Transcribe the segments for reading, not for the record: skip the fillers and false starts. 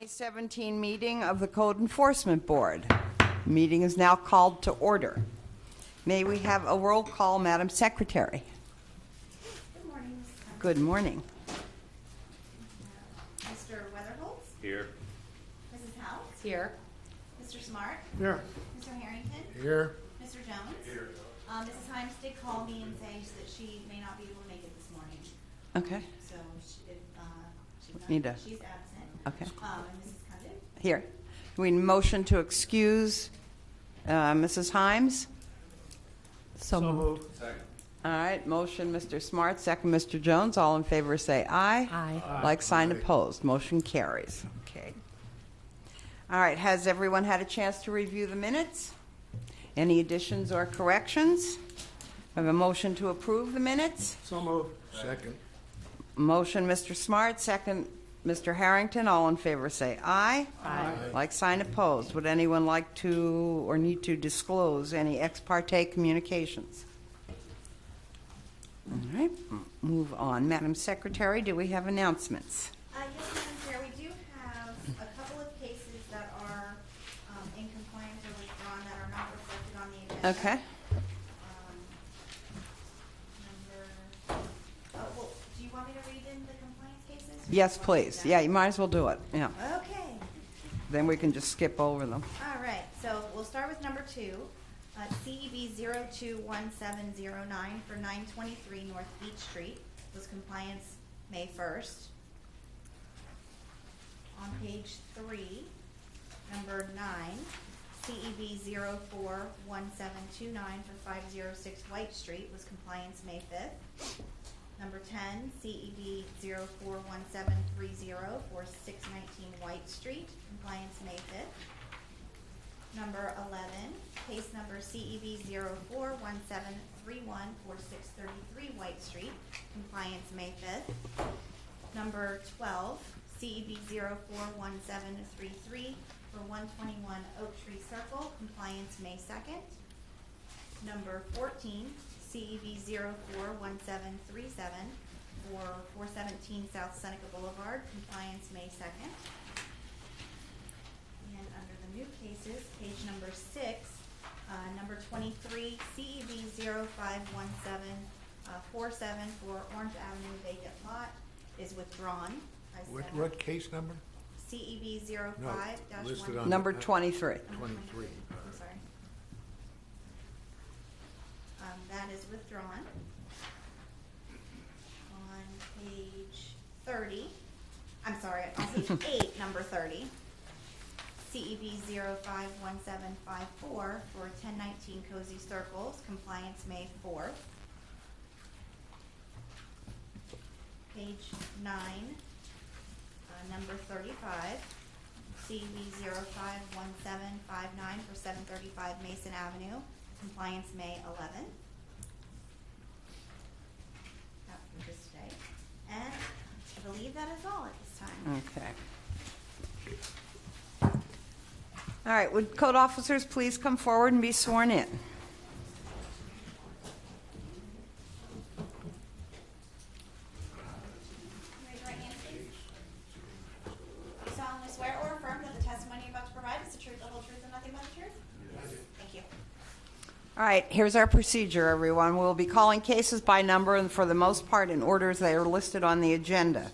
2017 meeting of the Code Enforcement Board. Meeting is now called to order. May we have a roll call, Madam Secretary? Good morning, Ms. Hunt. Good morning. Mr. Weatherholtz, Here. Mrs. House, Here. Mr. Smart, Here. Mr. Harrington, Here. Mr. Jones. Here. Mrs. Himes did call me and say that she may not be able to make it this morning, Okay. so Need to- she's absent. Okay. And Mrs. Condit, Here. We motion to excuse Mrs. Himes. So moved. All right. Motion, Mr. Smart. Second, Mr. Jones. All in favor say aye. Aye. Like sign Aye. opposed. Motion carries. Okay. All right. Has everyone had a chance to review the minutes? Any additions or corrections? I have a motion to approve the minutes. So moved. Second. Motion, Mr. Smart. Second, Mr. Harrington. All in favor say aye. Aye. Like sign opposed. Would anyone like to or need to disclose any ex parte communications? All right. Move on. Madam Secretary, do we have announcements? Yes, Madam Chair, we do have a couple of cases that are in compliance or withdrawn that are not reflected on the agenda. Okay. Well, do you want me to read in the compliance cases? or Yes, do you want me to please. do Yeah, that? you might as well do it. Yeah. Okay. Then we can just skip over them. All right, so we'll start with number 2, CEB 021709 for 923 North Beach Street, was compliance May 1st. On page 3, number 9, CEB 041729 for 506 White Street, was compliance May 5th. Number 10, CEB 041730 for 619 White Street, compliance May 5th. Number 11, case number CEB 041731 for 633 White Street, compliance May 5th. Number 12, CEB 041733 for 121 Oak Tree Circle, compliance May 2nd. Number 14, CEB 041737 for 417 South Seneca Boulevard, compliance May 2nd. And under the new cases, page number 6, number 23, CEB 051747 for Orange Avenue vacant lot is withdrawn. I said What case number? CEB No, 05-1. listed on- Number 23. 23. I'm sorry. That is withdrawn. On page 30, I'm sorry, on page 8, number 30, CEB 051754 for 1019 Cozy Circles, compliance May 4th. Page 9, number 35, CEB 051759 for 735 Mason Avenue, compliance May 11th. That for this day. And I believe that is all at this time. Okay. All right. Would code officers please come forward and be sworn in? Raise your right hand, please. You solemnly swear or affirm that the testimony you're about to provide is the truth, the whole truth, and nothing but the truth? Yes. Thank you. All right, here's our procedure, everyone. We'll be calling cases by number and for the most part in orders they are listed on the agenda.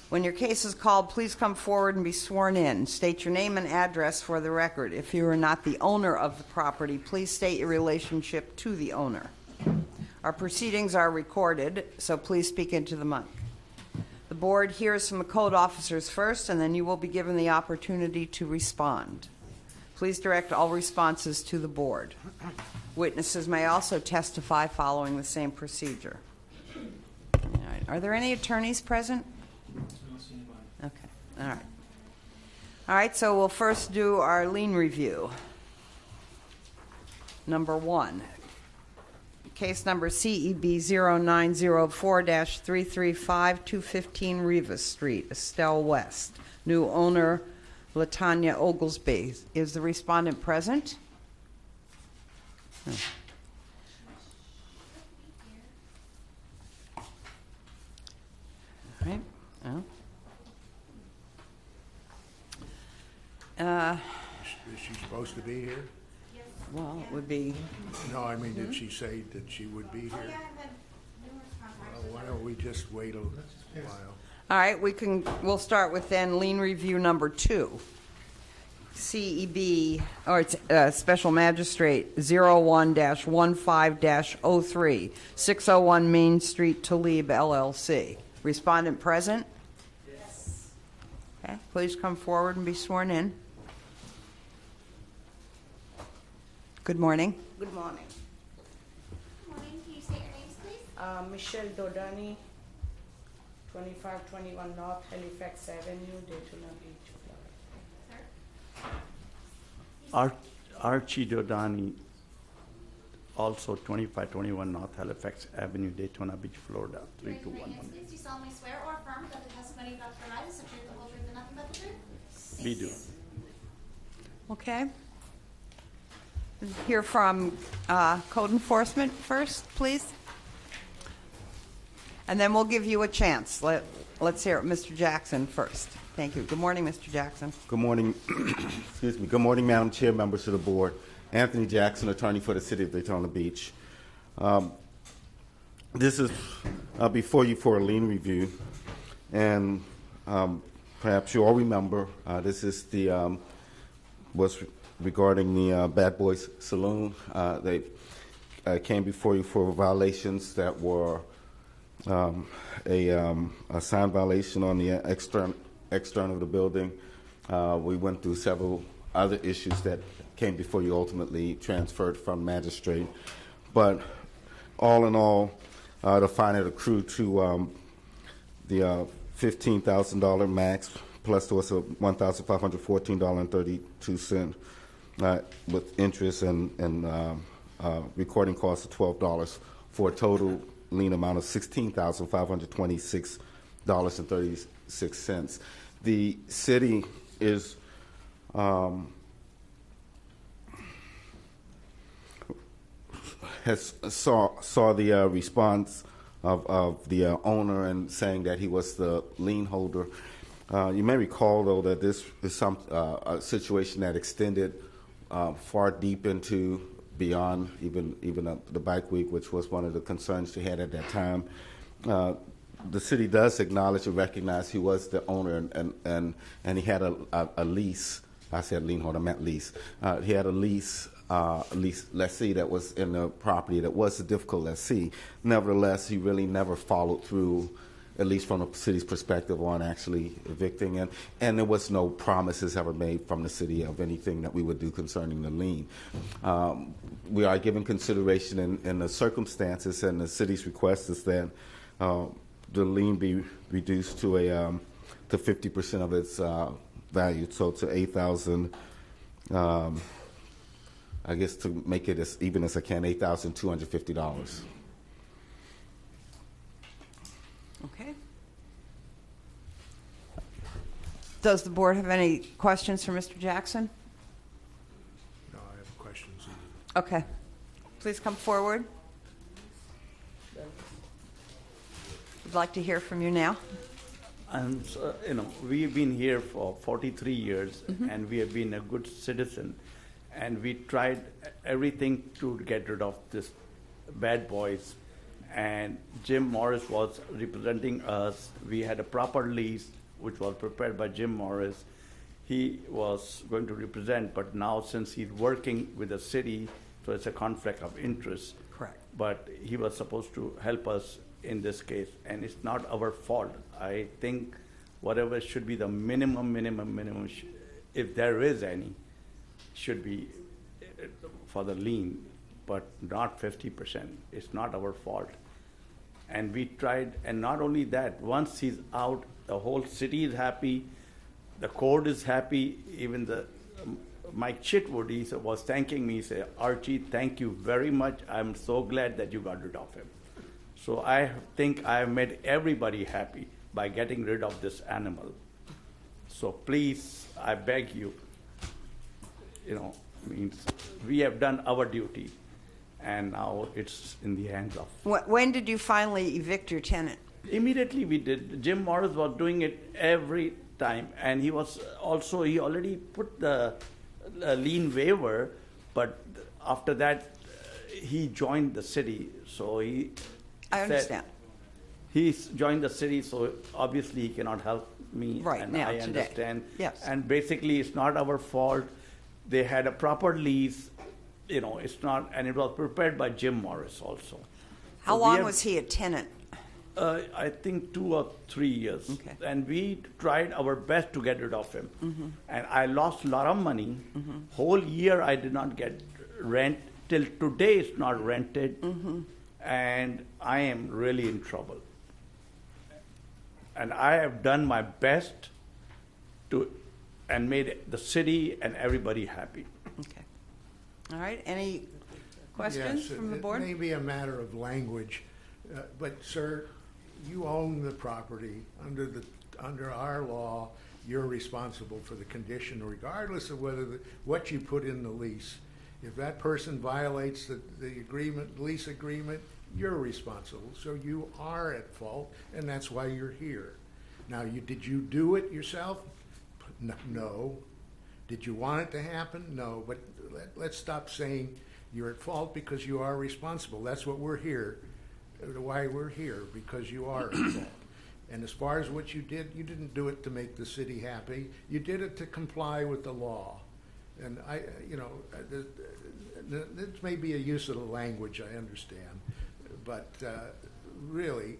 When your case is called, please come forward and be sworn in. State your name and address for the record. If you are not the owner of the property, please state your relationship to the owner. Our proceedings are recorded, so please speak into the mic. The board hears from the code officers first, and then you will be given the opportunity to respond. Please direct all responses to the board. Witnesses may also testify following the same procedure. All right. Are there any attorneys present? Okay. All right. All right, so we'll first do our lien review. Number 1. Case number CEB 0904-335 215 Rivas Street, Estelle West. New owner Latanya Oglesby. Is the respondent present? All right. Oh. Is she supposed to be here? Well, it would be, No, I mean, did she say that she would be Oh, here? yeah, I've had numerous contacts with Why her. don't we just wait a while? all right, we'll start with then lien review number 2. CEB, or it's Special Magistrate 01-15-03, 601 Main Street, Talib, LLC. Respondent present? Yes. Okay, please come forward and be sworn in. Good morning. Good morning. Good morning, can you state your names, please? Michelle Dodani, 2521 North Halifax Avenue, Daytona Beach, Florida. Sir? Archie Dodani, also 2521 North Halifax Avenue, Daytona Beach, Florida, Raise your right 321. hands, please. Do you solemnly swear or affirm that the testimony you're about to provide is the truth, the whole truth, and nothing but the truth? We do. Okay. Hear from Code Enforcement first, please. And then we'll give you a chance. Let's hear it. Mr. Jackson first. Thank you. Good morning, Mr. Jackson. Good morning. Excuse me. Good morning, Madam Chair, members of the board. Anthony Jackson, attorney for the City of Daytona Beach. This is before you for a lien review, and perhaps you all remember this is the was regarding the Bad Boys Saloon. They came before you for violations that were a sign violation on the external of the building. We went through several other issues that came before you, ultimately transferred from magistrate. But all in all, the fine had accrued to the $15,000 max, plus there was a $1,514.32 with interest and recording costs of $12 for a total lien amount of $16,526.36. The city is has saw the response of the owner and saying that he was the lien holder. You may recall, though, that this is a situation that extended far deep into beyond even the bike week, which was one of the concerns they had at that time. The city does acknowledge and recognize he was the owner, and he had a lease. I said lien holder, I meant lease. He had a lease lessee that was in the property that was a difficult lessee. Nevertheless, he really never followed through, at least from the city's perspective, on actually evicting. And there was no promises ever made from the city of anything that we would do concerning the lien. We are giving consideration in the circumstances, and the city's request is that the lien be reduced to 50% of its value, so to $8,000. I guess to make it as even as I can, $8,250. Okay. Does the board have any questions for Mr. Jackson? No, I have questions. Okay. Please come forward. We'd like to hear from you now. And we've been here for 43 years, and we have been a good citizen, and we tried everything to get rid of this bad boys. And Jim Morris was representing us. We had a proper lease, which was prepared by Jim Morris. He was going to represent, but now since he's working with the city, so it's a conflict of interest. Correct. But he was supposed to help us in this case, and it's not our fault. I think whatever should be the minimum, if there is any, should be for the lien, but not 50%. It's not our fault. And we tried, and not only that, once he's out, the whole city is happy, the court is happy, even Mike Chitwood, was thanking me. He said, Archie, thank you very much. I'm so glad that you got rid of him. So I think I have made everybody happy by getting rid of this animal. So please, I beg you, we have done our duty, and now it's in the hands of. When did you finally evict your tenant? Immediately we did. Jim Morris was doing it every time, and he was also, he already put the lien waiver, but after that, he joined the city, so he I said- understand. He's joined the city, so obviously he cannot help me. Right, and now, I today. understand. Yes. And basically, it's not our fault. They had a proper lease, it's not, and it was prepared by Jim Morris also. How So we long have- was he a tenant? I think 2 or 3 years. Okay. And we tried our best to get rid of him. Mm-hmm. And I lost a lot of money. Whole year I did not get rent. Till today it's not rented. Mm-hmm. And I am really in trouble. And I have done my best and made the city and everybody happy. Okay. All right, any questions Yes, from the It board? may be a matter of language, but sir, you own the property. Under our law, you're responsible for the condition regardless of what you put in the lease. If that person violates the lease agreement, you're responsible. So you are at fault, and that's why you're here. Now, did you do it yourself? No. Did you want it to happen? No. But let's stop saying you're at fault, because you are responsible. That's what we're here, why we're here, because you are at fault. And as far as what you didn't do it to make the city happy. You did it to comply with the law. And this may be a use of the language, I understand. But really,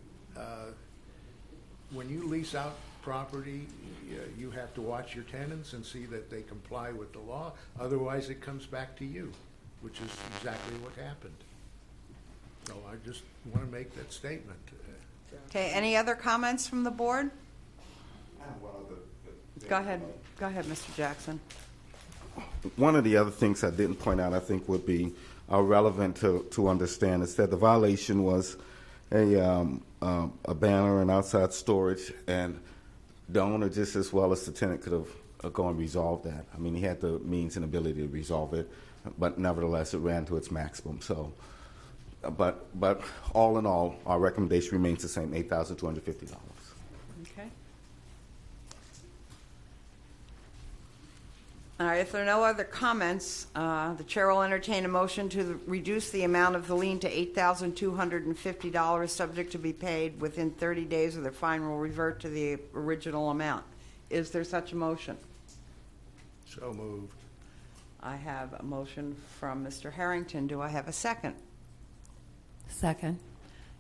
when you lease out property, you have to watch your tenants and see that they comply with the law. Otherwise, it comes back to you, which is exactly what happened. So I just want to make that statement. Okay, any other comments from the board? Go ahead, Mr. Jackson. One of the other things I didn't point out, I think, would be relevant to understand is that the violation was a banner and outside storage, and the owner, just as well as the tenant, could have gone and resolved that. I mean, he had the means and ability to resolve it, but nevertheless, it ran to its maximum. So, but all in all, our recommendation remains the same: $8,250. Okay. All right, if there are no other comments, the chair will entertain a motion to reduce the amount of the lien to $8,250, subject to be paid within 30 days, or the fine will revert to the original amount. Is there such a motion? So moved. I have a motion from Mr. Harrington. Do I have a second? Second.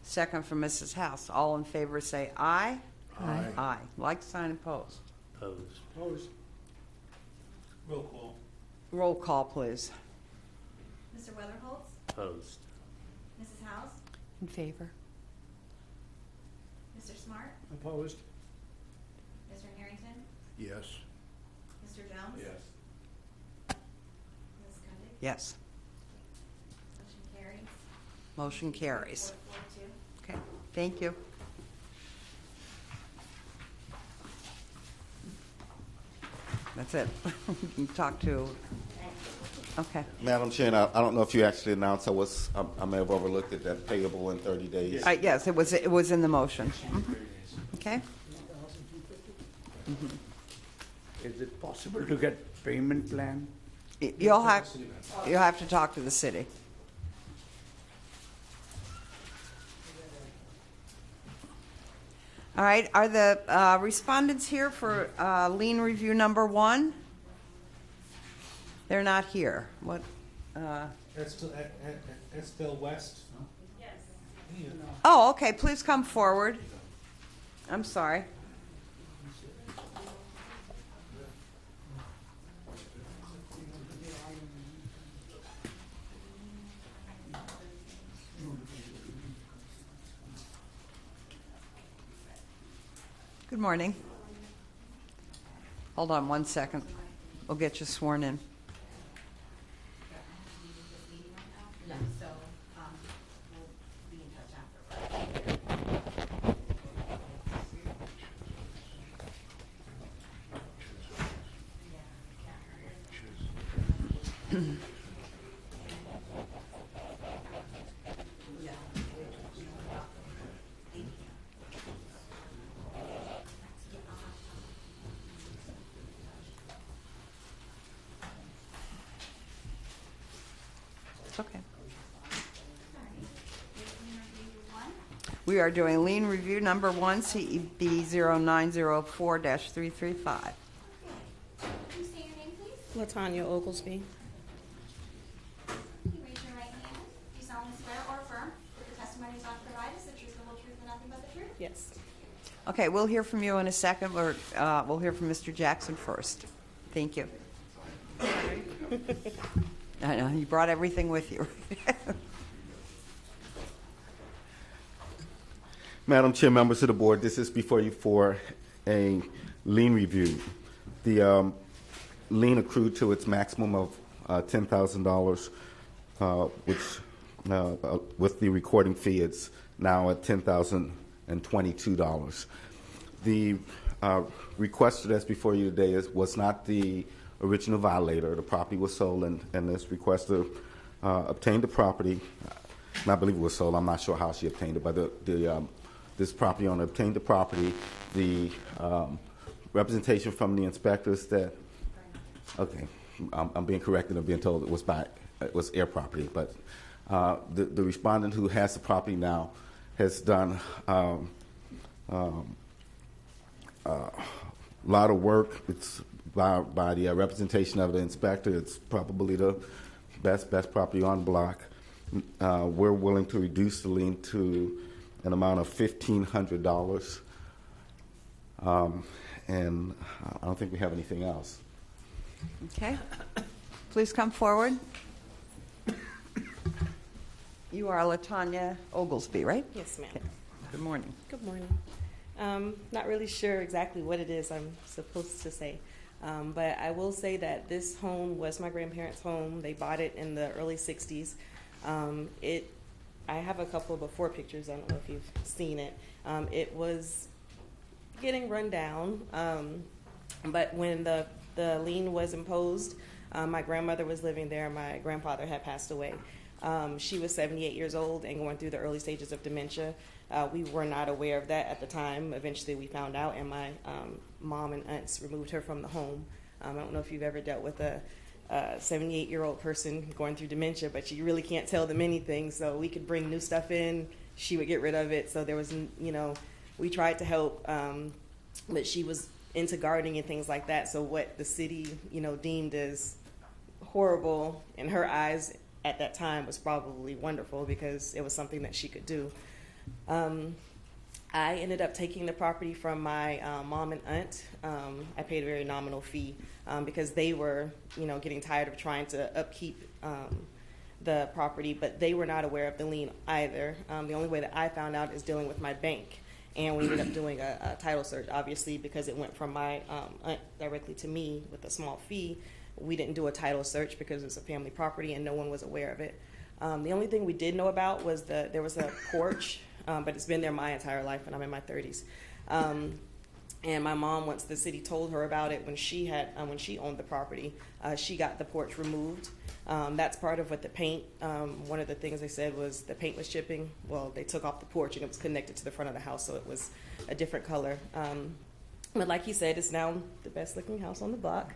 Second from Mrs. House. All in favor say aye. Aye. Aye. Like, sign, opposed. Opposed. Roll call. Roll call, please. Mr. Weatherholtz? Opposed. Mrs. House? In favor. Mr. Smart? Opposed? Mr. Harrington? Yes. Mr. Jones? Yes. Ms. Cuddy? Yes. Motion carries. Motion carries. 4-4-2. Okay, thank you. That's it. You can talk to, okay. Madam Chair, I don't know if you actually announced, I may have overlooked it, that payable in 30 days. Yes, it was in the motion. Okay? Is it possible to get payment plan? You'll have to talk to the city. All right, are the respondents here for lien review number 1? They're not here. What? That's still West? Oh, okay, please come forward. I'm sorry. Good morning. Hold on one second. We'll get you sworn in. So, we'll be in touch afterwards. okay. Lien review one. We are doing lien review number 1, CEB 0904-335. Please state your name, please. Latanya Oglesby. You raise your right hand. Do you solemnly swear or affirm that the testimony is not provided is the truth, the whole truth, and nothing but the truth? Yes. Okay, we'll hear from you in a second. We'll hear from Mr. Jackson first. Thank you. I know, you brought everything with you. Madam Chair, members of the board, this is before you for a lien review. The lien accrued to its maximum of $10,000, which with the recording fee, it's now at $10,022. The requester that's before you today was not the original violator. The property was sold, and this requester obtained the property. And I believe it was sold. I'm not sure how she obtained it, but this property owner obtained the property. The representation from the inspectors that, okay, I'm being corrected. I'm being told it was air property, but the respondent who has the property now has done a lot of work. It's by the representation of the inspector. It's probably the best property on the block. We're willing to reduce the lien to an amount of $1,500, and I don't think we have anything else. Okay. Please come forward. You are Latanya Oglesby, right? Yes, ma'am. Okay. Good morning. Good morning. Not really sure exactly what it is I'm supposed to say, but I will say that this home was my grandparents' home. They bought it in the early 60s. I have a couple of before pictures. I don't know if you've seen it. It was getting run down, but when the lien was imposed, my grandmother was living there. My grandfather had passed away. She was 78 years old and going through the early stages of dementia. We were not aware of that at the time. Eventually we found out, and my mom and aunts removed her from the home. I don't know if you've ever dealt with a 78-year-old person going through dementia, but you really can't tell them anything. So we could bring new stuff in. She would get rid of it. So there was, we tried to help, but she was into gardening and things like that. So what the city, deemed as horrible in her eyes at that time was probably wonderful because it was something that she could do. I ended up taking the property from my mom and aunt. I paid a very nominal fee because they were, getting tired of trying to upkeep the property, but they were not aware of the lien either. The only way that I found out is dealing with my bank, and we ended up doing a title search, obviously, because it went from my aunt directly to me with a small fee. We didn't do a title search because it's a family property and no one was aware of it. The only thing we did know about was there was a porch, but it's been there my entire life, and I'm in my 30s. And my mom, once the city told her about it when she owned the property, she got the porch removed. That's part of what the paint. One of the things they said was the paint was chipping. Well, they took off the porch and it was connected to the front of the house, so it was a different color. But like you said, it's now the best looking house on the block.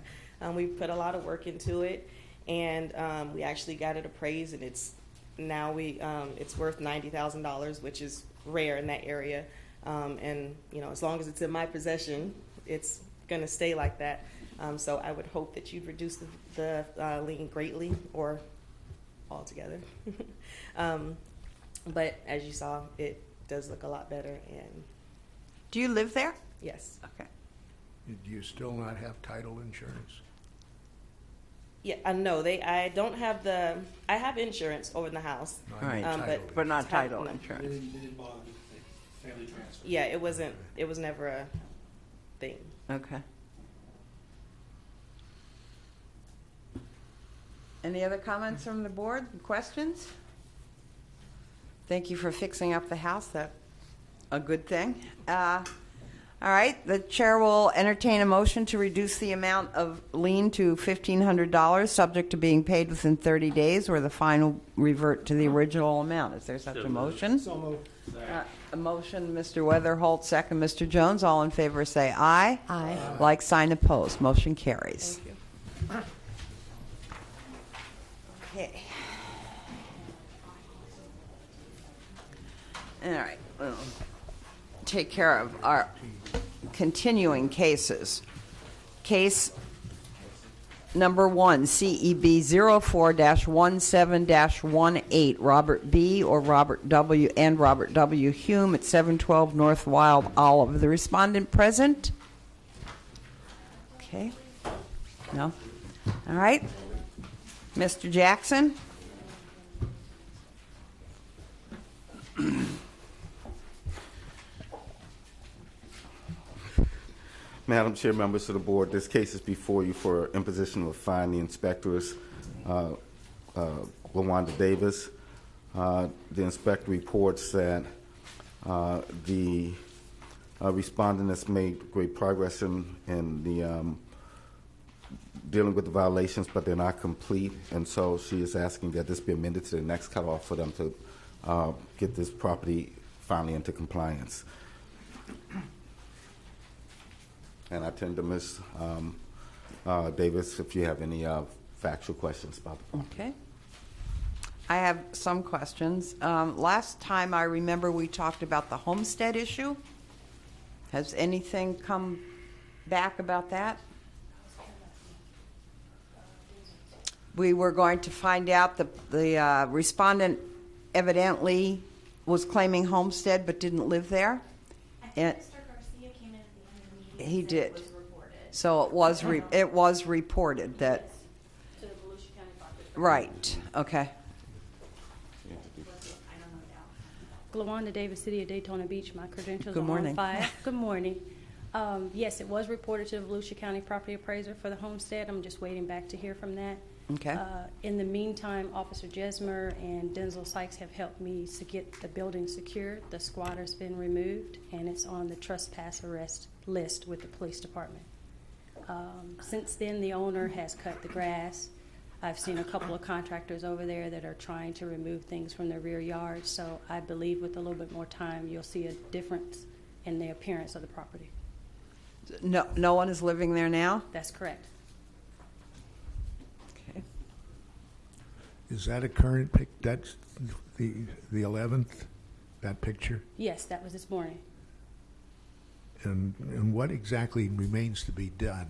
We put a lot of work into it, and we actually got it appraised, and it's worth $90,000, which is rare in that area. And as long as it's in my possession, it's going to stay like that. So I would hope that you'd reduce the lien greatly or altogether. But as you saw, it does look a lot better. And Do you live there? yes, Okay. Do you still not have title insurance? yeah, I know I don't have I have insurance over in the house. No, All right. title But not title No. They insurance. didn't bother with the family transfer. Yeah, it was never a thing. Okay. Any other comments from the board? Questions? Thank you for fixing up the house. That's a good thing. All right. The chair will entertain a motion to reduce the amount of lien to $1,500, subject to being paid within 30 days, or the fine will revert to the original amount. Is there such a motion? So moved. A motion, Mr. Weatherholt, second, Mr. Jones. All in favor say aye. Aye. Like sign opposed. Motion carries. Thank you. Okay. All right. Well, take care of our continuing cases. Case number 1, CEB 04-17-18, Robert B. or Robert W. and Robert W. Hume at 712 North Wild Olive. The respondent present? Okay. No? All right. Mr. Jackson? Madam Chair, members of the board, this case is before you for imposition of a fine. The inspector is LaWanda Davis. The inspector reports that the respondent has made great progress in the dealing with the violations, but they're not complete, and so she is asking that this be amended to the next cutoff for them to get this property finally into compliance. And I tend to Ms. Davis if you have any factual questions about the property. Okay. I have some questions. Last time I remember we talked about the homestead issue. Has anything come back about that? We were going to find out the respondent evidently was claiming homestead but didn't live there. I think Mr. Garcia came in at the end of the meeting. He and said did. It was reported. So it was reported that. To the Volusia County Property. Right. Okay. I don't know now. LaWanda Davis, City of Daytona Beach. My credentials Good are morning. on file. Good morning. Yes, it was reported to the Volusia County Property Appraiser for the homestead. I'm just waiting back to hear from that. Okay. In the meantime, Officer Jesmer and Denzel Sykes have helped me to get the building secured. The squatter's been removed, and it's on the trespass arrest list with the police department. Since then, the owner has cut the grass. I've seen a couple of contractors over there that are trying to remove things from the rear yard, so I believe with a little bit more time, you'll see a difference in the appearance of the property. No one is living there now? That's correct. Okay. Is that a current pic? That's the 11th, that picture? Yes, that was this morning. And what exactly remains to be done?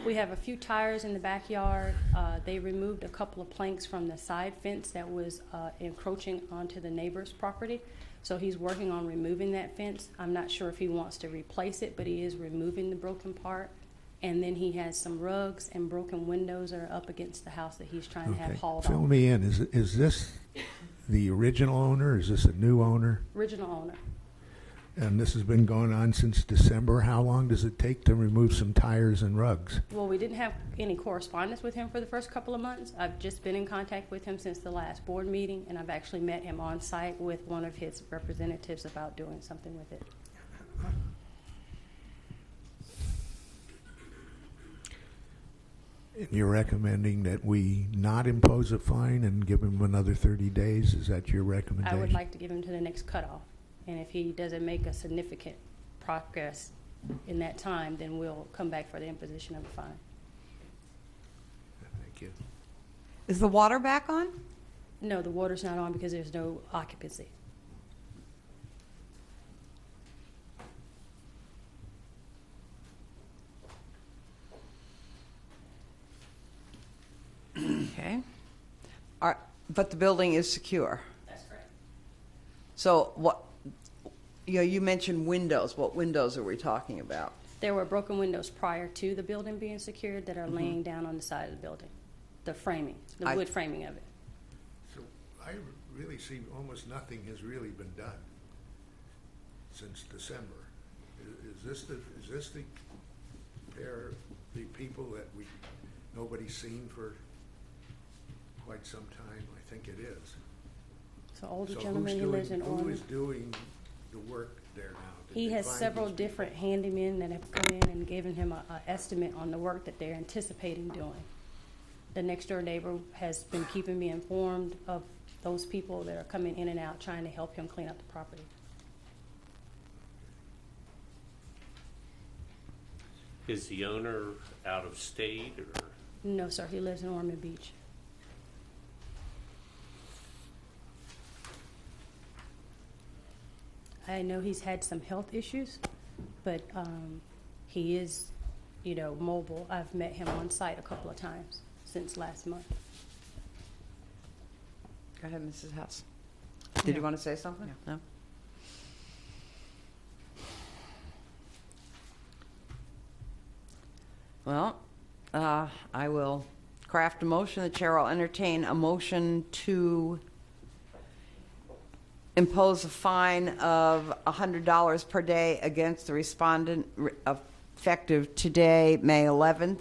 We have a few tires in the backyard. They removed a couple of planks from the side fence that was encroaching onto the neighbor's property. So he's working on removing that fence. I'm not sure if he wants to replace it, but he is removing the broken part. And then he has some rugs and broken windows that are up against the house that he's trying to have hauled Fill off. me in. Is this the original owner? Or is this a new owner? Original owner. And this has been going on since December. How long does it take to remove some tires and rugs? Well, we didn't have any correspondence with him for the first couple of months. I've just been in contact with him since the last board meeting, and I've actually met him on site with one of his representatives about doing something with it. And you're recommending that we not impose a fine and give him another 30 days? Is that your recommendation? I would like to give him to the next cutoff, and if he doesn't make a significant progress in that time, then we'll come back for the imposition of a fine. Thank you. Is the water back on? No, the water's not on because there's no occupancy. Okay. But the building is secure. That's correct. So what, you mentioned windows. What windows are we talking about? There were broken windows prior to the building being secured that are laying down on the side of the building. The framing, the wood framing of it. So I really see almost nothing has really been done since December. Is this the pair, the people that nobody's seen for quite some time? I think it is. So older So gentleman who lives in who Ormond. is doing the work there now? Did He they has find several these people? different handymen that have come in and given him an estimate on the work that they're anticipating doing. The next door neighbor has been keeping me informed of those people that are coming in and out trying to help him clean up the property. Is the owner out of state or? No, sir, he lives in Ormond Beach. I know he's had some health issues, but he is, mobile. I've met him on site a couple of times since last month. Go ahead, Mrs. House. Did you want to say something? No. Well, I will craft a motion. The chair will entertain a motion to impose a fine of $100 per day against the respondent effective today, May 11th,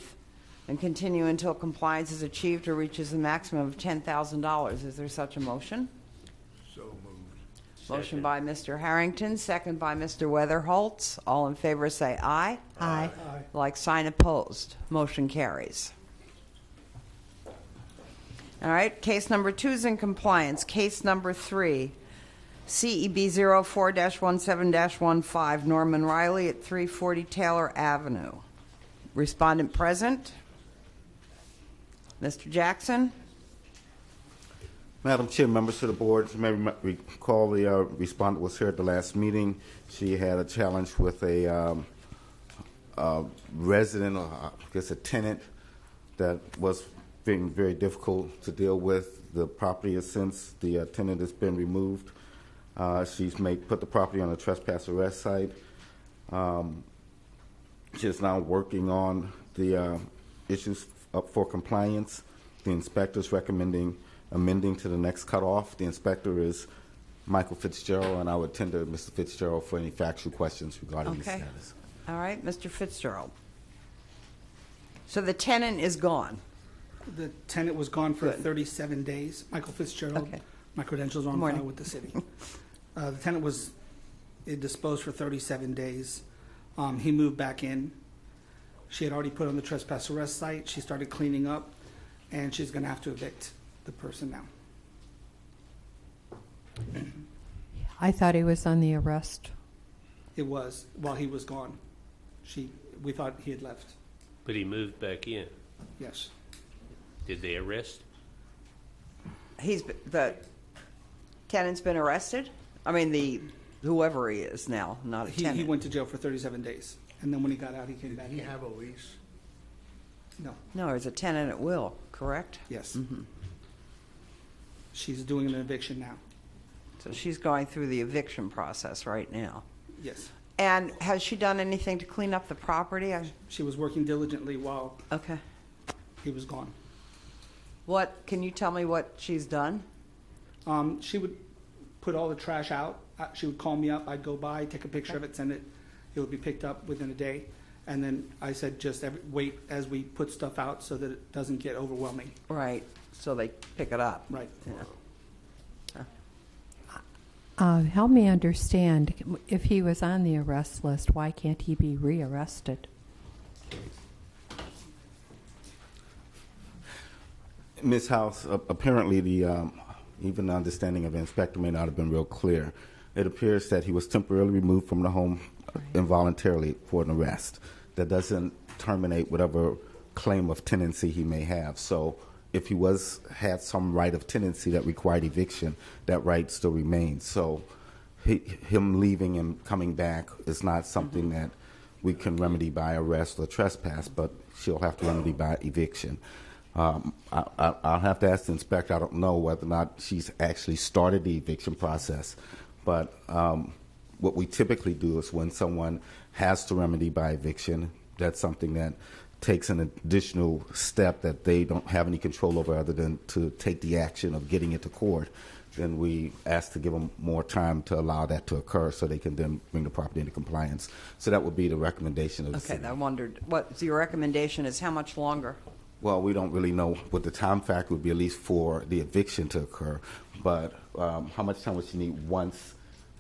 and continue until compliance is achieved or reaches a maximum of $10,000. Is there such a motion? So moved. Motion by Mr. Harrington, second by Mr. Weatherholtz. All in favor say aye. Aye. Like sign opposed. Motion carries. All right, case number 2 is in compliance. Case number 3, CEB 04-17-15, Norman Riley at 340 Taylor Avenue. Respondent present. Mr. Jackson. Madam Chair, members of the board, you may recall the respondent was here at the last meeting. She had a challenge with a resident, or I guess a tenant, that was being very difficult to deal with. The property has since the tenant has been removed. She's put the property on a trespass arrest site. She is now working on the issues up for compliance. The inspector is recommending amending to the next cutoff. The inspector is Michael Fitzgerald, and I would tend to Mr. Fitzgerald for any factual questions regarding the status. All right, Mr. Fitzgerald. So the tenant is gone. The tenant was gone for 37 days. Michael Fitzgerald. Okay. My credentials are on Morning. file with the city. The tenant was disposed for 37 days. He moved back in. She had already put on the trespass arrest site. She started cleaning up, and she's going to have to evict the person now. I thought he was on the arrest. It was while he was gone. We thought he had left. But he moved back in. Yes. Did they arrest? The tenant's been arrested? I mean, whoever he is now, not a tenant. He went to jail for 37 days, and then when he got out, he came back Did he in. have a lease? No. No, he's a tenant at will, correct? Yes. She's doing an eviction now. So she's going through the eviction process right now. Yes. And has she done anything to clean up the property? She was working diligently while Okay. he was gone. Can you tell me what she's done? She would put all the trash out. She would call me up. I'd go by, take a picture of it, send it. It would be picked up within a day. And then I said just wait as we put stuff out so that it doesn't get overwhelming. Right, so they pick it up. Right. Yeah. Help me understand, if he was on the arrest list, why can't he be rearrested? Ms. House, apparently even the understanding of the inspector may not have been real clear. It appears that he was temporarily removed from the home involuntarily for an arrest. That doesn't terminate whatever claim of tenancy he may have. So if he had some right of tenancy that required eviction, that right still remains. So him leaving and coming back is not something that we can remedy by arrest or trespass, but she'll have to remedy by eviction. I'll have to ask the inspector. I don't know whether or not she's actually started the eviction process, but what we typically do is when someone has to remedy by eviction, that's something that takes an additional step that they don't have any control over other than to take the action of getting it to court. Then we ask to give them more time to allow that to occur so they can then bring the property into compliance. So that would be the recommendation of the city. I wondered, your recommendation is how much longer? Well, we don't really know what the time factor would be, at least for the eviction to occur. But how much time would she need once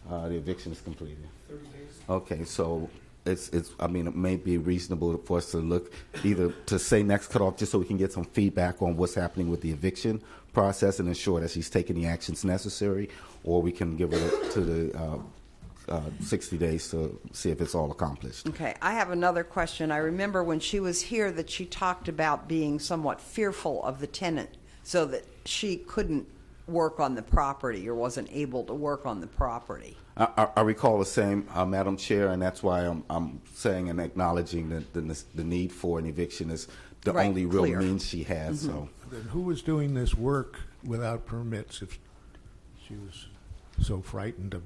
the eviction is completed? 30 days. Okay, so it may be reasonable for us to look either to say next cutoff just so we can get some feedback on what's happening with the eviction process and ensure that she's taking the actions necessary, or we can give her to the 60 days to see if it's all accomplished. Okay, I have another question. I remember when she was here that she talked about being somewhat fearful of the tenant so that she couldn't work on the property or wasn't able to work on the property. I recall the same, Madam Chair, and that's why I'm saying and acknowledging that the need for an eviction is the Right, only real clear. means she has. So, Then who was doing this work without permits if she was so frightened of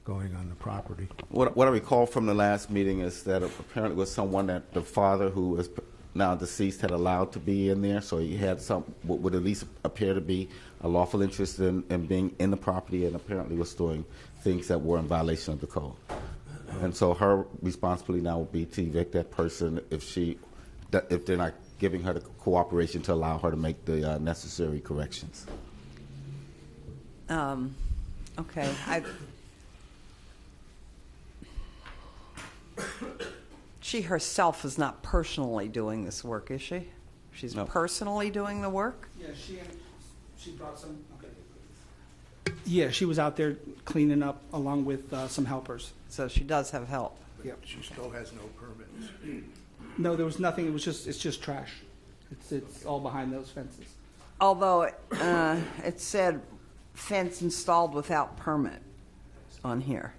going on the property? what I recall from the last meeting is that apparently it was someone that the father, who is now deceased, had allowed to be in there, so he had some what would at least appear to be a lawful interest in being in the property, and apparently was doing things that were in violation of the code. And so her responsibility now would be to evict that person if they're not giving her the cooperation to allow her to make the necessary corrections. Okay. She herself is not personally doing this work, is she? She's No. personally doing the work? Yeah, she brought some. Okay. Yeah, she was out there cleaning up along with some helpers. So she does have help. Yep. She still has no permits. No, there was nothing. It's just trash. It's all behind those fences. Although it said fence installed without permit on here.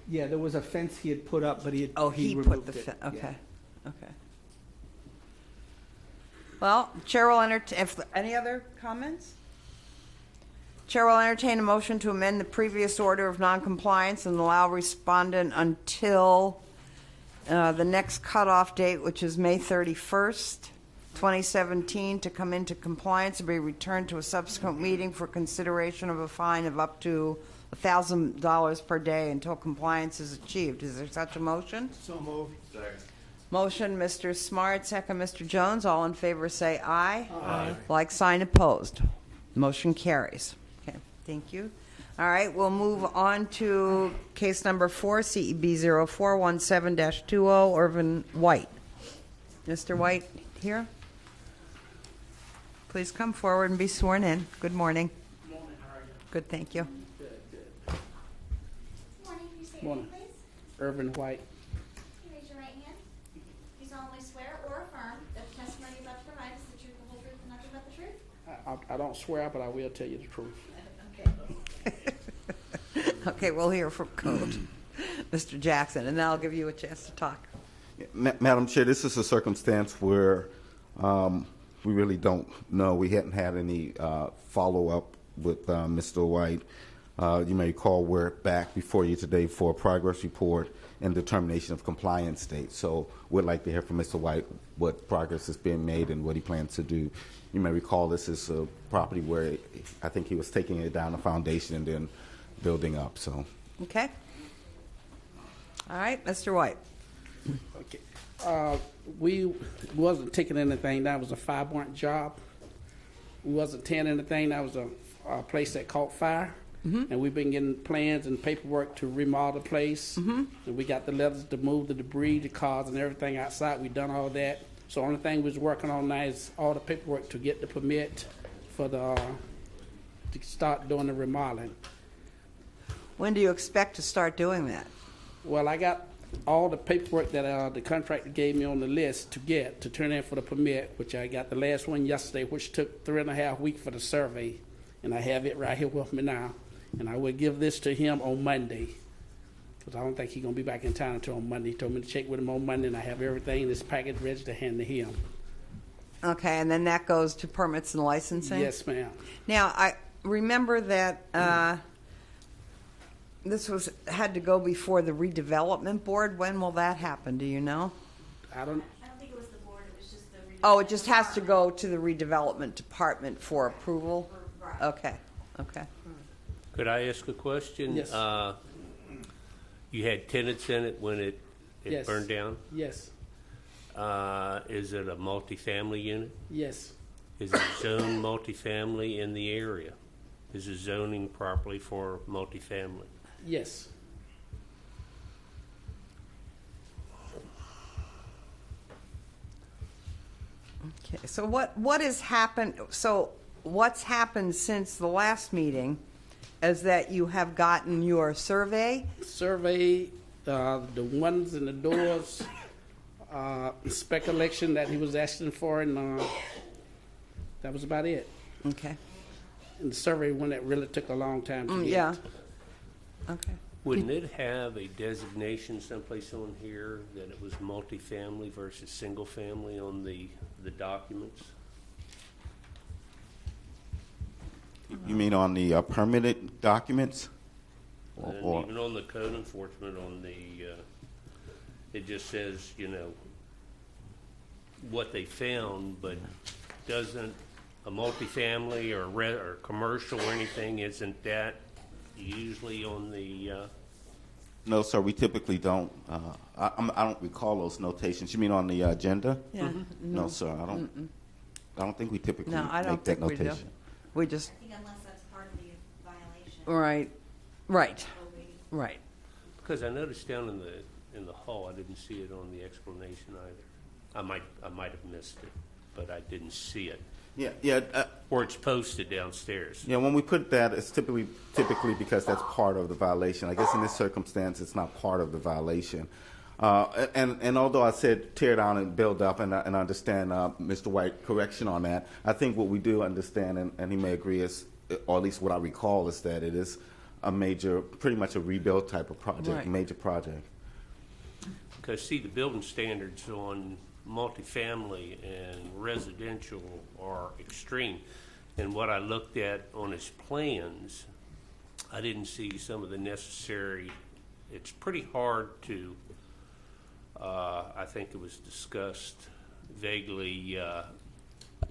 Yeah, there was a fence he had put up, but he put removed the it. fence. Okay. Yeah. Okay. Well, Chair will entertain. Any other comments? Chair will entertain a motion to amend the previous order of noncompliance and allow respondent until the next cutoff date, which is May 31st, 2017, to come into compliance and be returned to a subsequent meeting for consideration of a fine of up to $1,000 per day until compliance is achieved. Is there such a motion? So moved. Motion, Mr. Smart, second, Mr. Jones. All in favor say aye. Aye. Like sign opposed. Motion carries. Okay, thank you. All right, we'll move on to case number 4, CEB 0417-20, Irvin White. Mr. White here? Please come forward and be sworn in. Good morning. Good morning, how are you? Good, thank you. Good. Morning, can you say your Morning. name, please? Irvin White. You raise your right hand. You solemnly swear or affirm that the testimony you're about to provide is the truth, the whole truth, and nothing but the truth? I don't swear, but I will tell you the truth. Okay. Okay, we'll hear from Code, Mr. Jackson, and then I'll give you a chance to talk. Madam Chair, this is a circumstance where we really don't know. We hadn't had any follow-up with Mr. White. You may recall we're back before you today for a progress report and determination of compliance date. So we'd like to hear from Mr. White what progress is being made and what he plans to do. You may recall this is a property where I think he was taking it down the foundation and then building up. So. Okay. All right, Mr. White. Okay. We wasn't taking anything. That was a fire-burnt job. We wasn't tearing anything. That was a place that caught fire. Mm-hmm. And we've been getting plans and paperwork to remodel the place. Mm-hmm. And we got the letters to move the debris, the cars, and everything outside. We've done all that. So the only thing we was working on now is all the paperwork to get the permit for to start doing the remodeling. When do you expect to start doing that? Well, I got all the paperwork that the contractor gave me on the list to turn in for the permit, which I got the last one yesterday, which took 3.5 weeks for the survey. And I have it right here with me now. And I will give this to him on Monday, because I don't think he's going to be back in town until on Monday. He told me to check with him on Monday, and I have everything in this package ready to hand to him. Okay, and then that goes to permits and licensing? Yes, ma'am. Now, I remember that this had to go before the redevelopment board. When will that happen? Do you know? I don't think it was the board, it was just the Oh, it just has to go to the redevelopment department for approval? Right. Okay, okay. Could I ask a question? Yes. You had tenants in it when it Yes. burned down? Yes. Is it a multifamily unit? Yes. Is it zoned multifamily in the area? Is it zoning properly for multifamily? Yes. Okay, so what has happened? So what's happened since the last meeting is that you have gotten your survey? Survey, the windows and the doors, spec election that he was asking for, and that was about it. Okay. in the survey one that really took a long time to get. Yeah. Okay. Wouldn't it have a designation someplace on here that it was multifamily versus single family on the documents? You mean on the permitted documents? And even on the code enforcement, on the, it just says, you know, what they found, but doesn't a multifamily or commercial or anything, isn't that usually on the, No, sir, we typically don't. I don't recall those notations. You mean on the agenda? Yeah. No, sir, I don't. I don't think we typically No, I don't make that think we do. notation. We just, I think unless that's part of the violation. right, right. because I noticed down in the hall, I didn't see it on the explanation either. I might have missed it, but I didn't see it. Yeah. Or it's posted downstairs. Yeah, when we put that, it's typically because that's part of the violation. I guess in this circumstance, it's not part of the violation. And although I said tear down and build up, and I understand Mr. White's correction on that, I think what we do understand, and he may agree, is, or at least what I recall, is that it is a major, pretty much a rebuild type of project, Right. major project. Because, see, the building standards on multifamily and residential are extreme. And what I looked at on his plans, I didn't see some of the necessary, it's pretty hard to, I think it was discussed vaguely,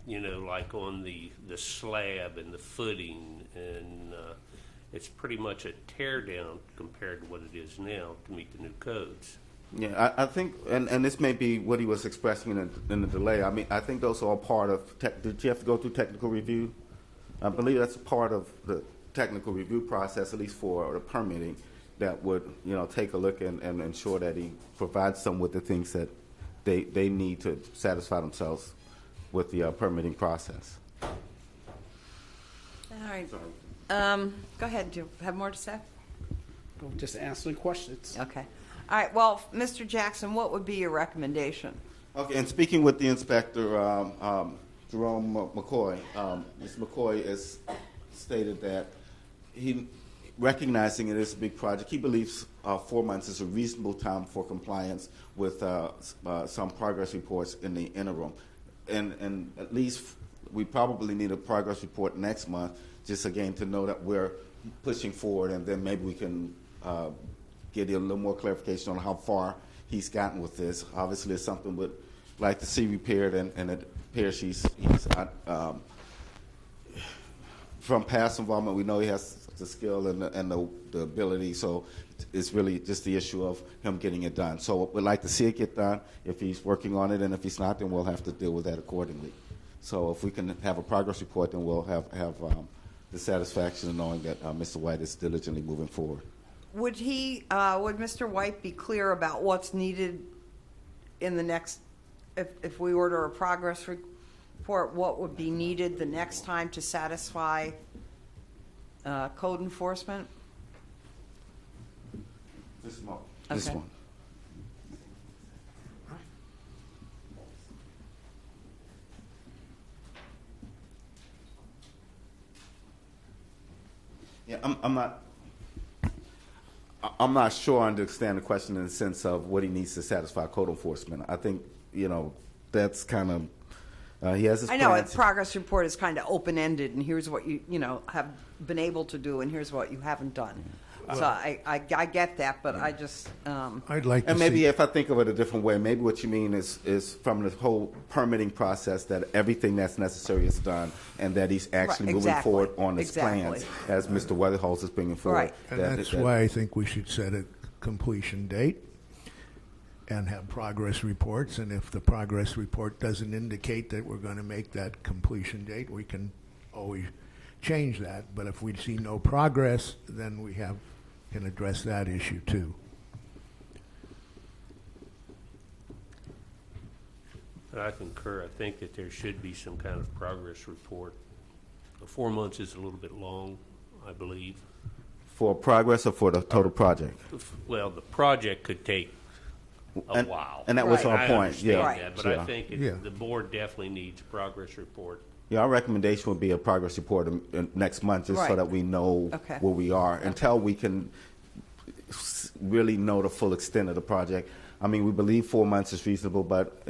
you know, like on the slab and the footing, and it's pretty much a tear down compared to what it is now to meet the new codes. Yeah, I think, and this may be what he was expressing in the delay. I mean, I think those are all part of, did you have to go through technical review? I believe that's a part of the technical review process, at least for the permitting, that would, you know, take a look and ensure that he provides them with the things that they need to satisfy themselves with the permitting process. All right. Go ahead. Do you have more to say? Just answering questions. Okay. All right. Well, Mr. Jackson, what would be your recommendation? Okay, and speaking with the inspector, Jerome McCoy, Mr. McCoy has stated that he, recognizing it is a big project, he believes 4 months is a reasonable time for compliance with some progress reports in the interim. And at least we probably need a progress report next month, just again to know that we're pushing forward, and then maybe we can get a little more clarification on how far he's gotten with this. Obviously, it's something we'd like to see repaired, and it appears he's from past involvement, we know he has the skill and the ability, so it's really just the issue of him getting it done. So we'd like to see it get done. If he's working on it, and if he's not, then we'll have to deal with that accordingly. So if we can have a progress report, then we'll have the satisfaction of knowing that Mr. White is diligently moving forward. Would Mr. White be clear about what's needed in the next, if we order a progress report, what would be needed the next time to satisfy code enforcement? This one. Okay. This one. Yeah, I'm not sure I understand the question in the sense of what he needs to satisfy code enforcement. I think, you know, that's kind of, he has his I know a plans. progress report is kind of open-ended, and here's what you have been able to do, and here's what you haven't done. So I get that, but I just I'd like to and maybe see, if I think of it a different way, maybe what you mean is from the whole permitting process that everything that's necessary is done, and that he's actually Right, moving exactly, forward on his exactly. plans, as Mr. Weatherholt is bringing forward. Right. and that's why I think we should set a completion date and have progress reports, and if the progress report doesn't indicate that we're going to make that completion date, we can always change that. But if we see no progress, then we can address that issue too. I concur. I think that there should be some kind of progress report. 4 months is a little bit long, I believe. For progress or for the total project? Well, the project could take a And- while. and that was Right. our I point, understand yeah. Right. that, but Yeah. I think Yeah. the board definitely needs a progress report Yeah, our recommendation would be a progress report next month, just so Right. that we know Okay. where we are until we can really know the full extent of the project. I mean, we believe 4 months is reasonable, but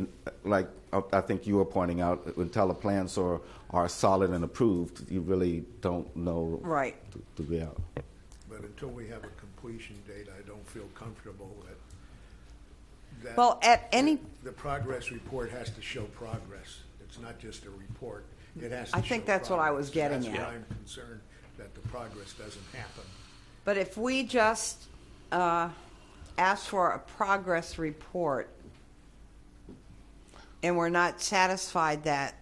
like I think you were pointing out, until the plans are solid and approved, you really don't know Right. the reality. But until we have a completion date, I don't feel comfortable that Well, at any, the progress report has to show progress. It's not just a report. It has to I show think that's what I was progress. getting That's at. why I'm concerned that the progress doesn't happen. but if we just ask for a progress report and we're not satisfied that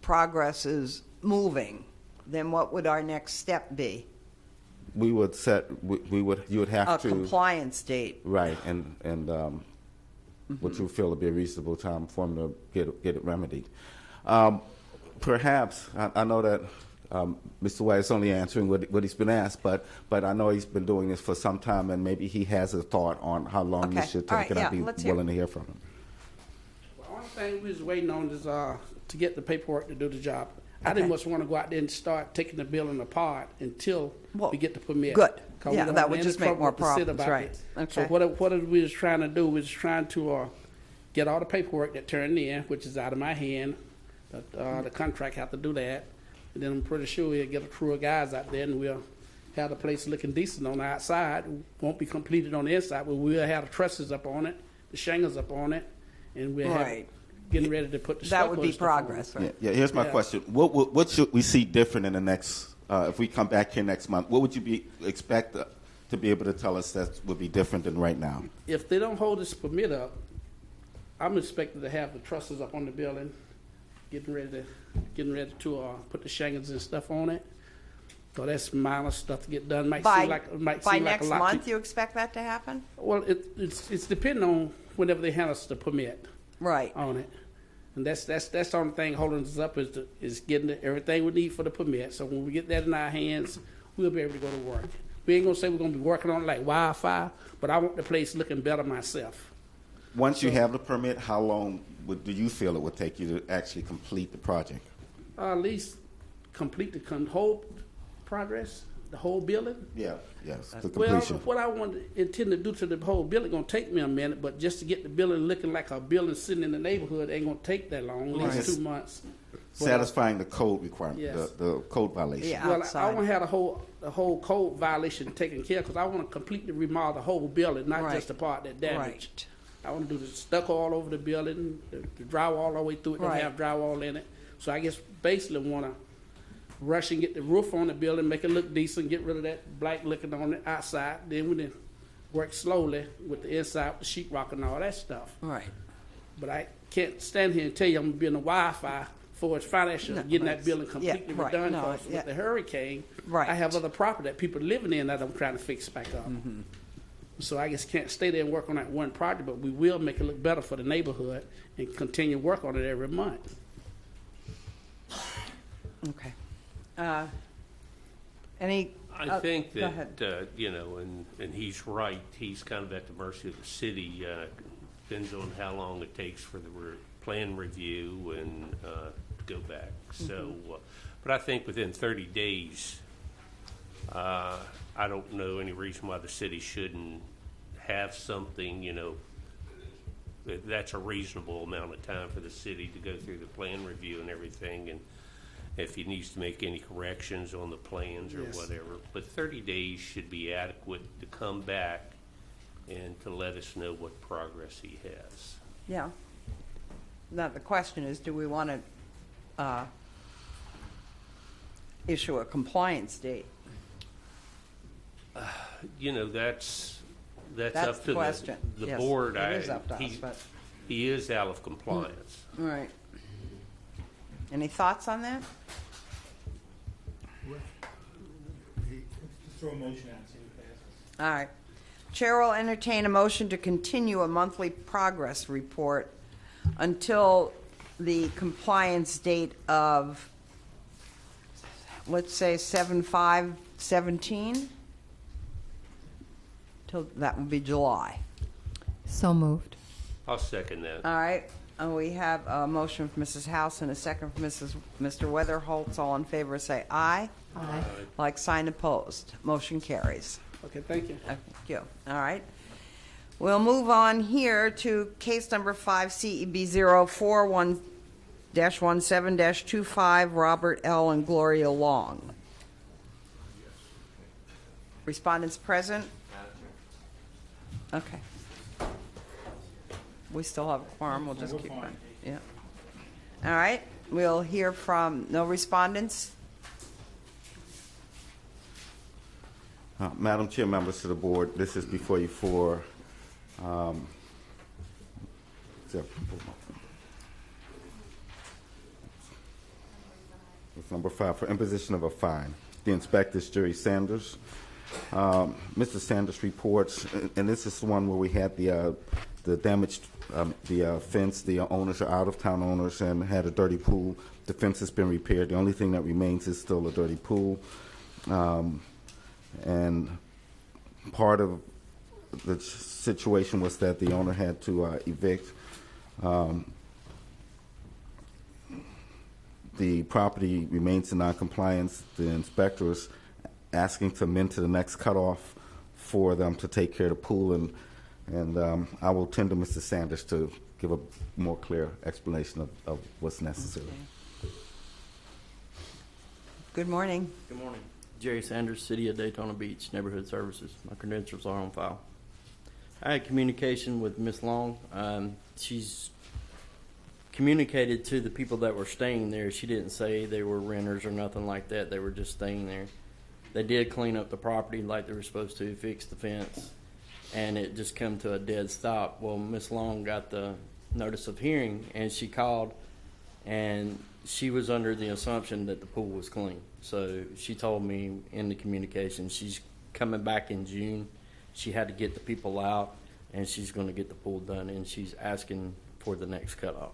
progress is moving, then what would our next step be? We would you would have A to. compliance date. Right, and what you feel would be a reasonable time for them to get it remedied. Perhaps, I know that Mr. White is only answering what he's been asked, but I know he's been doing this for some time, and maybe he has a thought on how long Okay. this should All take, right, and yeah, I'd be let's hear. willing to hear from him. The only thing we was waiting on is to get the paperwork to do the job. I didn't much want to go out there and start taking the building apart until Well, we get the permit. good. 'Cause we Yeah, don't that want would any just make trouble more with the city problems, about right. it. Okay. So what we was trying to do was trying to get all the paperwork that turned in, which is out of my hand. But the contract have to do that. And then I'm pretty sure we'll get a crew of guys out there and we'll have the place looking decent on the outside. It won't be completed on the inside, but we'll have the trusses up on it, the shingles up on it, and we'll have Right. getting ready to put the That stucco would and be stuff on it. progress, Yeah, right? yeah. Here's my Yeah. question: What should we see different in the next? If we come back here next month, what would you expect to be able to tell us that would be different than right now? If they don't hold this permit up, I'm expected to have the trusses up on the building, getting ready to put the shingles and stuff on it. So that's minor stuff to get done. Might By seem like next a lot month, to, you expect that to happen? well, it's depending on whenever they hand us the permit Right. on it. And that's the only thing holding us up is getting everything we need for the permit. So when we get that in our hands, we'll be able to go to work. We ain't gonna say we're gonna be working on it like wildfire, but I want the place looking better myself. Once you have the permit, how long do you feel it would take you to actually complete the project? At least complete the whole progress, the whole building. Yeah, yes, the Well, completion. what I intend to do to the whole building gonna take me a minute, but just to get the building looking like a building sitting in the neighborhood ain't gonna take that long. At least Right. 2 months. Satisfying the code requirement, Yes. the code violation. Yeah. Well, I Outside. want to have the whole code violation taken care of because I want to completely remodel the whole building, not Right. just the part that damaged. Right. I want to do the stucco all over the building, the drywall all the way through it. Don't Right. have drywall in it. So I guess basically want to rush and get the roof on the building, make it look decent, get rid of that black looking on the outside. Then we then work slowly with the inside, with the sheetrock and all that stuff. Right. But I can't stand here and tell you I'm gonna be in the Wi-Fi for its financial No, getting right. that building completely Yeah, right. redone. No, 'Cause yeah. with the hurricane, Right. I have other property that people are living in that I'm trying to fix back up. Mm-hmm. So I just can't stay there and work on that one project, but we will make it look better for the neighborhood and continue to work on it every month. Okay. Any? I think go ahead. that, and he's right, he's kind of at the mercy of the city. Depends on how long it takes for the plan review and to go back. So, but I think within 30 days, I don't know any reason why the city shouldn't have something, that's a reasonable amount of time for the city to go through the plan review and everything, and if he needs to make any corrections on the plans or Yes. whatever. But 30 days should be adequate to come back and to let us know what progress he has. Yeah. Now, the question is, do we want to issue a compliance date? That's That's up the to question. the Yes, board. it is up to us, but- He is out of compliance. All right. Any thoughts on that? Throw a motion out, see what passes. All right. Chair will entertain a motion to continue a monthly progress report until the compliance date of, let's say, 7/5/17? Till, that would be July. So moved. I'll second that. All right. We have a motion from Mrs. House and a second from Mr. Weatherholtz. All in favor say aye. Aye. Like sign opposed. Motion carries. Okay, thank you. Thank you. All right. We'll move on here to case number 5, CEB 041-17-25, Robert L. and Gloria Long. Respondents present? Okay. We still have a quorum. We'll just keep going. Yeah. All right. We'll hear from no respondents. Madam Chair, members of the board, this is before you for it's number 5 for imposition of a fine. The inspector is Jerry Sanders. Mr. Sanders reports, and this is the one where we had the damaged the fence. The owners are out-of-town owners and had a dirty pool. The fence has been repaired. The only thing that remains is still a dirty pool. And part of the situation was that the owner had to evict. The property remains in non-compliance. The inspector is asking to amend to the next cutoff for them to take care of the pool, and I will tend to Mr. Sanders to give a more clear explanation of what's necessary. Okay. Good morning. Good morning. Jerry Sanders, City of Daytona Beach, Neighborhood Services. My credentials are on file. I had communication with Miss Long. She's communicated to the people that were staying there. She didn't say they were renters or nothing like that. They were just staying there. They did clean up the property like they were supposed to, fix the fence, and it just come to a dead stop. Well, Miss Long got the notice of hearing, and she called, and she was under the assumption that the pool was clean. So she told me in the communication she's coming back in June. She had to get the people out, and she's going to get the pool done, and she's asking for the next cutoff.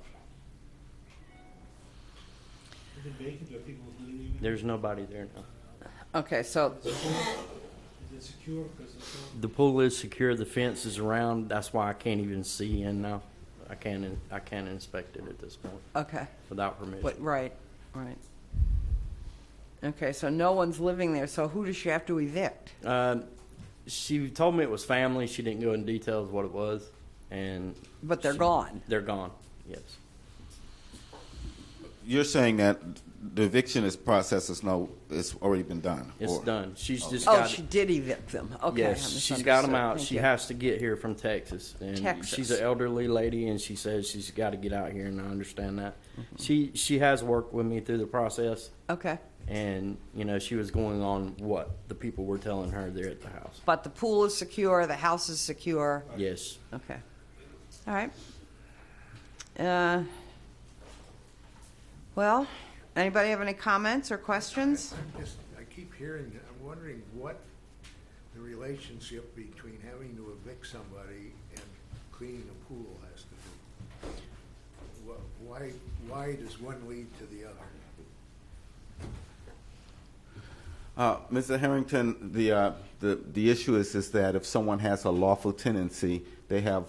Is it vacant? Are people living in it? There's nobody there now. Okay, so Is it secure? Because it's not. The pool is secure. The fence is around. That's why I can't even see in now. I can't inspect it at this point okay. without permission. But, right. Okay, so no one's living there. So who does she have to evict? She told me it was family. She didn't go into details what it was, But they're gone. They're gone. Yes. You're saying that the eviction process it's already been done? It's done. She's just Oh, got she did evict them. Okay. Yes, I she's got them misunderstood. out. Thank She you. has to get here from Texas, and Texas. she's an elderly lady, and she says she's got to get out here, and I understand that. She has worked with me through the process, Okay. and she was going on what the people were telling her there at the house. But the pool is secure. The house is secure. Yes. Okay. All right. Well, anybody have any comments or questions? I keep hearing, I'm wondering what the relationship between having to evict somebody and cleaning a pool has to do. Why does one lead to the other? Mr. Harrington, the issue is that if someone has a lawful tenancy, they have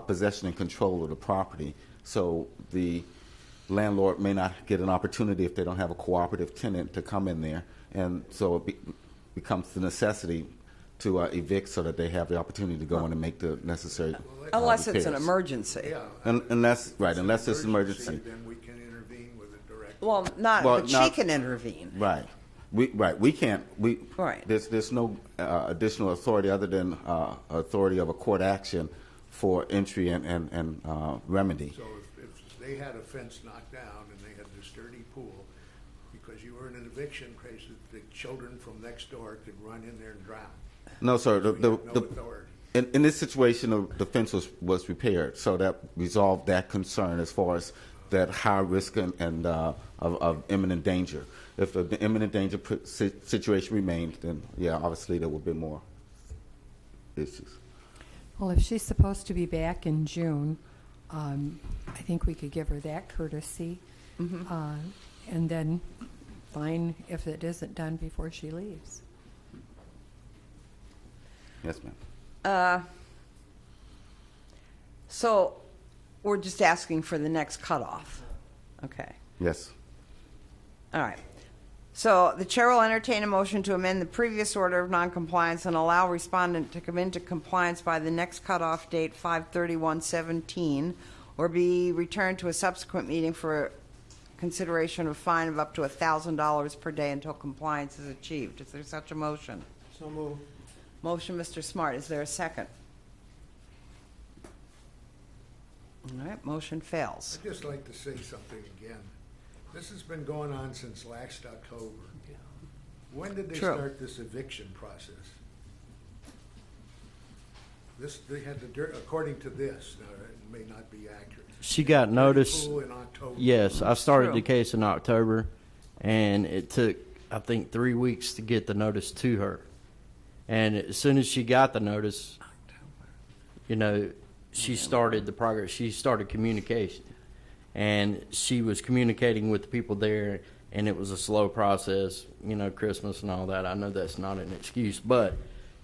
possession and control of the property. So the landlord may not get an opportunity if they don't have a cooperative tenant to come in there, and so it becomes the necessity to evict so that they have the opportunity to go in and make the necessary Unless it's an repairs. emergency. Yeah. Unless it's emergency. Then we can intervene with a direct. Well, but she can intervene. Right. We can't. Right. There's no additional authority other than authority of a court action for entry and remedy. So if they had a fence knocked down and they had this dirty pool, because you were in an eviction case, the children from next door could run in there and drown. No, sir. No authority. In this situation, the fence was repaired, so that resolved that concern as far as that high risk and of imminent danger. If the imminent danger situation remained, then yeah, obviously there would be more issues. Well, if she's supposed to be back in June, I think we could give her that courtesy, and then fine if it isn't done before she leaves. Yes, ma'am. So We're just asking for the next cutoff. Okay. Yes. All right. So the chair will entertain a motion to amend the previous order of noncompliance and allow respondent to come into compliance by the next cutoff date, 5/31/17, or be returned to a subsequent meeting for consideration of a fine of up to $1,000 per day until compliance is achieved. Is there such a motion? So moved. Motion, Mr. Smart. Is there a second? All right, motion fails. I'd just like to say something again. This has been going on since last October. When did they True. start this eviction process? They had the, according to this, it may not be accurate. She got notice. Pool in October. Yes, I started True. the case in October, and it took, I think, 3 weeks to get the notice to her. And as soon as she got the notice, you know, she started the progress. She started communication. And she was communicating with the people there, and it was a slow process, you know, Christmas and all that. I know that's not an excuse, but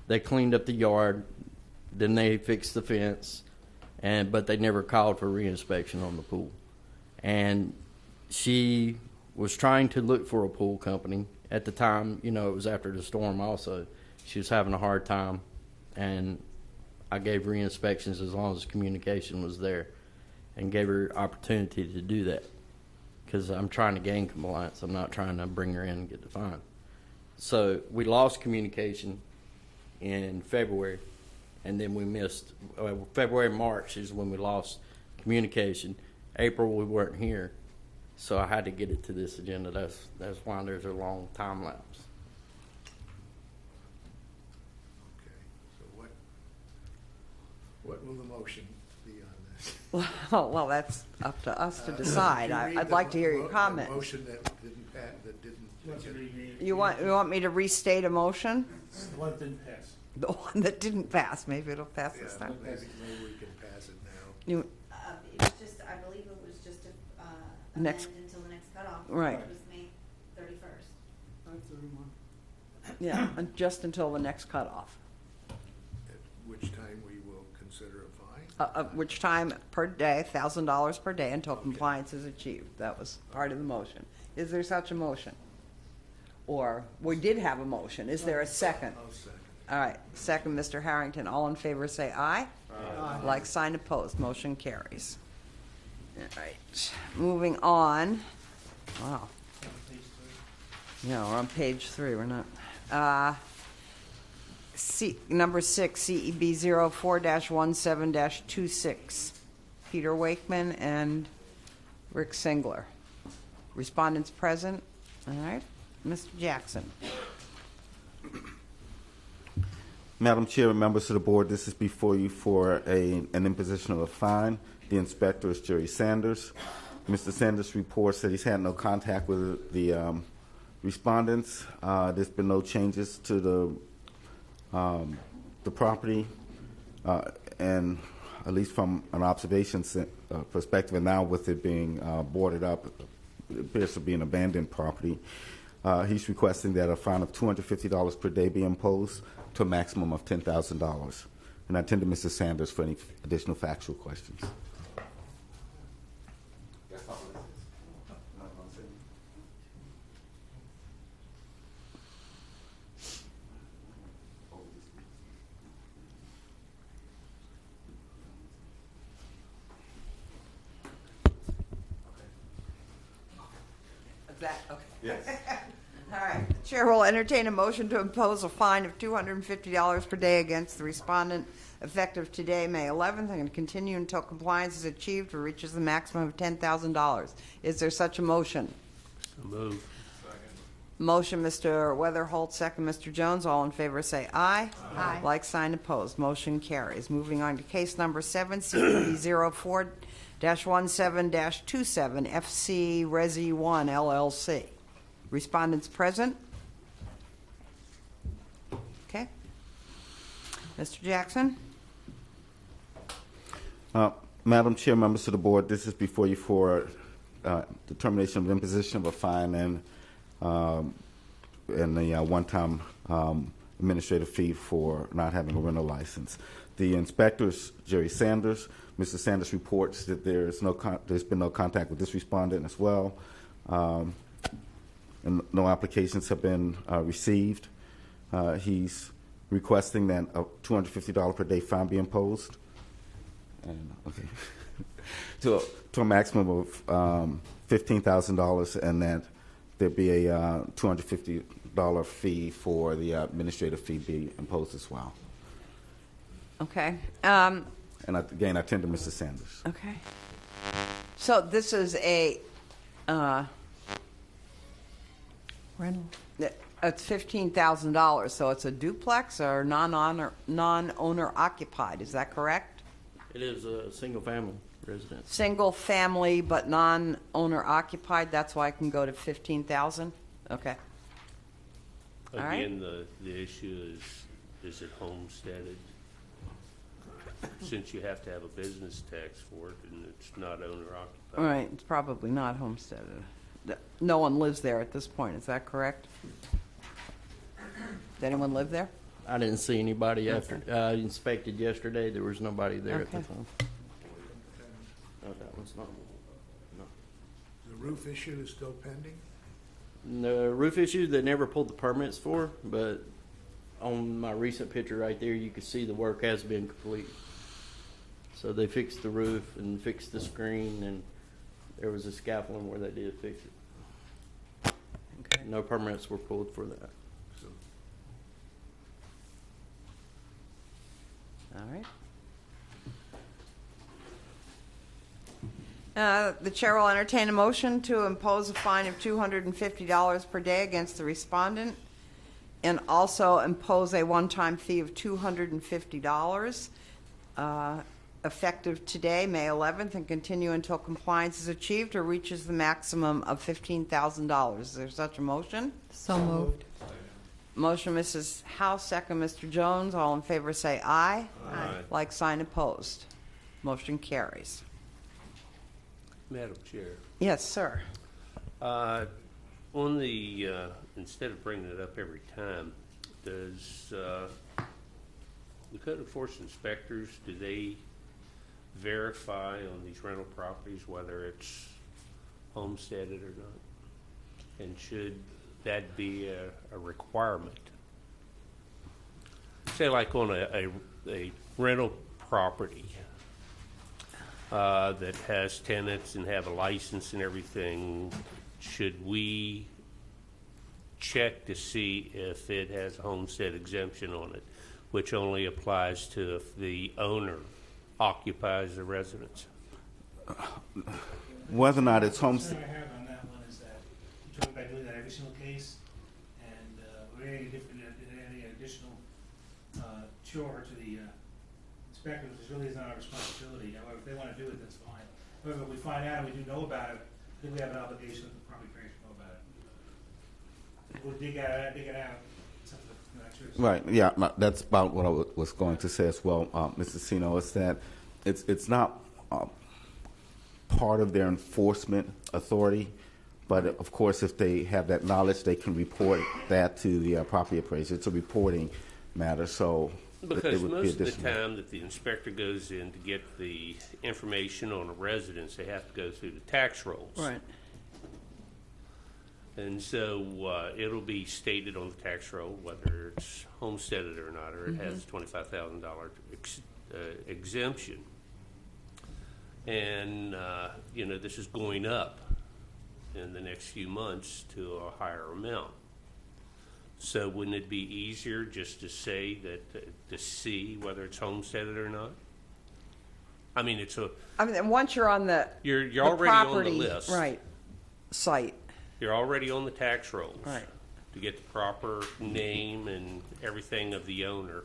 they cleaned up the yard, then they fixed the fence, but they never called for reinspection on the pool. And she was trying to look for a pool company. At the time, you know, it was after the storm also. She was having a hard time, and I gave re-inspections as long as communication was there, and gave her opportunity to do that, because I'm trying to gain compliance. I'm not trying to bring her in and get the fine. So we lost communication in February, and then we missed February, March is when we lost communication. April we weren't here, so I had to get it to this agenda. That's why there's a long time lapse. Okay, so what will the motion be on this? Well, that's up to us to decide. Can you read I'd the like to hear your the comment. motion that didn't pass, that didn't. You want me to restate a motion? The one that didn't pass. The one that didn't pass. Maybe it'll pass Yeah, this time. maybe we can pass it now. You, It was just, I believe it was just to, amend Next- until the next cutoff. Right. It was May 31st. 5/31. yeah, just until the next cutoff. At which time we will consider a fine. At which time per day, $1,000 per day until compliance is achieved. That was part of the motion. Is there such a motion? Or, we did have a motion. Is there a second? I'll second. All right, second, Mr. Harrington. All in favor say aye. Aye. Like sign opposed. Motion carries. All right, moving on. Wow. Yeah, we're on page 3. We're not. Number 6, CEB 04-17-26. Peter Wakeman and Rick Singler. Respondents present. All right. Mr. Jackson. Madam Chair and members of the board, this is before you for an imposition of a fine. The inspector is Jerry Sanders. Mr. Sanders reports that he's had no contact with the respondents. There's been no changes to the property, and at least from an observation perspective, and now with it being boarded up, it appears to be an abandoned property. He's requesting that a fine of $250 per day be imposed to a maximum of $10,000. And I tend to Mr. Sanders for any additional factual questions. Is that okay? Yes. All right. The chair will entertain a motion to impose a fine of $250 per day against the respondent effective today, May 11th, and continue until compliance is achieved or reaches the maximum of $10,000. Is there such a motion? So move. Motion, Mr. Weatherholt, second, Mr. Jones. All in favor say aye. Aye. Like sign opposed. Motion carries. Moving on to case number 7, CP 04-17-27, FC Resi 1 LLC. Respondents present? Okay. Mr. Jackson? Madam Chair, members of the board, this is before you for determination of imposition of a fine and a one-time administrative fee for not having a rental license. The inspector's Jerry Sanders. Mr. Sanders reports that there's been no contact with this respondent as well, and no applications have been received. He's requesting that a $250 per day fine be imposed, and to a maximum of $15,000, and that there be a $250 fee for the administrative fee be imposed as well. Okay. And again, I tend to Mr. Sanders. Okay. So this is a Rental. it's $15,000. So it's a duplex or non-owner occupied. Is that correct? It is a single-family residence. Single family but non-owner occupied. That's why I can go to 15,000. Okay. All right. Again, the issue is it homesteaded? Since you have to have a business tax for it and it's not owner occupied. All right. It's probably not homesteaded. No one lives there at this point. Is that correct? Does anyone live there? I didn't see anybody Okay. after I inspected yesterday. There was nobody there at the Okay. time. Oh, that one's not. No. The roof issue is still pending? The roof issue they never pulled the permits for, but on my recent picture right there, you can see the work has been complete. So they fixed the roof and fixed the screen, and there was a scaffolding where they did fix it. Okay. No permits were pulled for that. All right. The chair will entertain a motion to impose a fine of $250 per day against the respondent and also impose a one-time fee of $250 effective today, May 11th, and continue until compliance is achieved or reaches the maximum of $15,000. Is there such a motion? So moved. Motion, Mrs. House, second, Mr. Jones. All in favor say aye. Aye. Like sign opposed. Motion carries. Madam Chair. Yes, sir. On the, instead of bringing it up every time, does the code enforcement inspectors, do they verify on these rental properties whether it's homesteaded or not? And should that be a requirement? Say like on a rental property that has tenants and have a license and everything, should we check to see if it has a homestead exemption on it, which only applies to if the owner occupies the residence? Whether or not it's The homestead. concern I have on that one is that you talk about doing that every single case, and any additional chore to the inspector, which really is not our responsibility. However, if they want to do it, that's fine. However, if we find out and we do know about it, then we have an obligation to the property creator to know about it. We'll dig it out. It's up to the insurance. Right. Yeah. That's about what I was going to say as well, Mr. Sino. Is that it's not part of their enforcement authority, but of course, if they have that knowledge, they can report that to the property appraiser. It's a reporting matter, so Because it would be most of the additional. time that the inspector goes in to get the information on a residence, they have to go through the tax rolls. Right. And so it'll be stated on the tax roll whether it's homesteaded or not, or it has a $25,000 exemption. And, this is going up in the next few months to a higher amount. So wouldn't it be easier just to say that, to see whether it's homesteaded or not? I mean, I mean, once you're on the you're the already on the property, list. right, site, You're already on the tax rolls. Right. To get the proper name and everything of the owner.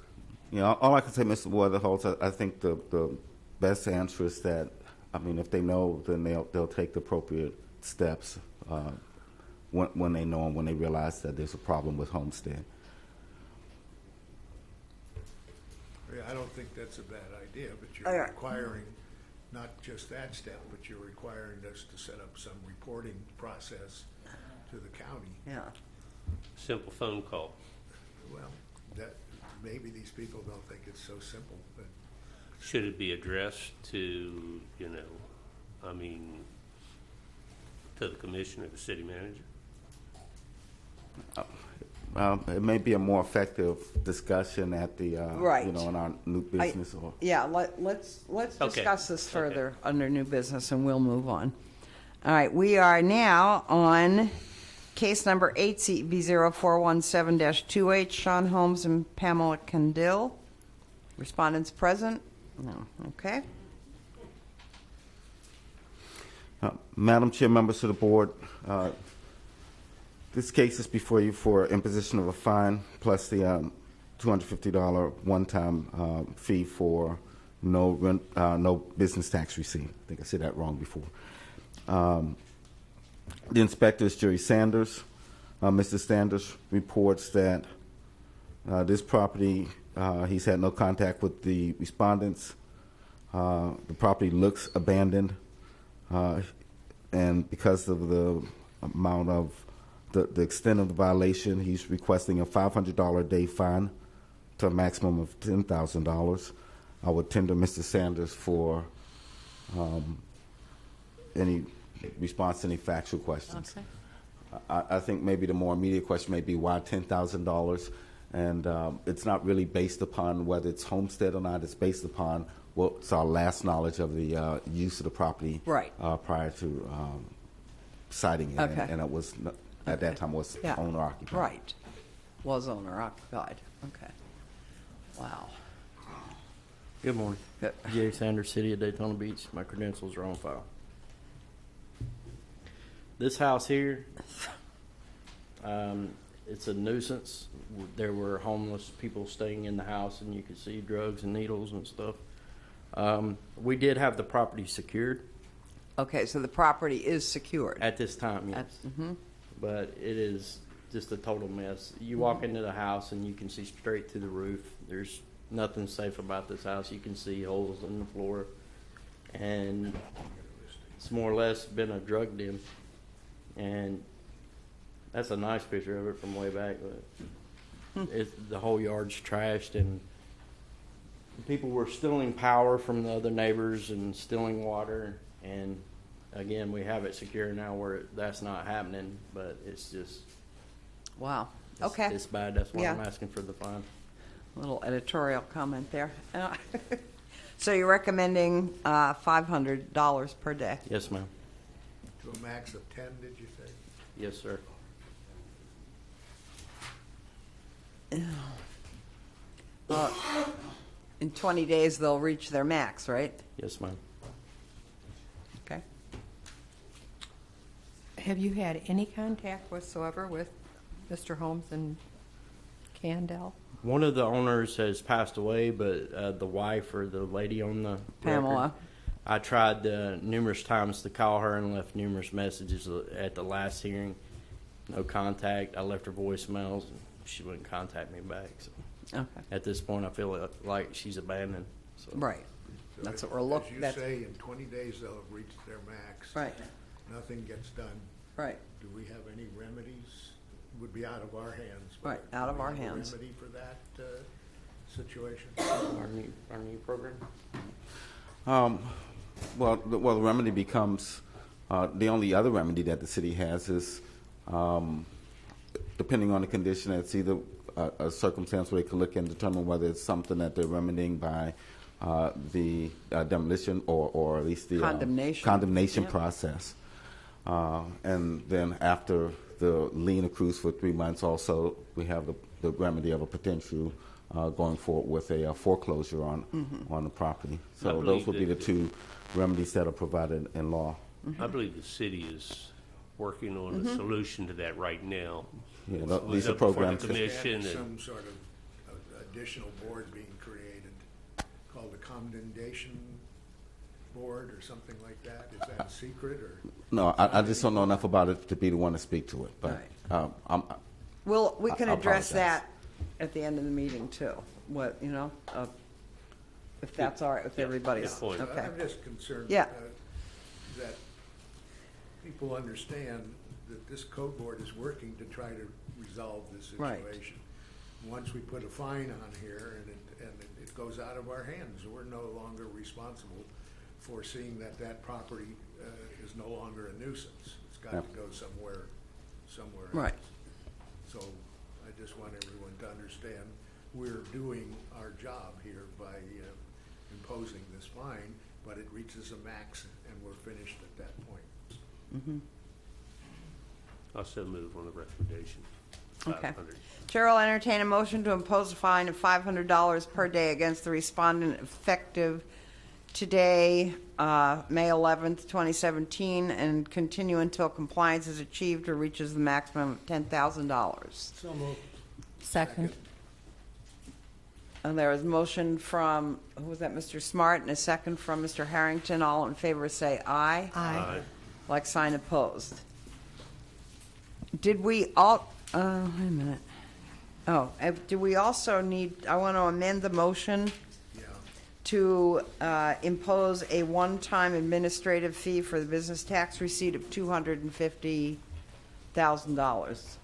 Yeah, all I can say, Mr. Weatherholtz, I think the best answer is that, I mean, if they know, then they'll take the appropriate steps when they know and when they realize that there's a problem with homestead. Yeah, I don't think that's a bad idea, but Oh, you're yeah. requiring not just that step, but you're requiring us to set up some reporting process to the county. yeah. Simple phone call. Well, that, maybe these people don't think it's so simple, but Should it be addressed to, to the commissioner, the city manager? It may be a more effective discussion at the, Right. in our new business or. Yeah, let's Okay. discuss this further under new business, and we'll move on. All right, we are now on case number 8CB0417-2H, Sean Holmes and Pamela Candill. Respondents present? No. Okay. Madam Chair, members of the board, this case is before you for imposition of a fine plus the $250 one-time fee for no business tax receipt. I think I said that wrong before. The inspector is Jerry Sanders. Mr. Sanders reports that this property, he's had no contact with the respondents. The property looks abandoned, and because of the amount of the extent of the violation, he's requesting a $500 a day fine to a maximum of $10,000. I would tender Mr. Sanders for any response to any factual questions. Okay. I think maybe the more immediate question may be why $10,000, and it's not really based upon whether it's homestead or not. It's based upon what's our last knowledge of the use of the property Right. Prior to citing it, Okay. and it was at that time was Yeah. owner occupied. Right. Was owner occupied. Okay. Wow. Good morning. Good. Jerry Sanders, City of Daytona Beach. My credentials are on file. This house here, it's a nuisance. There were homeless people staying in the house, and you could see drugs and needles and stuff. We did have the property secured Okay, so the property is secured. at this time, yes. Mhm. But it is just a total mess. You walk into the house and you can see straight to the roof. There's nothing safe about this house. You can see holes in the floor, and it's more or less been a drug den. And that's a nice picture of it from way back, but the whole yard's trashed, and people were stealing power from the other neighbors and stealing water. And again, we have it secure now where that's not happening, but it's just Wow. it's, Okay. it's bad. That's why Yeah. I'm asking for the fine. Little editorial comment there. So you're recommending $500 per day? Yes, ma'am. To a max of 10, did you say? Yes, sir. In 20 days, they'll reach their max, right? Yes, ma'am. Okay. Have you had any contact whatsoever with Mr. Holmes and Candell? One of the owners has passed away, but the wife or the lady on the Pamela. record, I tried numerous times to call her and left numerous messages at the last hearing. No contact. I left her voicemails, and she wouldn't contact me back. So Okay. at this point, I feel like she's abandoned. So. Right. So That's as- what we're looking- As you that's- say, in 20 days, they'll have reached their max. Right. Nothing gets done. Right. Do we have any remedies? Would be out of our hands. but Right, out of do we our have a hands. remedy for that situation? Our new program. Well, the remedy becomes the only other remedy that the city has is, depending on the condition, it's either a circumstance where they can look and determine whether it's something that they're remedying by the demolition or at least the condemnation Yep. process. And then after the lien accrues for 3 months, also we have the remedy of a potential going forward with a foreclosure on the property. So I those believe would be the that- two remedies that are provided in law. I believe the city is working on a solution to that right now. Yeah, It's- these was are up before the programs. commission And and- some sort of additional board being created called the condemnation board or something like that. Is that a secret or? No, I just don't know enough about it to be the one to speak to it. But We can I address apologize. that at the end of the meeting too. What, if that's all right with everybody else. point. Okay. I'm just concerned Yeah. that people understand that this code board is working to try to resolve this Right. situation. once we put a fine on here and it goes out of our hands, we're no longer responsible for seeing that that property is no longer a nuisance. It's got to go somewhere else. Right. So I just want everyone to understand we're doing our job here by imposing this fine, but it reaches a max and we're finished at that point. Mm-hmm. Also move on the recommendation. Okay. 500. Chair will entertain a motion to impose a fine of $500 per day against the respondent effective today, May 11th, 2017, and continue until compliance is achieved or reaches the maximum of $10,000. So moved. Second. And there is a motion from, who was that, Mr. Smart, and a second from Mr. Harrington. All in favor say aye. Aye. Like sign opposed. Did we all, wait a minute. Oh, do we also need, I want to amend the motion Yeah. to impose a one-time administrative fee for the business tax receipt of $250,000. Is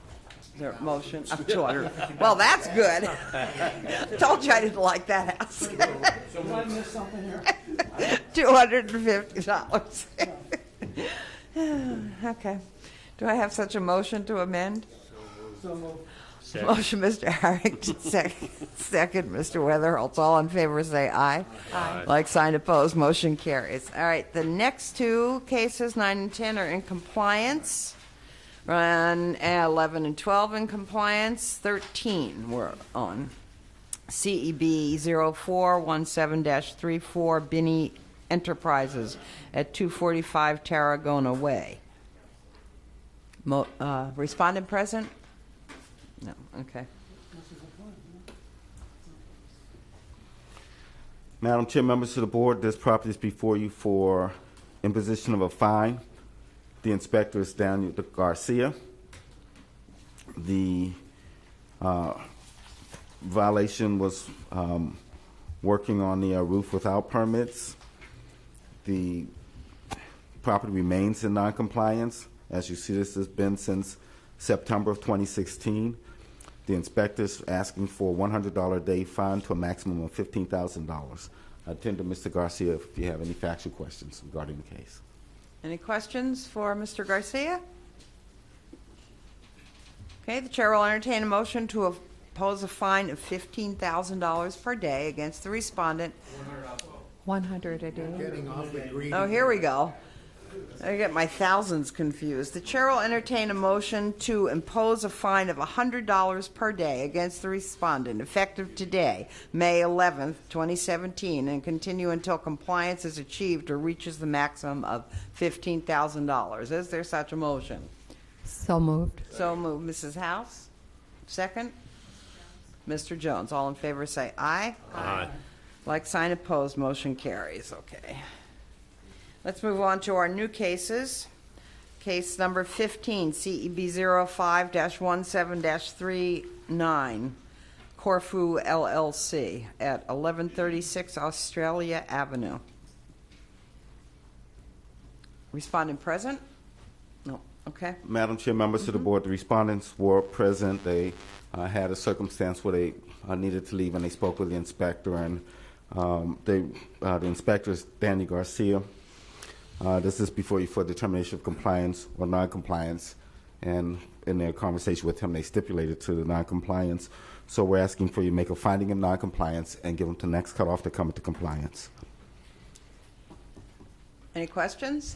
there a motion? 200. Well, that's good. Told you I didn't like that house. So did I miss something here? $250. Okay. Do I have such a motion to amend? So moved. Second. Motion, Mr. Harrington, second, Mr. Weatherholtz. All in favor say aye. Aye. Like sign opposed, motion carries. All right, the next two cases, 9 and 10, are in compliance. Run 11 and 12 in compliance. 13 we're on. CEB 0417-34 Binney Enterprises at 245 Tarragona Way. Respondent present? No, okay. Madam Chair, members of the board, this property is before you for imposition of a fine. The inspector is Daniel Garcia. The violation was working on the roof without permits. The property remains in noncompliance. As you see, this has been since September of 2016. The inspector is asking for a $100 a day fine to a maximum of $15,000. I attend to Mr. Garcia if you have any factual questions regarding the case. Any questions for Mr. Garcia? Okay, the chair will entertain a motion to impose a fine of $15,000 per day against the respondent. 100 a day. Getting awfully greedy. Oh, here we go. I get my thousands confused. The chair will entertain a motion to impose a fine of $100 per day against the respondent, effective today, May 11th, 2017, and continue until compliance is achieved or reaches the maximum of $15,000. Is there such a motion? So moved. So moved. Mrs. House? Second? Mr. Jones. All in favor say aye. Aye. Like sign opposed, motion carries. Okay. Let's move on to our new cases. Case number 15, CEB 05-17-39, Corfu LLC at 1136 Australia Avenue. Respondent present? No. Okay. Madam Chair, members of the board, the respondents were present. They had a circumstance where they needed to leave, and they spoke with the inspector. And the inspector is Daniel Garcia. This is before you for determination of compliance or noncompliance. And in their conversation with him, they stipulated to the noncompliance. So we're asking for you to make a finding of noncompliance and give them the next cutoff to come into compliance. Any questions?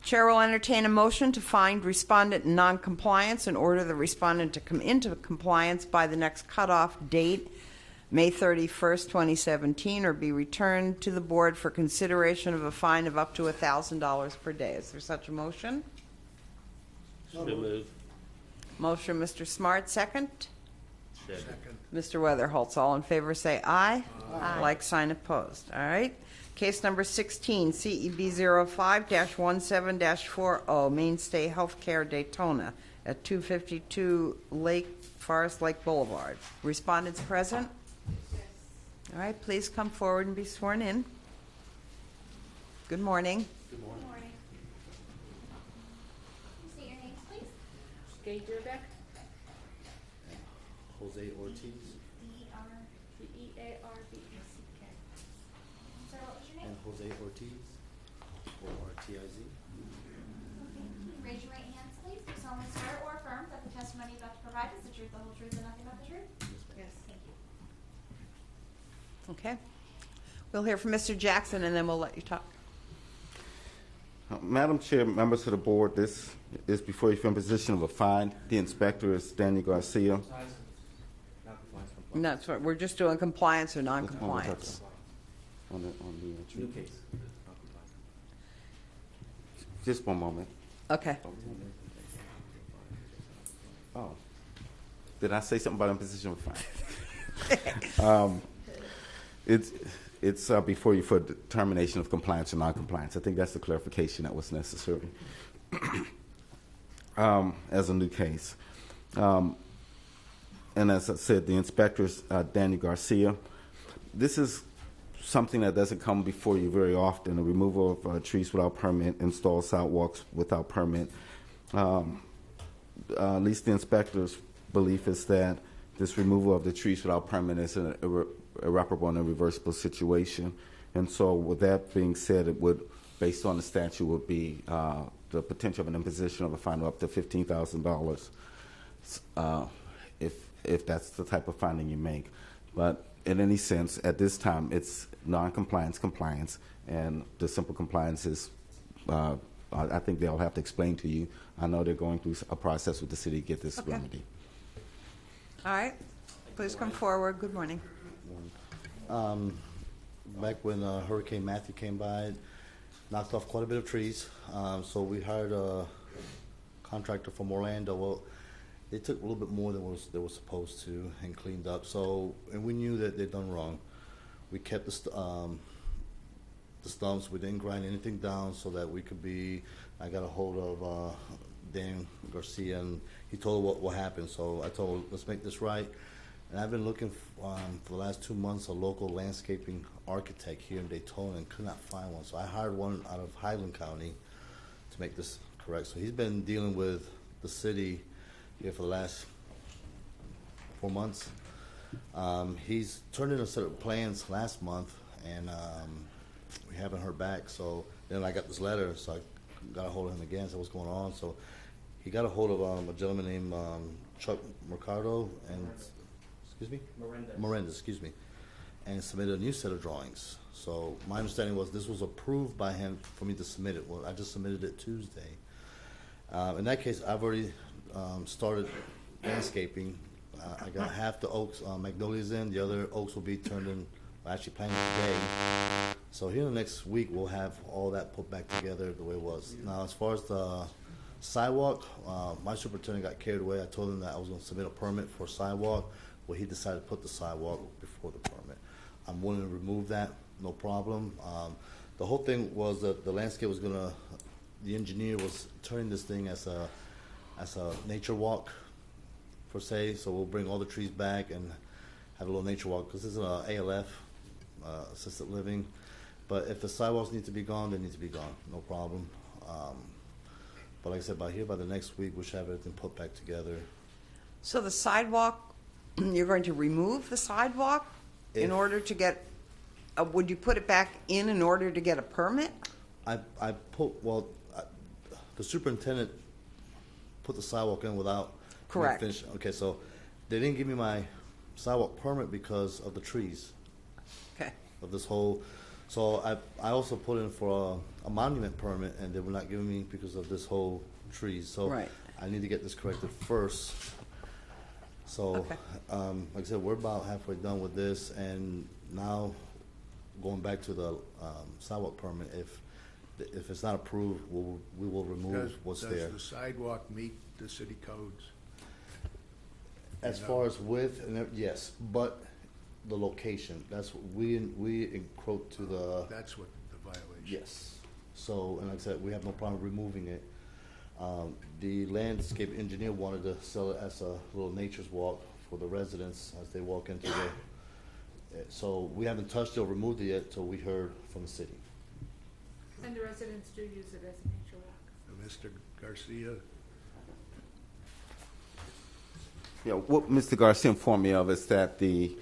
Chair will entertain a motion to find respondent in noncompliance and order the respondent to come into compliance by the next cutoff date, May 31st, 2017, or be returned to the board for consideration of a fine of up to $1,000 per day. Is there such a motion? So moved. Motion, Mr. Smart, second. Second. Mr. Weatherholtz, all in favor say aye. Aye. Like sign opposed. All right. Case number 16, CEB 05-17-40, Mainstay Healthcare Daytona at 252 Forest Lake Boulevard. Respondents present? All right, please come forward and be sworn in. Good morning. Good morning. State your names, please. Gay Durbeck. Jose Ortiz. Dearbeck. Sir, what was your name? And Jose Ortiz, O-R-T-I-Z. Okay. Raise your right hands, please. Do solemnly swear or affirm that the testimony you're about to provide is the truth, the whole truth, and nothing but the truth? Yes. Thank you. Okay. We'll hear from Mr. Jackson, and then we'll let you talk. Madam Chair, members of the board, this is before you from position of a fine. The inspector is Daniel Garcia. No, that's what, we're just doing compliance or non-compliance. On the New case. Just one moment. Okay. Oh, did I say something about imposition of fine? It's before you for determination of compliance or non-compliance. I think that's the clarification that was necessary as a new case. And as I said, the inspector's Daniel Garcia. This is something that doesn't come before you very often, the removal of trees without permit, install sidewalks without permit. At least the inspector's belief is that this removal of the trees without permit is an irreparable and irreversible situation. And so with that being said, it would, based on the statute, would be the potential of an imposition of a fine of up to $15,000 if that's the type of finding you make. But in any sense, at this time, it's non-compliance, compliance, and the simple compliance is, I think they'll have to explain to you. I know they're going through a process with the city to get this remedy. All right. Please come forward. Good morning. Back when Hurricane Matthew came by, it knocked off quite a bit of trees. So we hired a contractor from Orlando. Well, they took a little bit more than they were supposed to and cleaned up. So, and we knew that they'd done wrong. We kept the stumps. We didn't grind anything down so that we could be. I got a hold of Dan Garcia, and he told what happened. So I told him, let's make this right. And I've been looking for the last 2 months a local landscaping architect here in Daytona and could not find one. So I hired one out of Highland County to make this correct. So he's been dealing with the city here for the last 4 months. He's turned in a set of plans last month, and we haven't heard back. So then I got this letter, so I got a hold of him again, said what's going on. So he got a hold of a gentleman named Chuck Mercado, and Miranda, excuse me, and submitted a new set of drawings. So my understanding was this was approved by him for me to submit it. Well, I just submitted it Tuesday. In that case, I've already started landscaping. I got half the oaks, magnolias in. The other oaks will be turned in, actually planted today. So here in the next week, we'll have all that put back together the way it was. Now, as far as the sidewalk, my superintendent got carried away. I told him that I was going to submit a permit for sidewalk. Well, he decided to put the sidewalk before the permit. I'm willing to remove that, no problem. The whole thing was that the landscape was going to, the engineer was turning this thing as a nature walk, per se. So we'll bring all the trees back and have a little nature walk, because this is an ALF, assisted living. But if the sidewalks need to be gone, they need to be gone, no problem. But like I said, by the next week, we should have everything put back together. So the sidewalk, you're going to remove the sidewalk in order to get, would you put it back in order to get a permit? The superintendent put the sidewalk in without. Correct. Finish. Okay, so they didn't give me my sidewalk permit because of the trees. Okay. Of this whole, so I also put in for a monument permit, and they were not giving me because of this whole trees. So right. I need to get this corrected first. So, okay. Like I said, we're about halfway done with this, and now going back to the sidewalk permit, if it's not approved, we will remove what's there. Does the sidewalk meet the city codes? As far as width, yes, but the location, that's what we encroach to the. That's what the violation. Yes. So, and like I said, we have no problem removing it. The landscape engineer wanted to sell it as a little nature's walk for the residents as they walk into the. So we haven't touched it or removed it yet until we heard from the city. And the residents do use it as a nature walk. Mr. Garcia? Yeah, what Mr. Garcia informed me of is that the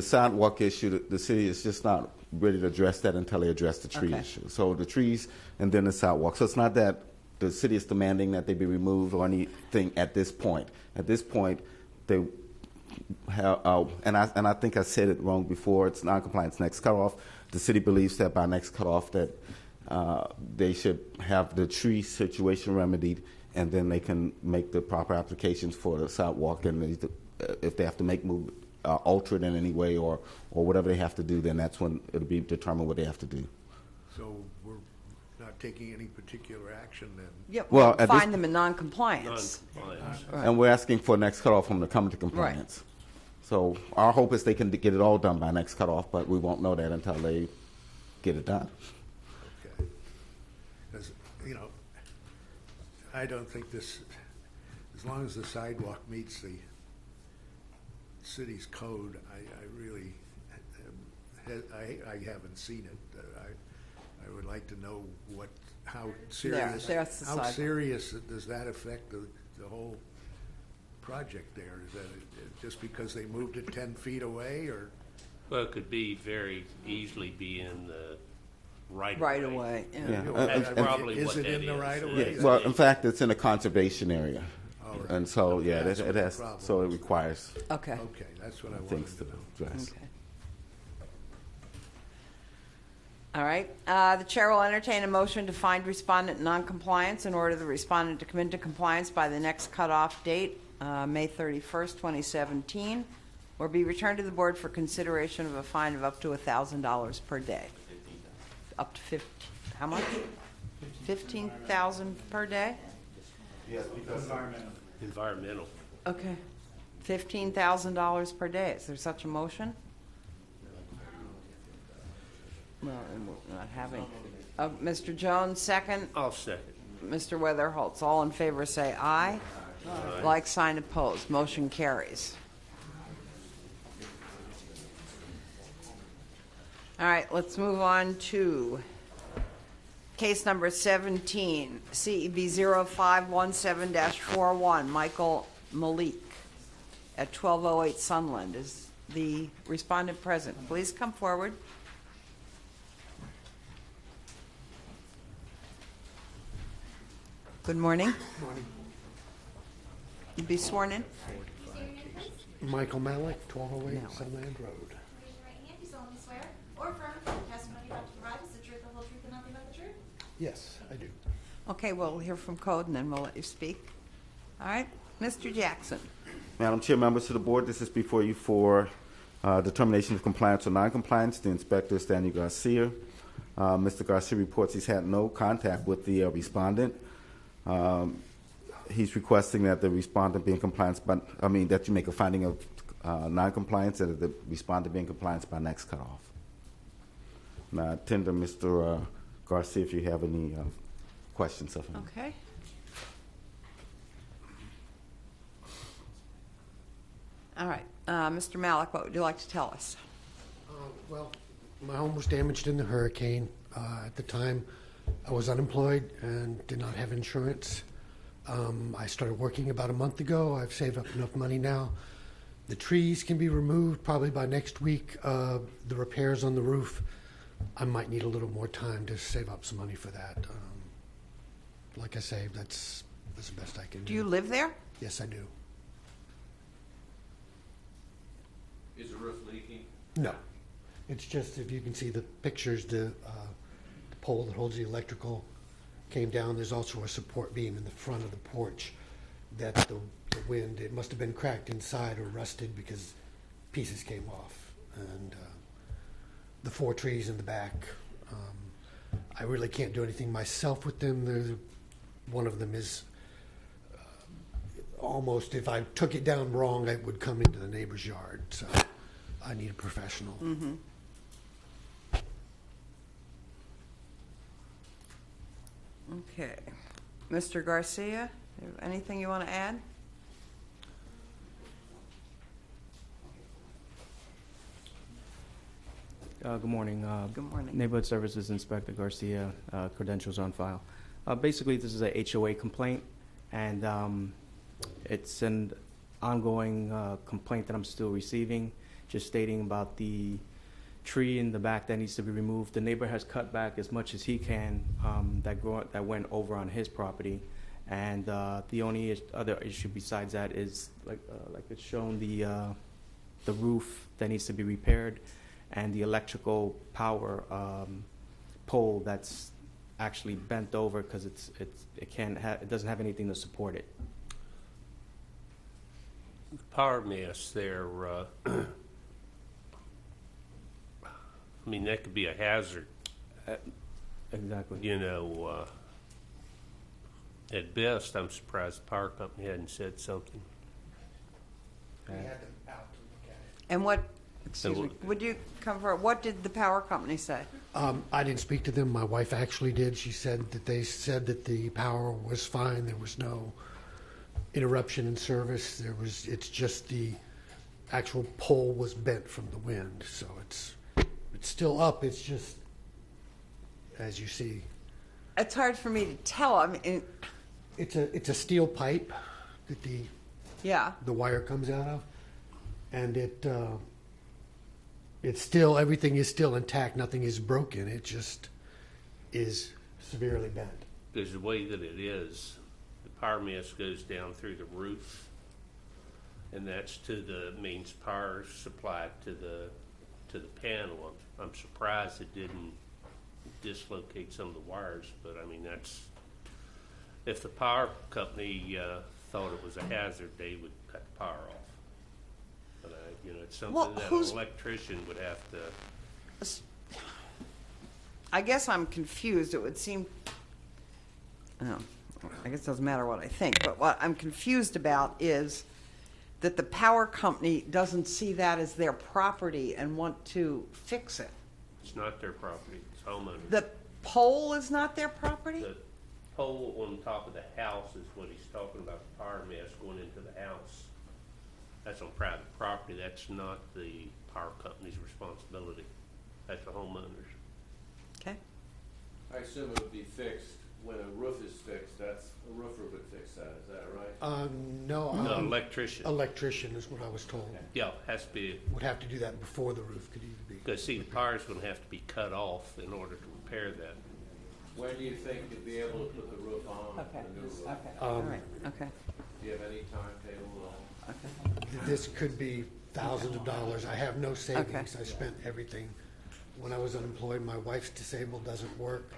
sidewalk issue, the city is just not ready to address that until they address the tree Okay. issue. So the trees and then the sidewalk. So it's not that the city is demanding that they be removed or anything at this point. At this point, they have, and I think I said it wrong before. It's non-compliance next cutoff. The city believes that by next cutoff that they should have the tree situation remedied, and then they can make the proper applications for the sidewalk. And if they have to alter it in any way or whatever they have to do, then that's when it'll be determined what they have to do. So we're not taking any particular action then? Yep, Well, at find this- them in non-compliance. Non-compliance. Right. And we're asking for next cutoff from to come to compliance. So our hope is they can get it all done by next cutoff, but we won't know that until they get it done. Okay. Because, you know, I don't think this, as long as the sidewalk meets the city's code, I really, I haven't seen it. I would like to know how serious, there's the how sidewalk. serious does that affect the whole project there? Is that just because they moved it 10 feet away, or? Well, it could be very easily be in the right Right away, yeah. Yeah. That's probably Is what it that in the is. right of It way? is. Well, in fact, it's in a conservation area. All right. And so, yeah, That's it what the has, problem so it is. requires Okay. Okay, that's what I wanted things to to know. address. Okay. All right. The chair will entertain a motion to find respondent in noncompliance and order the respondent to come into compliance by the next cutoff date, May 31st, 2017, or be returned to the board for consideration of a fine of up to $1,000 per day. Up to 50, how much? 15,000 per day? Yes, because Environmental. Okay. $15,000 per day. Is there such a motion? Well, and we're not having. Mr. Jones, second. I'll second. Mr. Weatherholtz, all in favor say aye. Like sign opposed. Motion carries. All right, let's move on to case number 17, CEB 0517-41, Michael Malik at 1208 Sunland. Is the respondent present? Please come forward. Good morning. Morning. You be sworn in. Michael Malik, 1208 Malik. Sunland Road. Raise your right hand. You solemnly swear or affirm that the testimony you're about to provide is the truth, the whole truth, and nothing but the truth? Yes, I do. Okay, we'll hear from code and then we'll let you speak. All right, Mr. Jackson. Madam Chair, members of the board, this is before you for determination of compliance or noncompliance. The inspector is Daniel Garcia. Mr. Garcia reports he's had no contact with the respondent. He's requesting that the respondent be in compliance, that you make a finding of noncompliance and that the respondent be in compliance by next cutoff. Now, I tend to Mr. Garcia if you have any questions of him. Okay. All right, Mr. Malik, what would you like to tell us? Well, my home was damaged in the hurricane. At the time, I was unemployed and did not have insurance. I started working about a month ago. I've saved up enough money now. The trees can be removed probably by next week. The repairs on the roof, I might need a little more time to save up some money for that. Like I say, that's the best I can do. Do you live there? Yes, I do. Is the roof leaking? No. It's just, if you can see the pictures, the pole that holds the electrical came down. There's also a support beam in the front of the porch that the wind, it must have been cracked inside or rusted because pieces came off. And the 4 trees in the back, I really can't do anything myself with them. One of them is almost, if I took it down wrong, it would come into the neighbor's yard. So I need a professional. Mm-hmm. Okay. Mr. Garcia, anything you want to add? Good morning. Good morning. Neighborhood Services Inspector Garcia, credentials on file. Basically, this is a HOA complaint, and it's in ongoing complaint that I'm still receiving, just stating about the tree in the back that needs to be removed. The neighbor has cut back as much as he can that went over on his property. And the only other issue besides that is, like it's shown, the roof that needs to be repaired and the electrical power pole that's actually bent over because it doesn't have anything to support it. Power mast there, I mean, that could be a hazard. Exactly. You know, at best, I'm surprised the power company hadn't said something. We had them out to look at it. And what, excuse me, would you come forward? What did the power company say? I didn't speak to them. My wife actually did. She said that they said that the power was fine. There was no interruption in service. It's just the actual pole was bent from the wind. So it's still up. It's just, as you see. It's hard for me to tell. I mean, it's a steel pipe that the wire comes out of, and it's still, everything is still intact. Nothing is broken. It just is severely bent. Because the way that it is, the power mast goes down through the roof, and that's to the mains power supply to the panel. I'm surprised it didn't dislocate some of the wires, but I mean, that's, if the power company thought it was a hazard, they would cut the power off. But you know, it's something that an electrician would have to. I guess I'm confused. It would seem, I guess it doesn't matter what I think, but what I'm confused about is that the power company doesn't see that as their property and want to fix it. It's not their property, it's homeowners. The pole is not their property? The pole on top of the house is what he's talking about, the power mast going into the house. That's on private property. That's not the power company's responsibility. That's the homeowners. Okay. I assume it would be fixed when a roof is fixed. That's a roofer would fix that. Is that right? No. No, electrician. Electrician is what I was told. Yeah, has to be. Would have to do that before the roof could even be. Because see, the power's going to have to be cut off in order to repair that. When do you think you'll be able to put the roof on? Okay. The new roof? Okay. All right. Okay. Do you have any timetable? Okay. This could be thousands of dollars. I have no savings. I spent everything. When I was unemployed, my wife's disabled, doesn't work.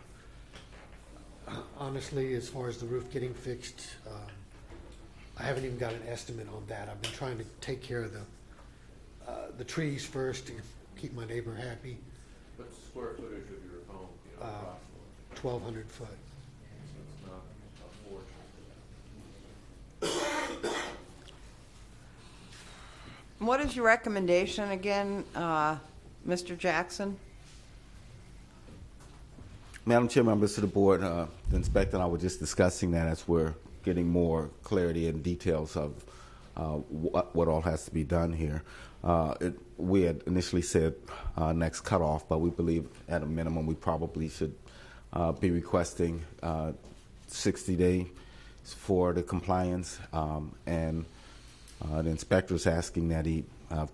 Honestly, as far as the roof getting fixed, I haven't even got an estimate on that. I've been trying to take care of the trees first to keep my neighbor happy. What's the square footage of your home? You know, approximately? 1,200 foot. It's not a fortune. What is your recommendation again, Mr. Jackson? Madam Chair, members of the board, the inspector and I were just discussing that as we're getting more clarity and details of what all has to be done here. We had initially said next cutoff, but we believe at a minimum we probably should be requesting 60 days for the compliance, and the inspector's asking that he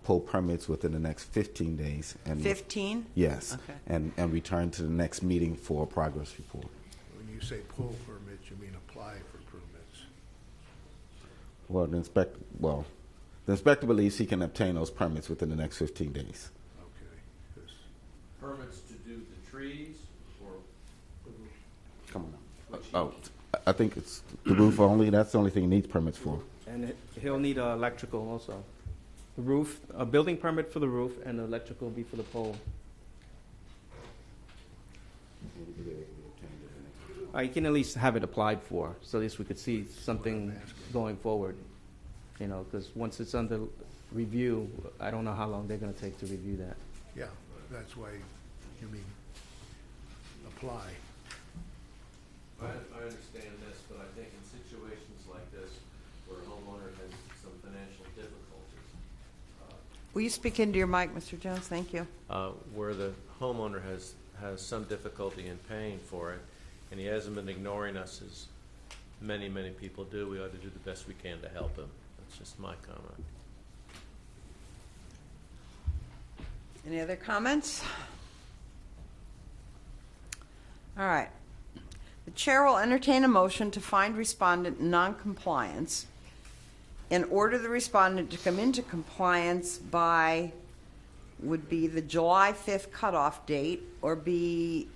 pull permits within the next 15 days. And 15? Yes. Okay. And return to the next meeting for a progress report. When you say pull permits, you mean apply for permits? Well, the inspector believes he can obtain those permits within the next 15 days. Okay. Permits to do the trees or the roof? Come on. Oh, I think it's the roof only. That's the only thing he needs permits for. And he'll need electrical also. The roof, a building permit for the roof, and the electrical will be for the pole. You can at least have it applied for, so at least we could see something going forward. You know, because once it's under review, I don't know how long they're going to take to review that. Yeah, that's why you mean apply. I understand this, but I think in situations like this where a homeowner has some financial difficulties. Will you speak into your mic, Mr. Jones? Thank you. Where the homeowner has some difficulty in paying for it, and he hasn't been ignoring us as many people do, we ought to do the best we can to help him. It's just my comment. Any other comments? All right. The chair will entertain a motion to find respondent in noncompliance and order the respondent to come into compliance by, would be the July 5th cutoff date, or be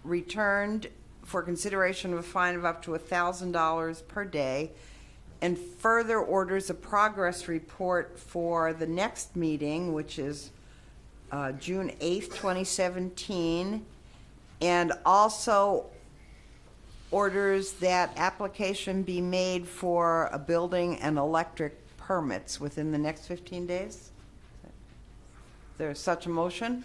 returned for consideration of a fine of up to $1,000 per day, and further orders a progress report for the next meeting, which is June 8th, 2017, and also orders that application be made for a building and electric permits within the next 15 days? Is there such a motion?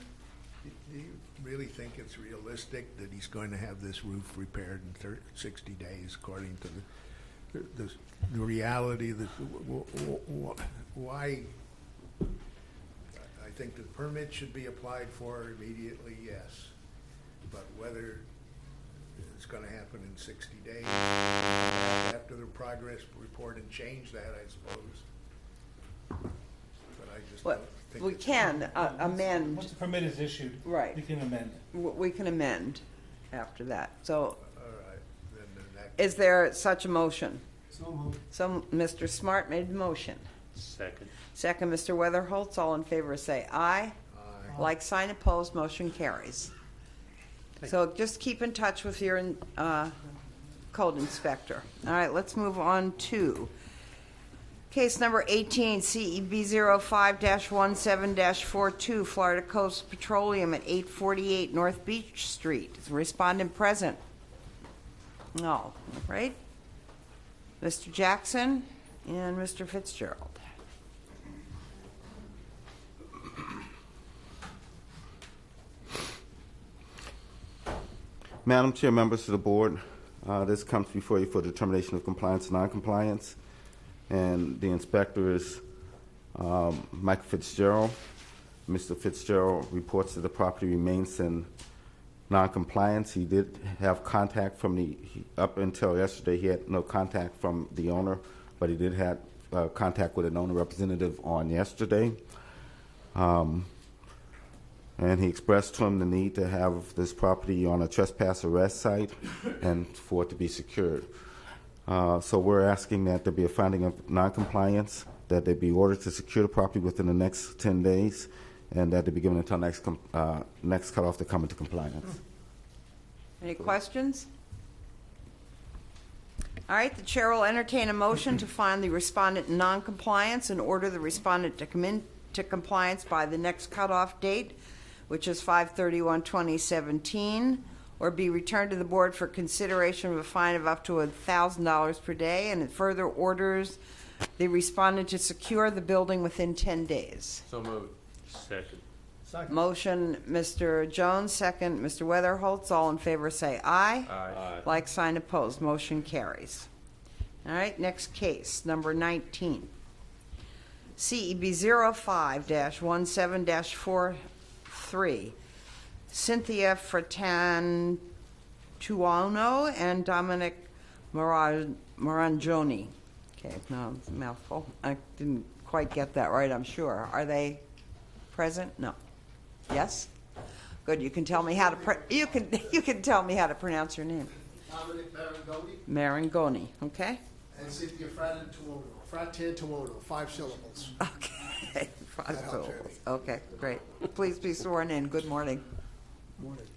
Do you really think it's realistic that he's going to have this roof repaired in 60 days, according to the reality that why? I think the permit should be applied for immediately, yes, but whether it's going to happen in 60 days after the progress report and change that, I suppose. But I just Well, don't think we it's- can amend. Once the permit is issued, Right. we can amend. We can amend after that. So All right, then that. is there such a motion? So moved. So Mr. Smart made the motion. Second. Second, Mr. Weatherholtz. All in favor say aye. Aye. Like sign opposed, motion carries. So just keep in touch with your code inspector. All right, let's move on to case number 18, CEB 05-17-42, Florida Coast Petroleum at 848 North Beach Street. Is the respondent present? No, right? Mr. Jackson and Mr. Fitzgerald. Madam Chair, members of the board, this comes before you for determination of compliance and noncompliance. And the inspector is Mike Fitzgerald. Mr. Fitzgerald reports that the property remains in noncompliance. He did have contact from up until yesterday, he had no contact from the owner, but he did have contact with an owner representative on yesterday. And he expressed to him the need to have this property on a trespass arrest site and for it to be secured. So we're asking that there be a finding of noncompliance, that they be ordered to secure the property within the next 10 days, and that they be given until next cutoff to come into compliance. Any questions? All right, the chair will entertain a motion to find the respondent in noncompliance and order the respondent to come into compliance by the next cutoff date, which is 5/31/2017, or be returned to the board for consideration of a fine of up to $1,000 per day, and it further orders the respondent to secure the building within 10 days. So moved. Second. Motion, Mr. Jones, second, Mr. Weatherholtz. All in favor say aye. Aye. Like sign opposed, motion carries. All right, next case, number 19. CEB 05-17-43. Cynthia Fratantuono and Dominic Marangioni. Okay, no, it's a mouthful. I didn't quite get that right, I'm sure. Are they present? No. Yes? Good, you can tell me how to you can tell me how to pronounce your name. Dominic Marangoni Marangoni, okay? and Cynthia Fratantuono, 5 syllables. Okay, 5 That helps, syllables. Andy. Okay, great. Please be sworn in. Good morning. Morning. Do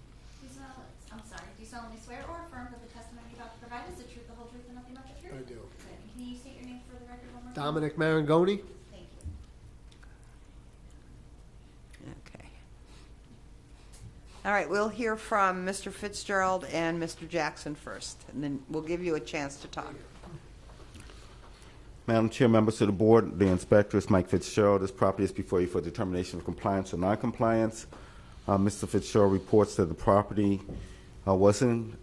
you solemnly swear or affirm that the testimony you're about to provide is the truth, the whole truth, and nothing but the truth? I do. Good. And can you state your name for the record one more time? Dominic Marangoni. Thank you. Okay. All right, we'll hear from Mr. Fitzgerald and Mr. Jackson first, and then we'll give you a chance to talk. Madam Chair, members of the board, the inspector is Mike Fitzgerald. This property is before you for determination of compliance or noncompliance. Mr. Fitzgerald reports that the property was in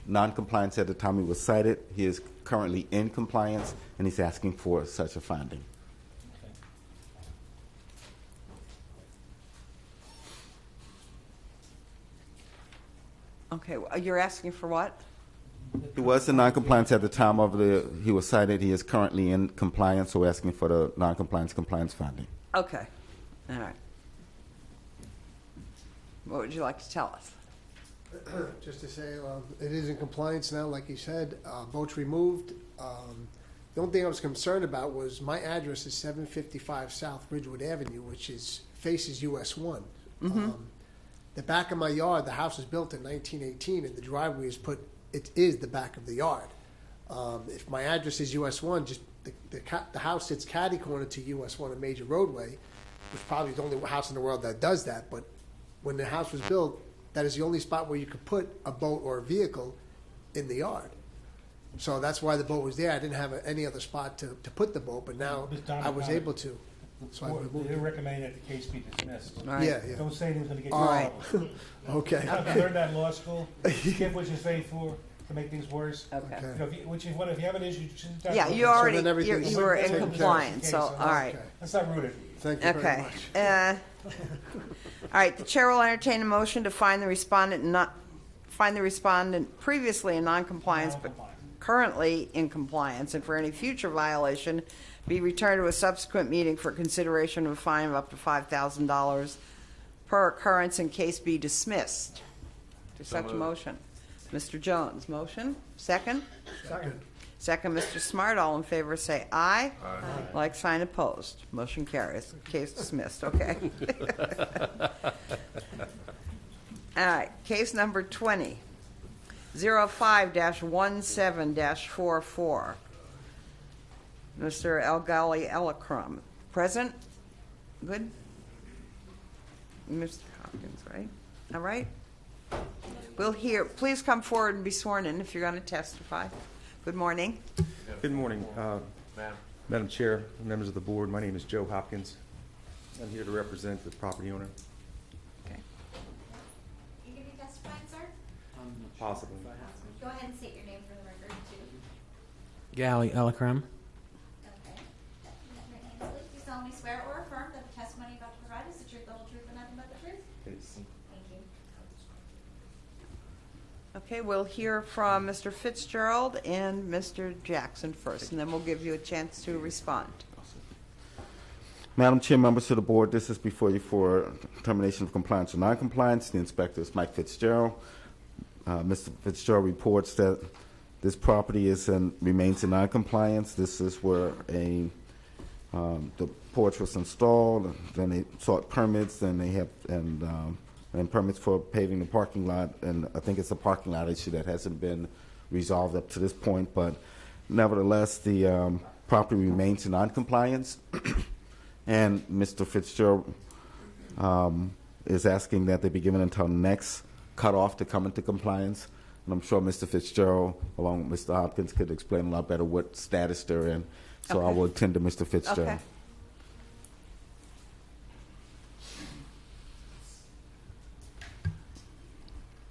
noncompliance at the time he was cited. He is currently in compliance, and he's asking for such a finding. Okay, you're asking for what? He was in non-compliance at the time of he was cited. He is currently in compliance, so we're asking for the non-compliance compliance finding. Okay. All right. What would you like to tell us? Just to say, it is in compliance now, like you said. Boats removed. The only thing I was concerned about was my address is 755 South Ridgewood Avenue, which faces US 1. The back of my yard, the house was built in 1918, and the driveway it is the back of the yard. If my address is US 1, just the house sits catty corner to US 1, a major roadway, which probably the only house in the world that does that. But when the house was built, that is the only spot where you could put a boat or a vehicle in the yard. So that's why the boat was there. I didn't have any other spot to put the boat, but now I was able to. So I removed They're it. recommending that the case be dismissed. Right. Yeah. Don't say anyone's going to get you All in right. trouble. Okay. I learned that in law school. Skip what you say for to make things worse. Okay. You know, if you have an issue, you should Yeah, you already, you were in compliance, so, all right. Let's not ruin it. Thank you very Okay. much. All right, the chair will entertain a motion to find the respondent previously in noncompliance, but currently in compliance, and for any future violation, be returned to a subsequent meeting for consideration of a fine of up to $5,000 per occurrence and case be dismissed. To such a motion. Mr. Jones, motion? Second? Second. Second, Mr. Smart. All in favor say aye. Aye. Like sign opposed. Motion carries. Case dismissed. Okay. All right. Case number 20, 05-17-44. Mr. Elgali Elakram. Present? Good? Mr. Hopkins, right? All right. We'll hear. Please come forward and be sworn in if you're going to testify. Good morning. Good morning, Madam Chair, members of the board. My name is Joe Hopkins. I'm here to represent the property owner. Okay. You going to be testifying, sir? Possibly. Go ahead and state your name for the record, too. Gali Elakram. Okay. Do you solemnly swear or affirm that the testimony you're about to provide is the truth, the whole truth, and nothing but the truth? Yes. Thank you. Okay, we'll hear from Mr. Fitzgerald and Mr. Jackson first, and then we'll give you a chance to respond. Madam Chair, members of the board, this is before you for termination of compliance or noncompliance. The inspector is Mike Fitzgerald. Mr. Fitzgerald reports that this property remains in noncompliance. This is where the porch was installed. Then they sought permits, and they have and permits for paving the parking lot. And I think it's a parking lot issue that hasn't been resolved up to this point. But nevertheless, the property remains in noncompliance. And Mr. Fitzgerald is asking that they be given until next cutoff to come into compliance. And I'm sure Mr. Fitzgerald, along with Mr. Hopkins, could explain a lot better what status they're in. So I will attend to Mr. Fitzgerald. Okay.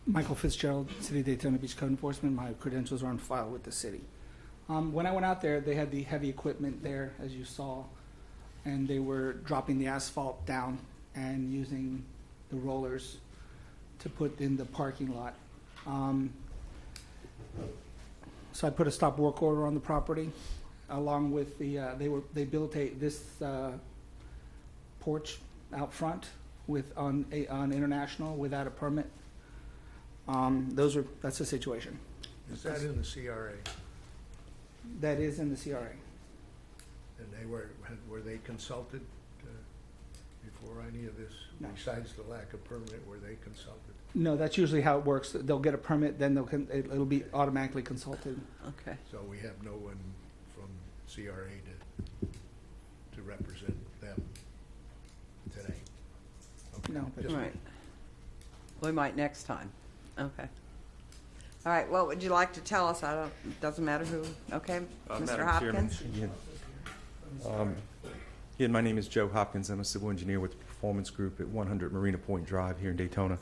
Michael Fitzgerald, City of Daytona Beach Code Enforcement. My credentials are on file with the city. When I went out there, they had the heavy equipment there, as you saw, and they were dropping the asphalt down and using the rollers to put in the parking lot. So I put a stop work order on the property, along with they built this porch out front on International without a permit. That's the situation. Is that in the CRA? That is in the CRA. And were they consulted before any of this? No. Besides the lack of permit, were they consulted? No, that's usually how it works. They'll get a permit, then it'll be automatically consulted. Okay. So we have no one from CRA to represent them today? Okay. No. Just- Right. We might next time. Okay. All right, what would you like to tell us? It doesn't matter who. Okay, Mr. Madam Hopkins? Chairman, again, my name is Joe Hopkins. I'm a civil engineer with the Performance Group at 100 Marina Point Drive here in Daytona.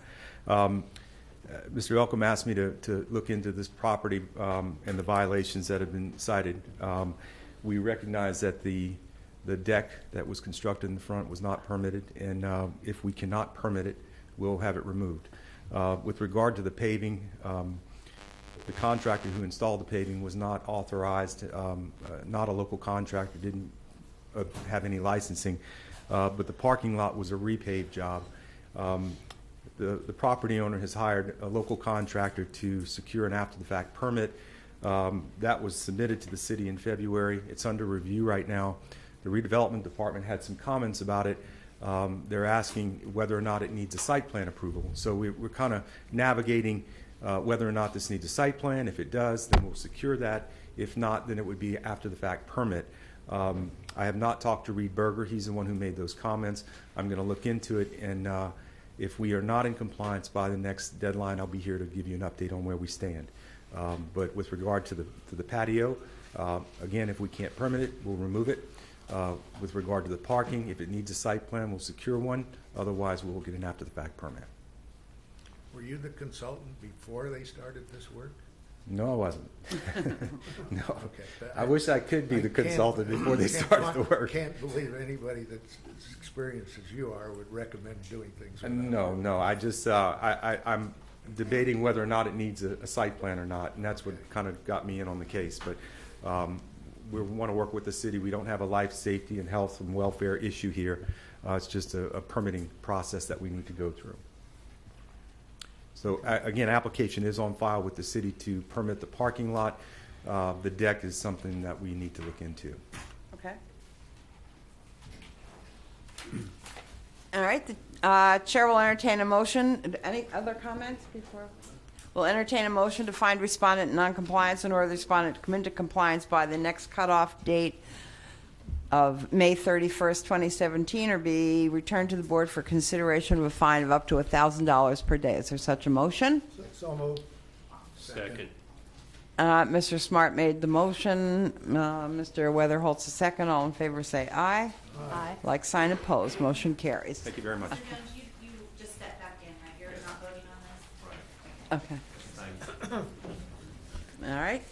Mr. Elcom asked me to look into this property and the violations that have been cited. We recognize that the deck that was constructed in the front was not permitted, and if we cannot permit it, we'll have it removed. With regard to the paving, the contractor who installed the paving was not authorized, not a local contractor, didn't have any licensing, but the parking lot was a repave job. The property owner has hired a local contractor to secure an after-the-fact permit. That was submitted to the city in February. It's under review right now. The redevelopment department had some comments about it. They're asking whether or not it needs a site plan approval. So we're kind of navigating whether or not this needs a site plan. If it does, then we'll secure that. If not, then it would be after-the-fact permit. I have not talked to Reed Berger. He's the one who made those comments. I'm going to look into it, and if we are not in compliance by the next deadline, I'll be here to give you an update on where we stand. But with regard to the patio, again, if we can't permit it, we'll remove it. With regard to the parking, if it needs a site plan, we'll secure one. Otherwise, we'll get an after-the-fact permit. Were you the consultant before they started this work? No, I wasn't. No. Okay. I wish I could be the consultant before they started the work. I can't believe anybody that's as experienced as you are would recommend doing things. No. I just I'm debating whether or not it needs a site plan or not, and that's what kind of got me in on the case. But we want to work with the city. We don't have a life safety and health and welfare issue here. It's just a permitting process that we need to go through. So again, application is on file with the city to permit the parking lot. The deck is something that we need to look into. Okay. All right. The chair will entertain a motion. Any other comments before? We'll entertain a motion to find respondent in noncompliance and order the respondent to come into compliance by the next cutoff date of May 31st, 2017, or be returned to the board for consideration of a fine of up to $1,000 per day. Is there such a motion? So moved. Second. Mr. Smart made the motion. Mr. Weatherholtz the second. All in favor say aye. Aye. Like sign opposed. Motion carries. Thank you very much. Mr. Jones, you just stepped back in, right? You're not voting on this? Okay. All right.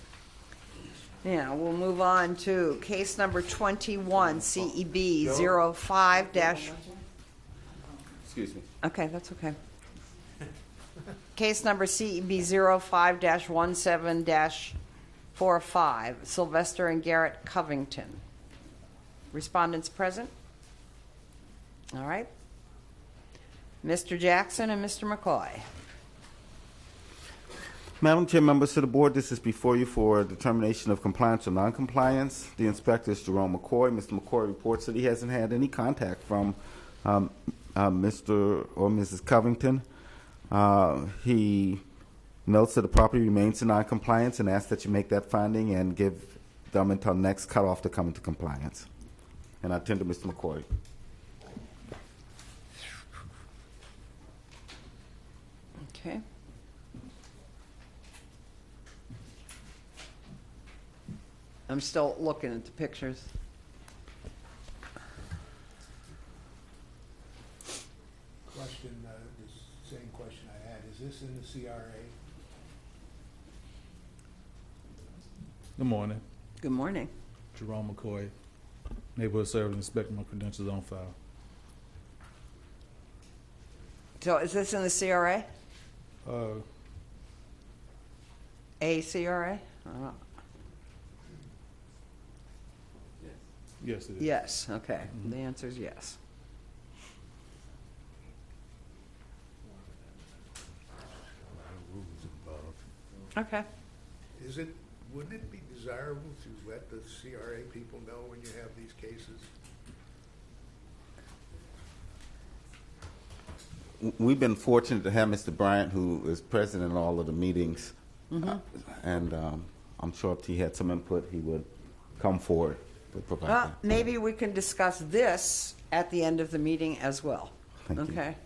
Now, we'll move on to case number 21, CEB 05 dash. Excuse me. Okay, that's okay. Case number CEB 05-17-45, Sylvester and Garrett Covington. Respondents present? All right. Mr. Jackson and Mr. McCoy. Madam Chair, members of the board, this is before you for determination of compliance or noncompliance. The inspector is Jerome McCoy. Mr. McCoy reports that he hasn't had any contact from Mr. or Mrs. Covington. He notes that the property remains in noncompliance and asks that you make that finding and give them until next cutoff to come into compliance. And I turn to Mr. McCoy. Okay. I'm still looking at the pictures. Question, the same question I had. Is this in the CRA? Good morning. Good morning. Jerome McCoy, Neighborhood Service Inspector. My credentials on file. So is this in the CRA? A CRA? Yes, it is. Yes, okay. The answer is yes. Okay. Wouldn't it be desirable to let the CRA people know when you have these cases? We've been fortunate to have Mr. Bryant, who is present in all of the meetings, and I'm sure if he had some input, he would come forward to provide that. Maybe we can discuss this at the end of the meeting as well. Thank you. Okay?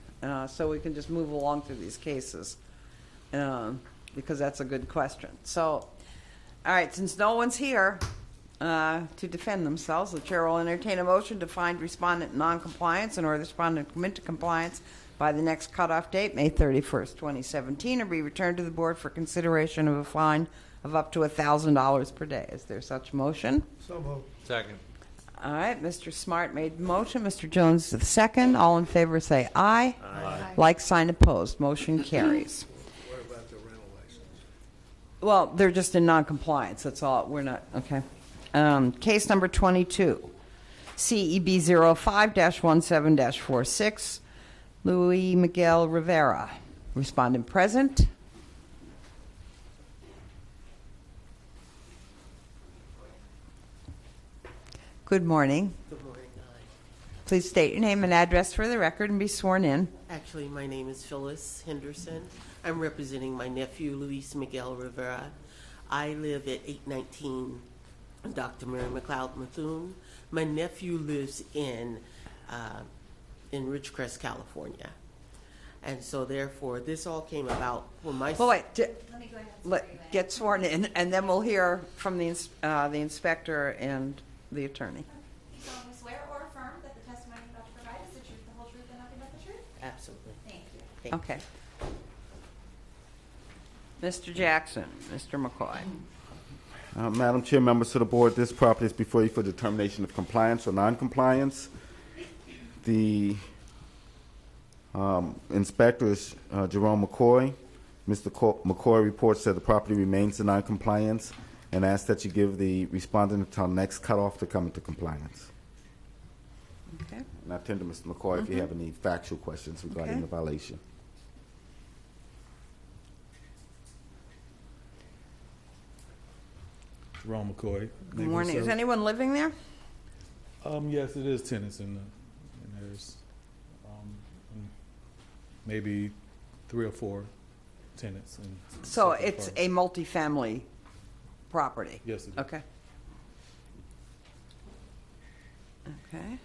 So we can just move along through these cases, because that's a good question. So, all right, since no one's here to defend themselves, the chair will entertain a motion to find respondent in noncompliance and order the respondent to come into compliance by the next cutoff date, May 31st, 2017, or be returned to the board for consideration of a fine of up to $1,000 per day. Is there such motion? So moved. Second. All right, Mr. Smart made the motion. Mr. Jones the second. All in favor say aye. Aye. Like sign opposed. Motion carries. What about the rental license? Well, they're just in non-compliance, that's all, we're not, okay. Case number 22, CEB 05-17-46, Louis Miguel Rivera. Respondent present. Good morning. Good morning. Please state your name and address for the record and be sworn in. Actually, my name is Phyllis Henderson. I'm representing my nephew, Luis Miguel Rivera. I live at 819 Dr. Mary McLeod Methuen. My nephew lives in Ridgecrest, California. And so therefore, this all came about when my... Well, wait, Let me go ahead and get sworn in, and then we'll hear from the inspector and the attorney. You solemnly swear or affirm that the testimony you're about to provide is the truth, the whole truth, and nothing but the truth? Absolutely. Thank you. Thank you. Okay. Mr. Jackson, Mr. McCoy. Madam Chair, members of the board, this property is before you for determination of compliance or non-compliance. The inspector is Jerome McCoy. Mr. McCoy reports that the property remains in non-compliance and asks that you give the respondent until next cutoff to come into compliance. Okay. And I turn to Mr. McCoy if you have any factual questions regarding Okay. the violation. Jerome McCoy. Good morning. Is anyone living there? Yes, it is tenants and there's maybe 3 or 4 tenants. In So separate it's apartments. a multifamily property? Yes, it is. Okay. Okay.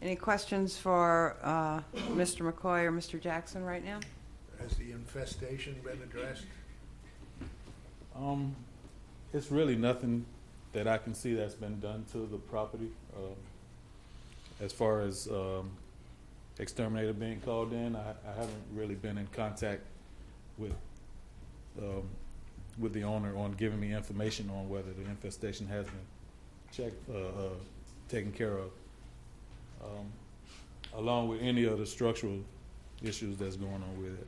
Any questions for Mr. McCoy or Mr. Jackson right now? Has the infestation been addressed? It's really nothing that I can see that's been done to the property. As far as exterminator being called in, I haven't really been in contact with the owner on giving me information on whether the infestation has been taken care of, along with any other structural issues that's going on with it.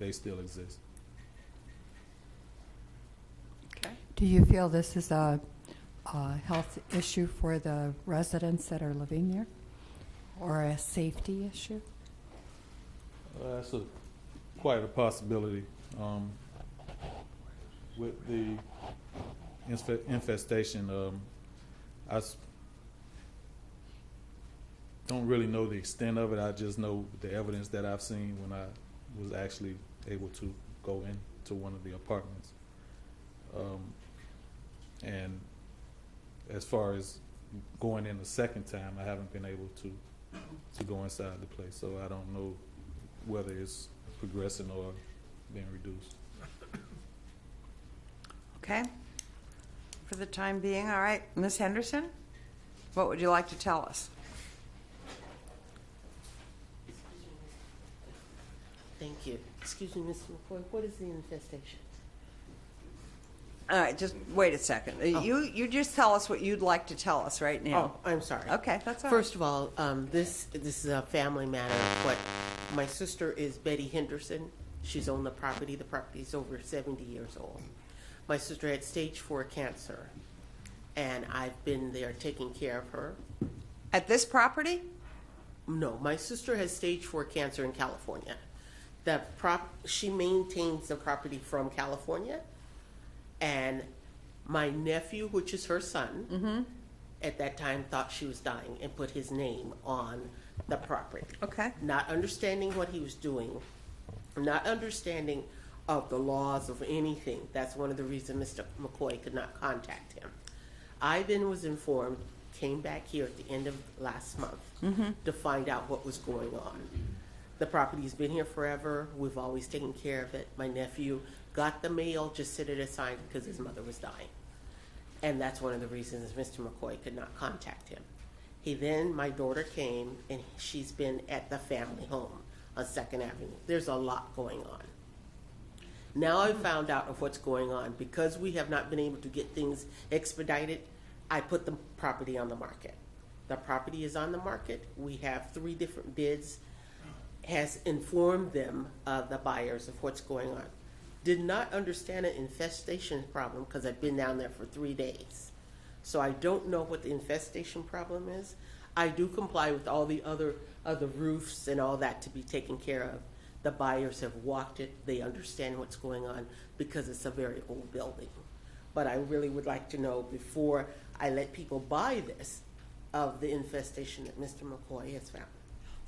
They still exist. Okay. Do you feel this is a health issue for the residents that are living there, or a safety issue? That's quite a possibility. With the infestation, I don't really know the extent of it. I just know the evidence that I've seen when I was actually able to go into one of the apartments. And as far as going in the second time, I haven't been able to go inside the place, so I don't know whether it's progressing or being reduced. Okay. For the time being, all right. Ms. Henderson, what would you like to tell us? Thank you. Excuse me, Mr. McCoy, what is the infestation? All right, just wait a second. You just tell us what you'd like to tell us right now. Oh, I'm sorry. Okay, that's all First of all, this is a family matter. What my sister is Betty Henderson. She's owned the property. The property is over 70 years old. My sister had stage 4 cancer, and I've been there taking care of her. At this property? No, my sister has stage 4 cancer in California. She maintains the property from California, and my nephew, which is her son, at that time thought she was dying and put his name on the property. Okay. Not understanding what he was doing, not understanding of the laws of anything. That's one of the reasons Mr. McCoy could not contact him. I then was informed, came back here at the end of last month to find out what was going on. The property's been here forever. We've always taken care of it. My nephew got the mail, just set it aside because his mother was dying. And that's one of the reasons Mr. McCoy could not contact him. My daughter came, and she's been at the family home on 2nd Avenue. There's a lot going on. Now I've found out of what's going on. Because we have not been able to get things expedited, I put the property on the market. The property is on the market. We have 3 different bids. has informed them, the buyers, of what's going on. Did not understand an infestation problem because I've been down there for 3 days. So I don't know what the infestation problem is. I do comply with all the other roofs and all that to be taken care of. The buyers have walked it. They understand what's going on because it's a very old building. But I really would like to know before I let people buy this of the infestation that Mr. McCoy has found.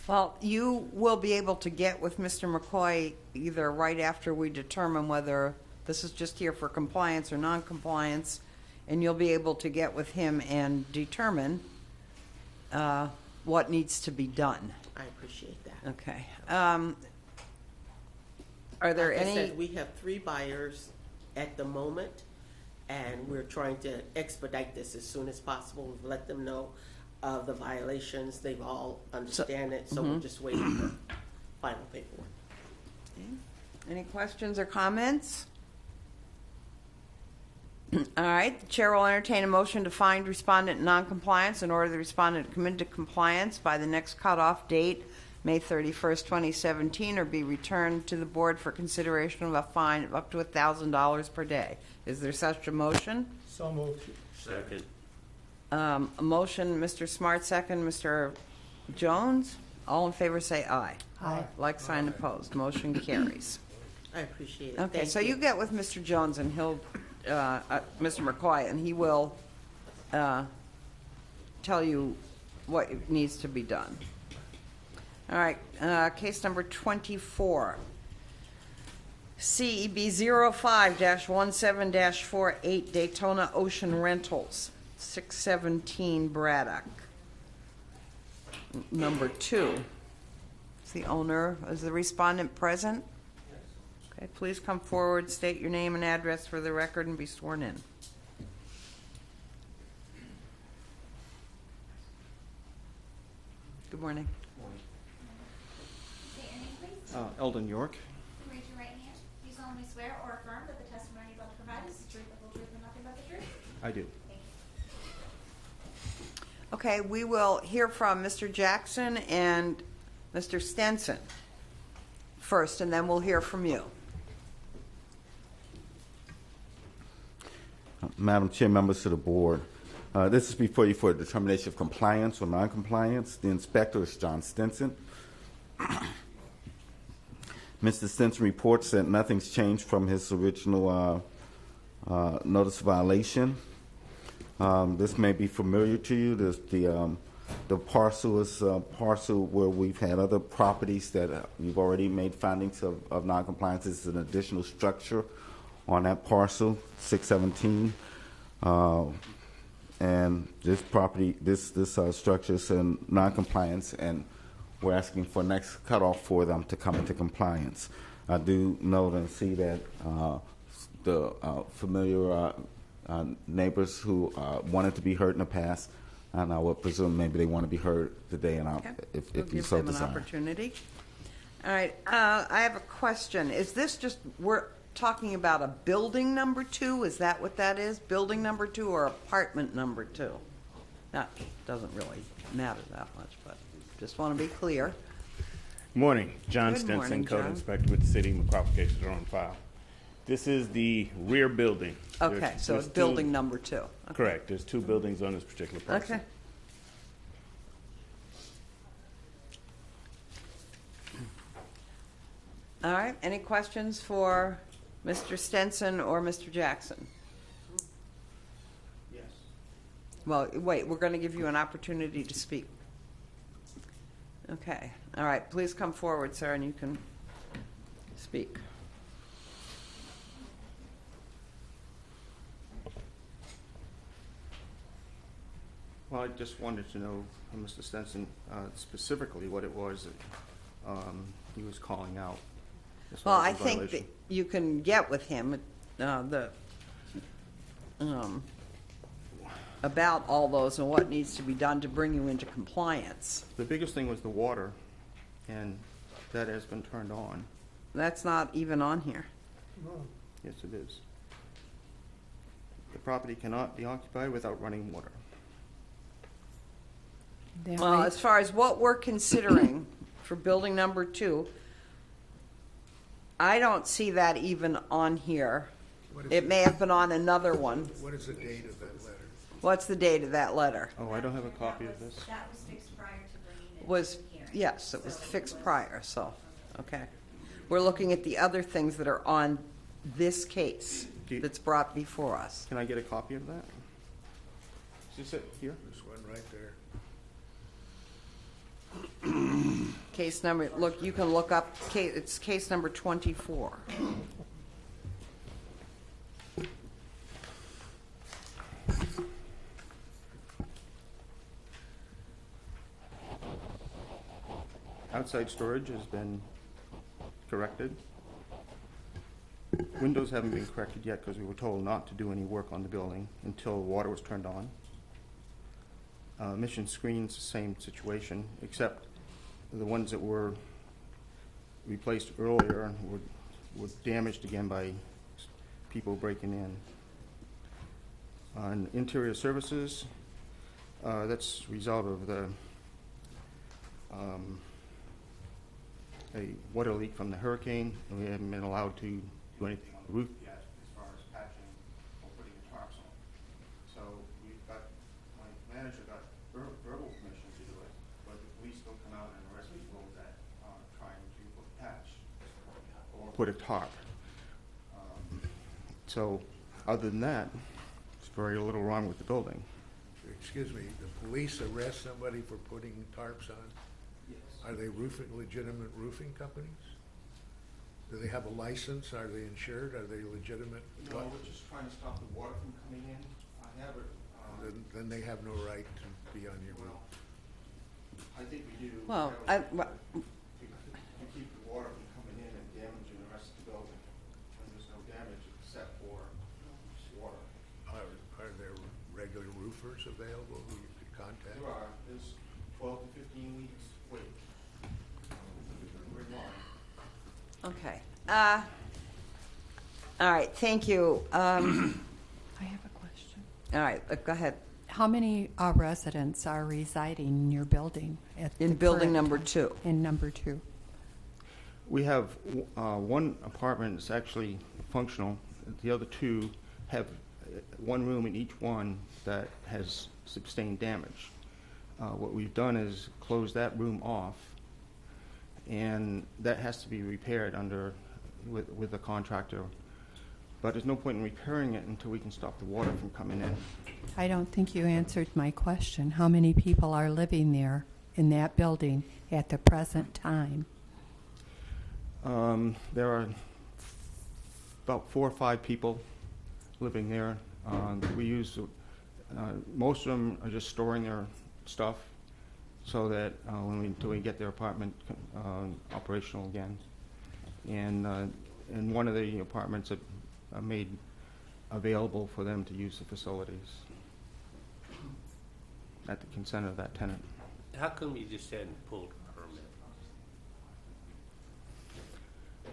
Well, you will be able to get with Mr. McCoy either right after we determine whether this is just here for compliance or non-compliance, and you'll be able to get with him and determine what needs to be done. I appreciate that. Okay. Are there Like I any? said, we have 3 buyers at the moment, and we're trying to expedite this as soon as possible. We've let them know of the violations. They've all understand it, so we're just waiting for final paperwork. Any questions or comments? All right, the chair will entertain a motion to find respondent in noncompliance in order the respondent to come into compliance by the next cutoff date, May 31st, 2017, or be returned to the board for consideration of a fine of up to $1,000 per day. Is there such a motion? So moved. Second. A motion, Mr. Smart, second, Mr. Jones. All in favor say aye. Aye. Like sign opposed. Motion carries. I appreciate it. Okay, Thank so you get with Mr. Jones and he'll, Mr. McCoy, and he will tell you what needs to be done. All right, case number 24. CEB 05-17-48 Daytona Ocean Rentals, 617 Braddock. Number 2. Is the owner, is the respondent present? Okay, please come forward, state your name and address for the record, and be sworn in. Good morning. State your name, please. Eldon York. Raise your right hand. Do you solemnly swear or affirm that the testimony you're about to provide is the truth, the whole truth, and nothing but the truth? I do. Thank you. Okay, we will hear from Mr. Jackson and Mr. Stenson first, and then we'll hear from you. Madam Chair, members of the board, this is before you for a determination of compliance or noncompliance. The inspector is John Stenson. Mr. Stenson reports that nothing's changed from his original notice of violation. This may be familiar to you. The parcel is a parcel where we've had other properties that we've already made findings of noncompliance. This is an additional structure on that parcel, 617. And this property, this structure is in noncompliance, and we're asking for next cutoff for them to come into compliance. I do know and see that the familiar neighbors who wanted to be heard in the past, and I would presume maybe they want to be heard today, and Okay. if We'll you give so them an desire. opportunity. All right, I have a question. Is this just, we're talking about a building number 2? Is that what that is? Building number 2 or apartment number 2? That doesn't really matter that much, but just want to be clear. Morning, John Good Stinson, morning, Code John. Inspector with the City. My qualifications are on file. This is the rear building. Okay, so it's building number 2. Okay. Correct. There's 2 buildings on this particular parcel. Okay. All right, any questions for Mr. Stenson or Mr. Jackson? Yes. Well, wait, we're going to give you an opportunity to speak. Okay, all right, please come forward, sir, and you can speak. Well, I just wanted to know from Mr. Stenson specifically what it was that he was calling out. as Well, far I as the think that violation. you can get with him about all those and what needs to be done to bring you into compliance. The biggest thing was the water, and that has been turned on. That's not even on here. Yes, it is. The property cannot be occupied without running water. Well, as far as what we're considering for building number 2. I don't see that even on here. What is It may have been on another one. What is the date of that letter? What's the date of that letter? Oh, I don't have a copy of this. That was fixed prior to bringing it Was, to hearing. yes, it was So fixed was- prior, so, okay. We're looking at the other things that are on this case Do you- that's brought before us. Can I get a copy of that? Is this it here? This one right there. Case number, look, you can look up, it's case number 24. Outside storage has been corrected. Windows haven't been corrected yet because we were told not to do any work on the building until water was turned on. Mission screens, the same situation, except the ones that were replaced earlier were damaged again by people breaking in. On interior services, that's a result of a water leak from the hurricane, and we haven't been allowed to do anything on the roof yet as far as patching or putting the tarps on. So my manager got verbal permission to do it, but the police still come out and arrest people that are trying to put a patch or put a tarp. So other than that, there's very little wrong with the building. Excuse me, the police arrest somebody for putting tarps on? Yes. Are they legitimate roofing companies? Do they have a license? Are they insured? Are they legitimate? No, we're just trying to stop the water from coming in. I have it. Then they have no right to be on your roof. I think we do. Well, To keep the water from coming in and damaging the rest of the building. And there's no damage except for water. Are there regular roofers available who you could contact? There are. There's 12 to 15 weeks wait. Very long. Okay. All right, thank you. I have a question. All right, go ahead. How many residents are residing in your building? In building number 2. In number 2. We have one apartment that's actually functional. The other 2 have one room in each one that has sustained damage. What we've done is close that room off, and that has to be repaired with a contractor. But there's no point in repairing it until we can stop the water from coming in. I don't think you answered my question. How many people are living there in that building at the present time? There are about 4 or 5 people living there. We use most of them are just storing their stuff so that until we get their apartment operational again. And one of the apartments are made available for them to use the facilities at the consent of that tenant. How come you just hadn't pulled a permit?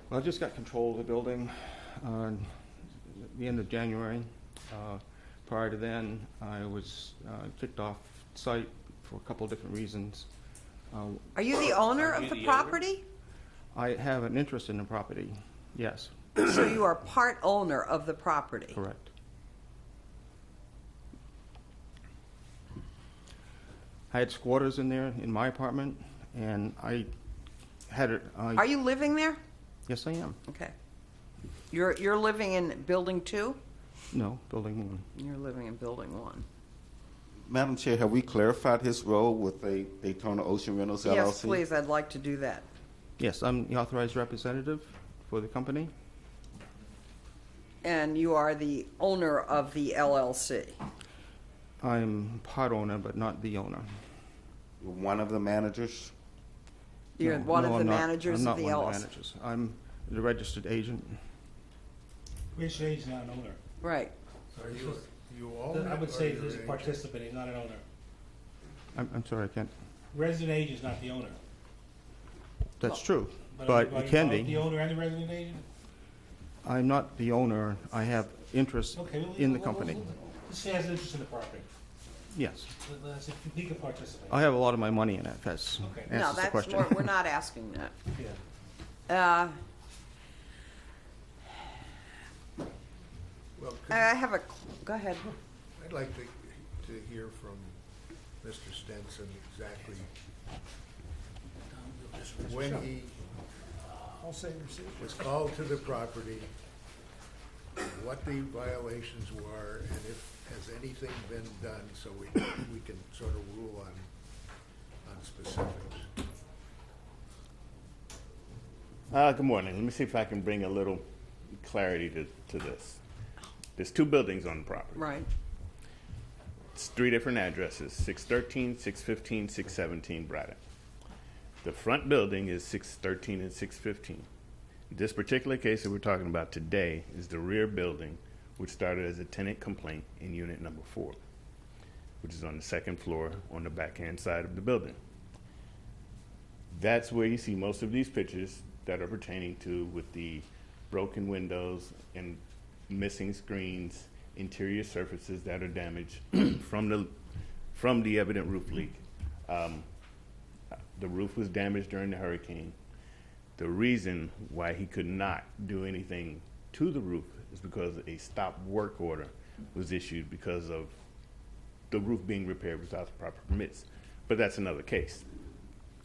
Well, I just got control of the building at the end of January. Prior to then, I was kicked off site for a couple of different reasons. Are you the owner of the property? I have an interest in the property, yes. So you are part owner of the property? Correct. I had squatters in there in my apartment, and I had it. Are you living there? Yes, I am. Okay. You're living in building 2? No, building 1. You're living in building 1. Madam Chair, have we clarified his role with the Daytona Ocean Rentals LLC? Yes, please, I'd like to do that. Yes, I'm the authorized representative for the company. And you are the owner of the LLC? I'm part owner, but not the owner. One of the managers? You're one of the managers I'm of not the one of LLC? the managers. I'm the registered agent. Registered agent is not an owner. Right. So you own I would it, say or this you're is an participating, not an owner. I'm sorry, I can't. Resident agent is not the owner. That's true, But but are it you can both be. the owner and the resident agent? I'm not the owner. I have interest Okay, in the company. This has interest in the property. Yes. Let's say he can participate. I have a lot of my money in it, if that's Okay. No, answers the that's question. more, we're not asking that. Yeah. Well, I have a, go ahead. I'd like to hear from Mr. Stenson exactly when he was called to the property, what the violations were, and if has anything been done so we can sort of rule on specifics. Good morning. Let me see if I can bring a little clarity to this. There's two buildings on the property. Right. It's three different addresses, 613, 615, 617 Braddock. The front building is 613 and 615. This particular case that we're talking about today is the rear building, which started as a tenant complaint in unit number 4, which is on the second floor on the backhand side of the building. That's where you see most of these pictures that are pertaining to with the broken windows and missing screens, interior surfaces that are damaged from the evident roof leak. The roof was damaged during the hurricane. The reason why he could not do anything to the roof is because a stop work order was issued because of the roof being repaired without the proper permits. But that's another case.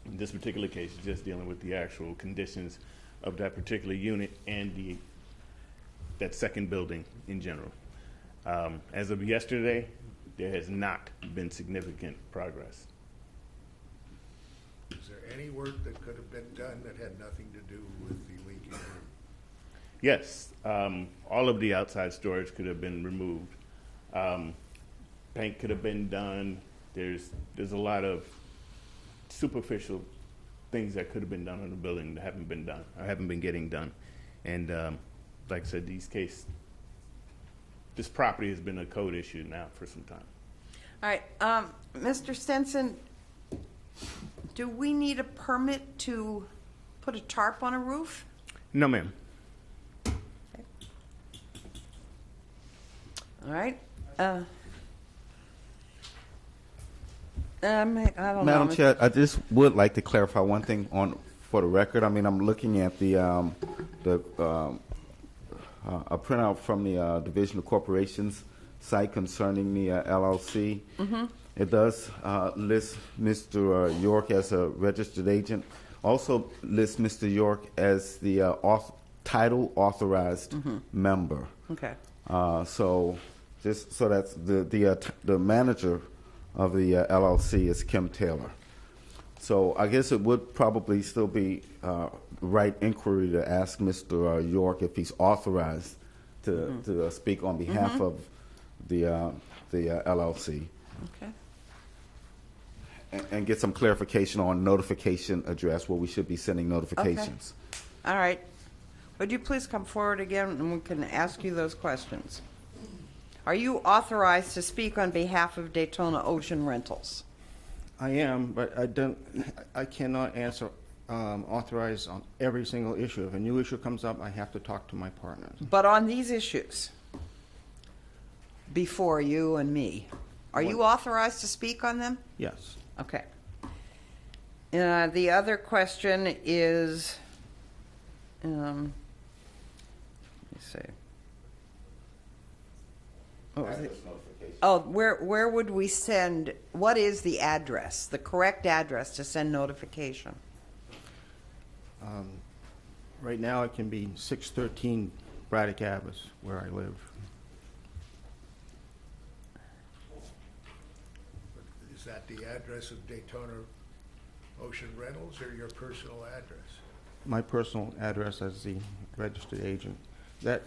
In this particular case, it's just dealing with the actual conditions of that particular unit and that second building in general. As of yesterday, there has not been significant progress. Is there any work that could have been done that had nothing to do with the leaking roof? Yes, all of the outside storage could have been removed. Paint could have been done. There's a lot of superficial things that could have been done on the building that haven't been done or haven't been getting done. And like I said, this property has been a code issue now for some time. All right, Mr. Stenson, do we need a permit to put a tarp on a roof? No, ma'am. All right. I don't know. Madam Chair, I just would like to clarify one thing for the record. I mean, I'm looking at a printout from the Division of Corporations site concerning the LLC. Mm-hmm. It does list Mr. York as a registered agent. Also lists Mr. York as the title authorized member. Okay. So that's the manager of the LLC is Kim Taylor. So I guess it would probably still be right inquiry to ask Mr. York if he's authorized to speak on behalf of the LLC. Okay. And get some clarification on notification address where we should be sending notifications. Okay. All right. Would you please come forward again and we can ask you those questions? Are you authorized to speak on behalf of Daytona Ocean Rentals? I am, but I cannot answer authorized on every single issue. If a new issue comes up, I have to talk to my partners. But on these issues, before you and me, are you authorized to speak on them? Yes. Okay. The other question is, let me see. What was it? Oh, where would we send? What is the address, the correct address to send notification? Right now, it can be 613 Braddock Ave is where I live. Is that the address of Daytona Ocean Rentals or your personal address? My personal address as the registered agent. That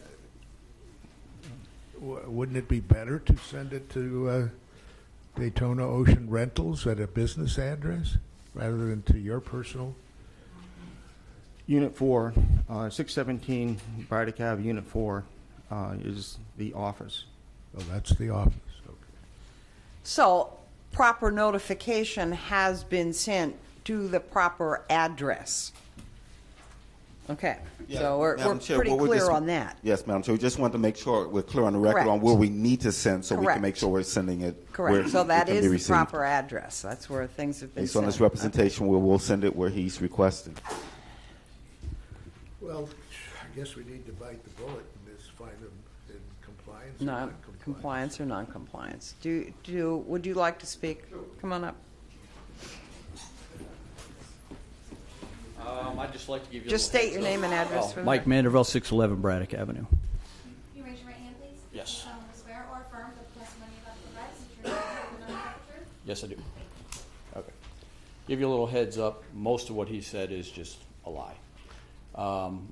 Wouldn't it be better to send it to Daytona Ocean Rentals at a business address rather than to your personal? Unit 4, 617 Braddock Ave, Unit 4 is the office. Oh, that's the office. Okay. So, proper notification has been sent to the proper address. Okay, Yeah, so we're Madam Chair, pretty well, we're clear just- on that. Yes, Madam Chair. We just want to make sure we're clear on the record Correct. on where we need to send, so we Correct. can make sure we're sending it where Correct, so it that can is be the received. proper address. That's where things have been Based on sent. this representation, we'll send it where he's requested. Well, I guess we need to bite the bullet and just find them in compliance. or Non-compliance or non-compliance. Would you like to speak? Come on up. I'd just like to give you Just state your name and address for the Mike Manderville, 611 Braddock Avenue. You raise your right hand, please. Yes. You solemnly swear or affirm that the testimony about to provide is the truth and nothing but the truth? Yes, I do. Okay. Give you a little heads up. Most of what he said is just a lie.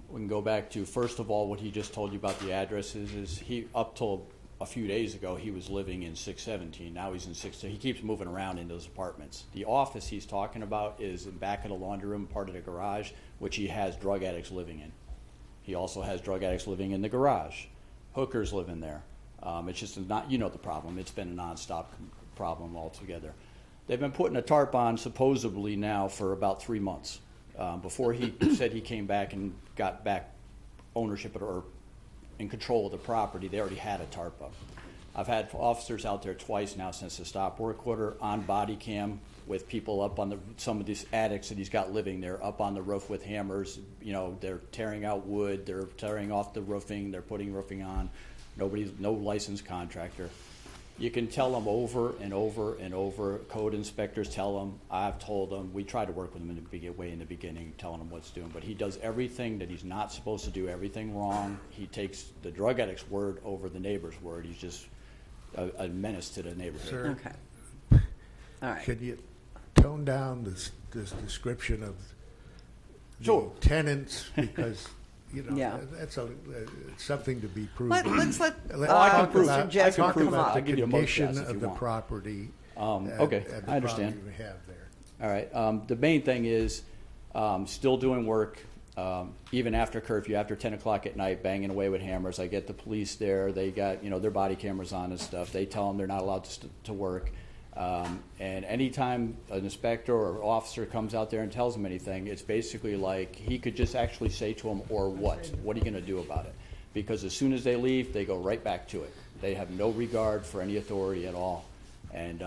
We can go back to, first of all, what he just told you about the addresses is he, up till a few days ago, he was living in 617. Now he's in 6. He keeps moving around in those apartments. The office he's talking about is in back of the laundry room, part of the garage, which he has drug addicts living in. He also has drug addicts living in the garage. Hookers live in there. It's just not, you know the problem. It's been a nonstop problem altogether. They've been putting a tarp on supposedly now for about 3 months. Before he said he came back and got back ownership or in control of the property, they already had a tarp up. I've had officers out there twice now since the stop work order on body cam with people up on some of these addicts that he's got living there up on the roof with hammers. You know, they're tearing out wood, they're tearing off the roofing, they're putting roofing on. No licensed contractor. You can tell them over and over and over. Code inspectors tell them. I've told them. We try to work with him in the beginning, telling him what's doing. But he does everything that he's not supposed to do, everything wrong. He takes the drug addict's word over the neighbor's word. He's just a menace to the neighborhood. Sir, Okay. All right. could you tone down this description of the tenants because you know Yeah. that's something to be proven. Let's let I can prove Mr. it. Jessup I can prove come it. up. I'll give you a mug condition shots if of you the want. property. Okay, and the I understand. problem you have there. All right. The main thing is still doing work, even after curfew, after 10 o'clock at night, banging away with hammers. I get the police there. They got their body cameras on and stuff. They tell them they're not allowed to work. And anytime an inspector or officer comes out there and tells them anything, it's basically like he could just actually say to them, or what? What are you going to do about it? Because as soon as they leave, they go right back to it. They have no regard for any authority at all. And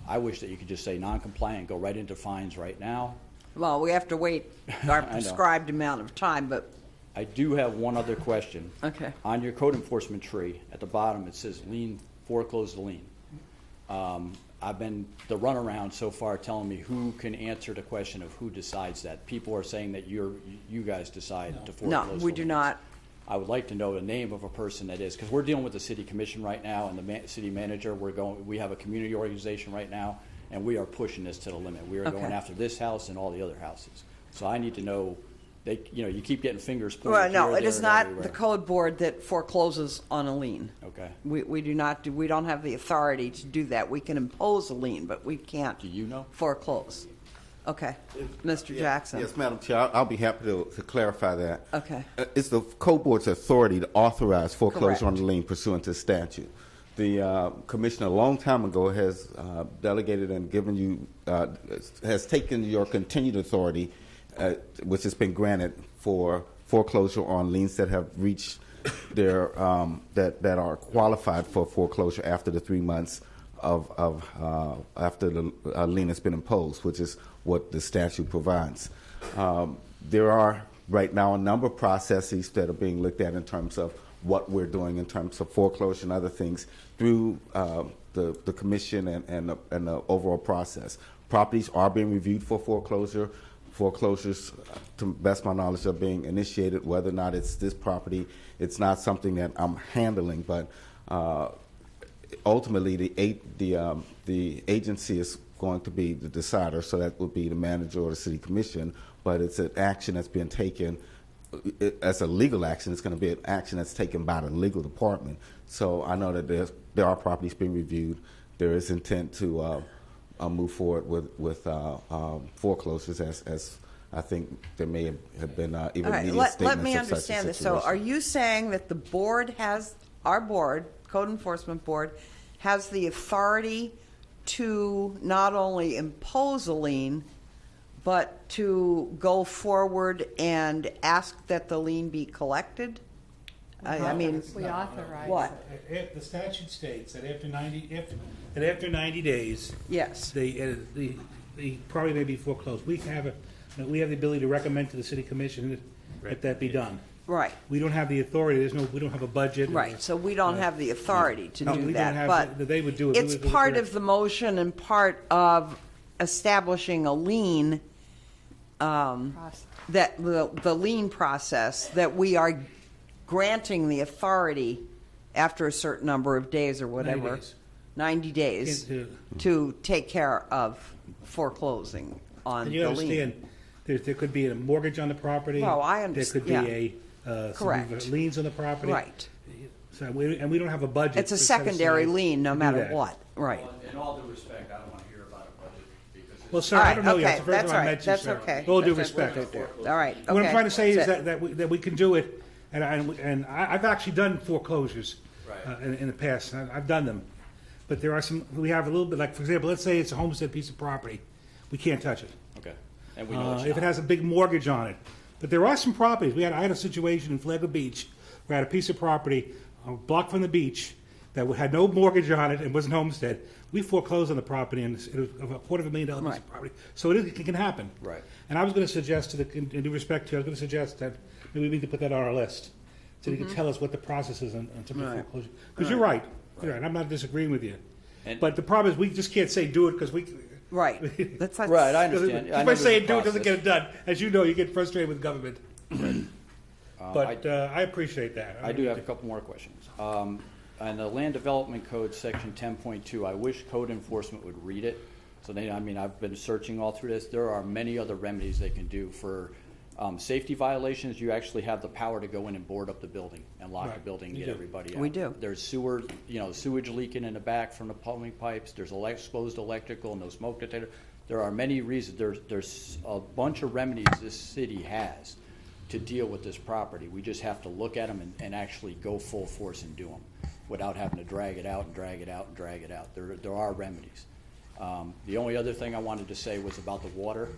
I wish that you could just say non-compliant, go right into fines right now. Well, we have to wait our I know. prescribed amount of time, but I do have one other question. Okay. On your code enforcement tree, at the bottom, it says lien, foreclosed lien. I've been the runaround so far telling me who can answer the question of who decides that. People are saying that you guys decide to no, foreclose. we the do liens. not. I would like to know the name of a person that is, because we're dealing with the city commission right now and the city manager. We have a community organization right now, and we are pushing this to the limit. We are Okay. going after this house and all the other houses. So I need to know. You keep getting fingers pointed. Well, no, here, it there, is and not everywhere. the code board that forecloses on a lien. Okay. We do not we don't have the authority to do that. We can impose a lien, but we can't. Do you know? Foreclose. Okay, Mr. Jackson. Yes, Madam Chair, I'll be happy to clarify that. Okay. It's the Code Board's authority to authorize foreclosure on Correct. the lien pursuant to statute. The commissioner a long time ago has delegated and given you, has taken your continued authority, which has been granted for foreclosure on liens that have reached their, that are qualified for foreclosure after the 3 months after the lien has been imposed, which is what the statute provides. There are right now a number of processes that are being looked at in terms of what we're doing in terms of foreclosure and other things through the commission and the overall process. Properties are being reviewed for foreclosure. Foreclosures, to the best of my knowledge, are being initiated. Whether or not it's this property, it's not something that I'm handling, but ultimately the agency is going to be the decider, so that would be the manager or the city commission, but it's an action that's being taken as a legal action. It's going to be an action that's taken by the legal department. So I know that there are properties being reviewed. There is intent to move forward with foreclosures, as I think there may have been even All right, media let statements me of such a understand this. So situation. are you saying that the board our board, Code Enforcement Board, has the authority to not only impose a lien, but to go forward and ask that the lien be collected? I mean, We authorize what? If the statute states that after 90 days, Yes. the property may be foreclosed. We have the ability to recommend to the city commission that be done. Right. We don't have the authority. We don't have a budget. Right, so we don't have the authority to No, do we that, don't have but the- they would do it. We it's would do it part for- of the motion and part of establishing a lien, that the lien process, that we are granting the authority after a certain number of days or whatever. 90 days. 90 days to take care of foreclosing on And you the lien. understand, there could be a mortgage on the property. Well, I There could be understand, some Correct. liens on the property. Right. So we don't have a budget. It's a to set secondary aside lien, no to do matter that. what, right. Well, in all due respect, I don't want to hear about a budget because Well, sir, All I right, don't know you. okay, That's the first that's time I all right, met you, that's sir. okay. With all due That's respect. All right, okay. What I'm trying to say is That's it. that we can do it, and I've actually done foreclosures in the past. I've done them, but there are some. We have a little bit, like for example, let's say it's a homestead piece of property, we can't touch it. Okay. And we know it's if it not. has a big mortgage on it. But there are some properties. I had a situation in Flagler Beach where I had a piece of property a block from the beach that had no mortgage on it and wasn't homestead. We foreclosed on the property, and it was a $250,000 piece Right. of property. So it can happen. Right. And I was going to suggest, in due respect to you, I was going to suggest that maybe we need to put that on our list so you can tell us what the process is in terms of Right. foreclosure. Because you're right. You're right. I'm not disagreeing with you. And- But the problem is we just can't say do it because we. Right. That's Right, I understand. If I I know say there's a do it, doesn't process. get it done. As you know, you get frustrated with government. But I appreciate that. I do have a couple more questions. On the Land Development Code, Section 10.2, I wish code enforcement would read it. So I've been searching all through this. There are many other remedies they can do for safety violations. You actually have the power to go in and board up the building and lock the Right. building and You get do. everybody out. We do. There's sewage leaking in the back from the plumbing pipes. There's exposed electrical, no smoke detector. There are many reasons. There's a bunch of remedies this city has to deal with this property. We just have to look at them and actually go full force and do them without having to drag it out and drag it out and drag it out. There are remedies. The only other thing I wanted to say was about the water.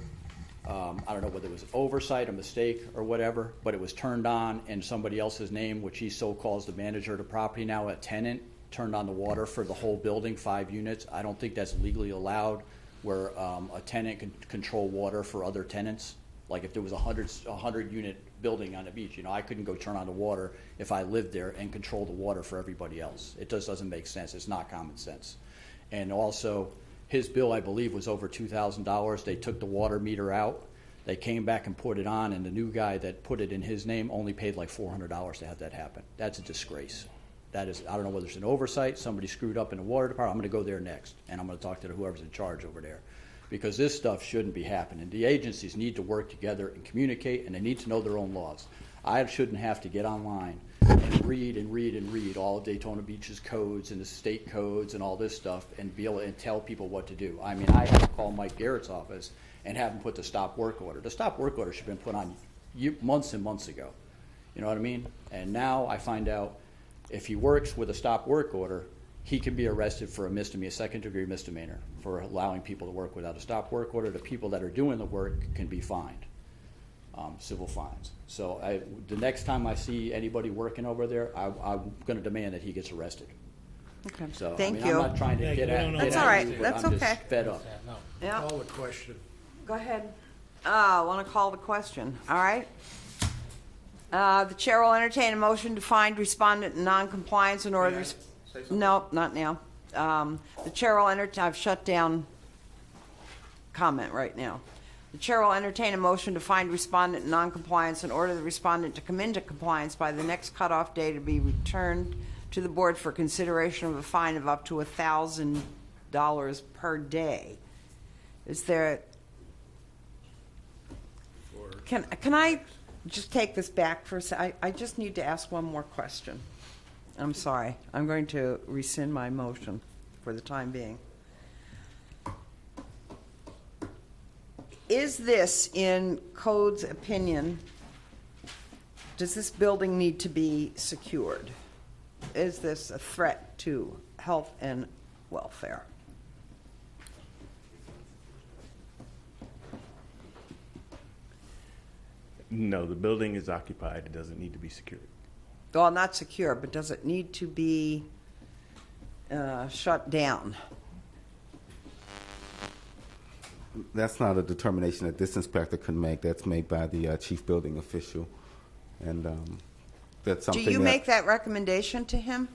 I don't know whether it was oversight, a mistake, or whatever, but it was turned on in somebody else's name, which he so calls the manager of the property now, a tenant, turned on the water for the whole building, 5 units. I don't think that's legally allowed, where a tenant can control water for other tenants. Like if there was a 100-unit building on the beach, I couldn't go turn on the water if I lived there and control the water for everybody else. It just doesn't make sense. It's not common sense. And also, his bill, I believe, was over $2,000. They took the water meter out. They came back and put it on, and the new guy that put it in his name only paid like $400 to have that happen. That's a disgrace. That is, I don't know whether it's an oversight, somebody screwed up in the water department. I'm going to go there next, and I'm going to talk to whoever's in charge over there. Because this stuff shouldn't be happening. The agencies need to work together and communicate, and they need to know their own laws. I shouldn't have to get online and read all of Daytona Beach's codes and the state codes and all this stuff and be able to tell people what to do. I had to call Mike Garrett's office and have him put the stop work order. The stop work order should have been put on months and months ago. You know what I mean? And now I find out if he works with a stop work order, he can be arrested for a misdemeanor, second-degree misdemeanor, for allowing people to work without a stop work order. The people that are doing the work can be fined, civil fines. So the next time I see anybody working over there, I'm going to demand that he gets arrested. Okay. So Thank I'm you. not trying to get at That's get all at right. you, but That's I'm okay. just fed up. Yeah. Call the question. Go ahead. I want to call the question. All right. The chair will entertain a motion to find respondent in noncompliance in order. No, not now. The chair will entertain. I've shut down comment right now. The chair will entertain a motion to find respondent in noncompliance and order the respondent to come into compliance by the next cutoff day to be returned to the board for consideration of a fine of up to $1,000 per day. Is there? Can I just take this back for a second? I just need to ask one more question. I'm sorry. I'm going to rescind my motion for the time being. Is this, in code's opinion, does this building need to be secured? Is this a threat to health and welfare? No, the building is occupied. It doesn't need to be secured. Well, not secure, but does it need to be shut down? That's not a determination that this inspector can make. That's made by the chief building official, and that's something. Do you make that recommendation to him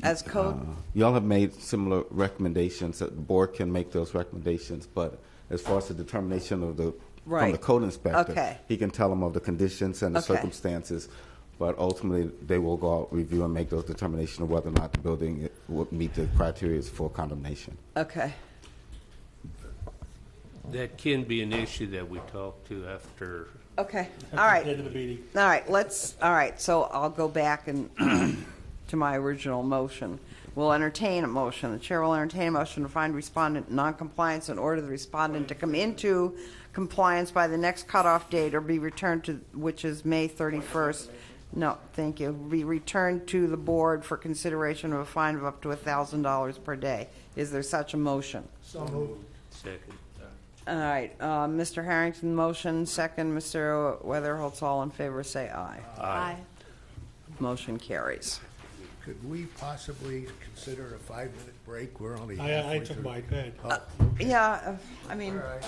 as code? Y'all have made similar recommendations. The board can make those recommendations, but as far as the determination of the from the code inspector, Okay. he can tell them of the conditions and the Okay. circumstances. But ultimately, they will go out, review, and make those determinations of whether or not the building would meet the criteria for condemnation. Okay. That can be an issue that we talk to after. Okay. All right. End of the meeting. All right. All right. So I'll go back and to my original motion. We'll entertain a motion. The chair will entertain a motion to find respondent in noncompliance and order the respondent to come into compliance by the next cutoff date or be returned to, which is May 31st. No, thank you. Be returned to the board for consideration of a fine of up to $1,000 per day. Is there such a motion? So moved. Second. All right. Mr. Harrington, motion. Second, Mr. Weatherholtz. All in favor, say aye. Aye. Motion carries. Could we possibly consider a 5-minute break? We're only I halfway took through. mine, go ahead. Oh, okay. Yeah, I mean. All right.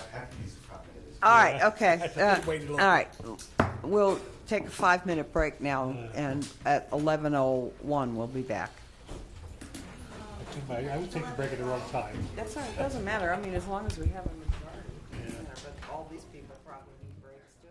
All right, okay. I waited All long. right. We'll take a 5-minute break now, and at 11:01, we'll be back. I was taking a break at the wrong time. That's all right. It doesn't matter. I mean, as long as we have a majority. But all these people probably need breaks, too.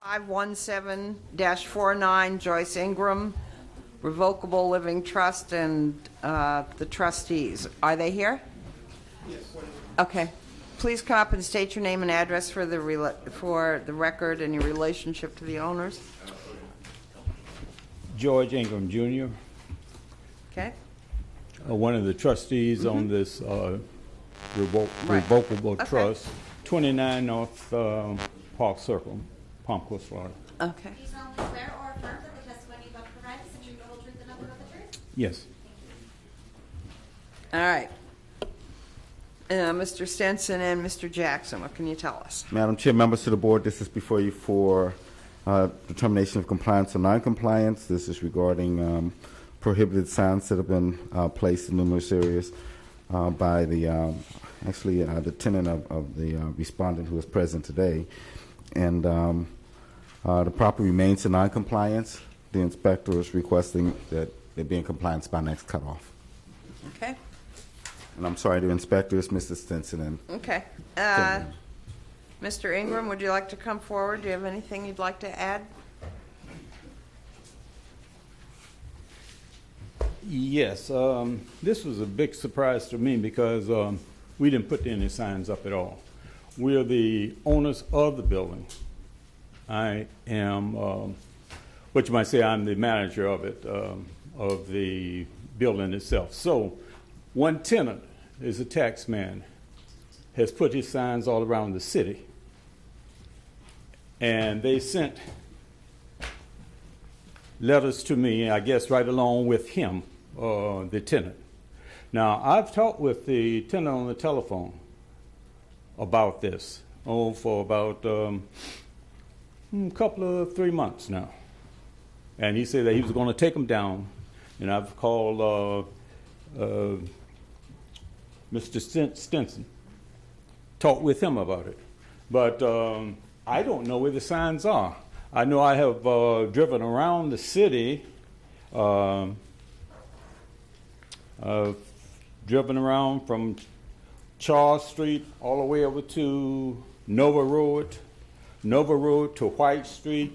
517-49 Joyce Ingram, Revocable Living Trust, and the trustees. Are they here? Yes. Okay. Please come up and state your name and address for the record and your relationship to the owners. George Ingram Jr., Okay. One of the trustees on this revocable Okay. trust, 29 North Park Circle, Palmcourt, Florida. Okay. Do you solemnly swear or affirm that the testimony you're about to provide is the truth, the whole truth, and nothing but the truth? Yes. All right. Mr. Stenson and Mr. Jackson, what can you tell us? Madam Chair, members of the board, this is before you for determination of compliance or noncompliance. This is regarding prohibited signs that have been placed in numerous areas by the the tenant of the respondent who is present today. And the property remains in noncompliance. The inspector is requesting that they be in compliance by next cutoff. Okay. And I'm sorry, the inspector is Mr. Stinson. And Okay. Mr. Ingram, would you like to come forward? Do you have anything you'd like to add? Yes. This was a big surprise to me because we didn't put any signs up at all. We are the owners of the building. I am, what you might say, I'm the manager of it, of the building itself. So one tenant is a tax man, has put his signs all around the city. And they sent letters to me, I guess right along with him, the tenant. Now, I've talked with the tenant on the telephone about this, for about a couple of 3 months now. And he said that he was going to take them down. And I've called Mr. Stinson, talked with him about it. But I don't know where the signs are. I know I have driven around the city. I've driven around from Charles Street all the way over to Nova Road to White Street,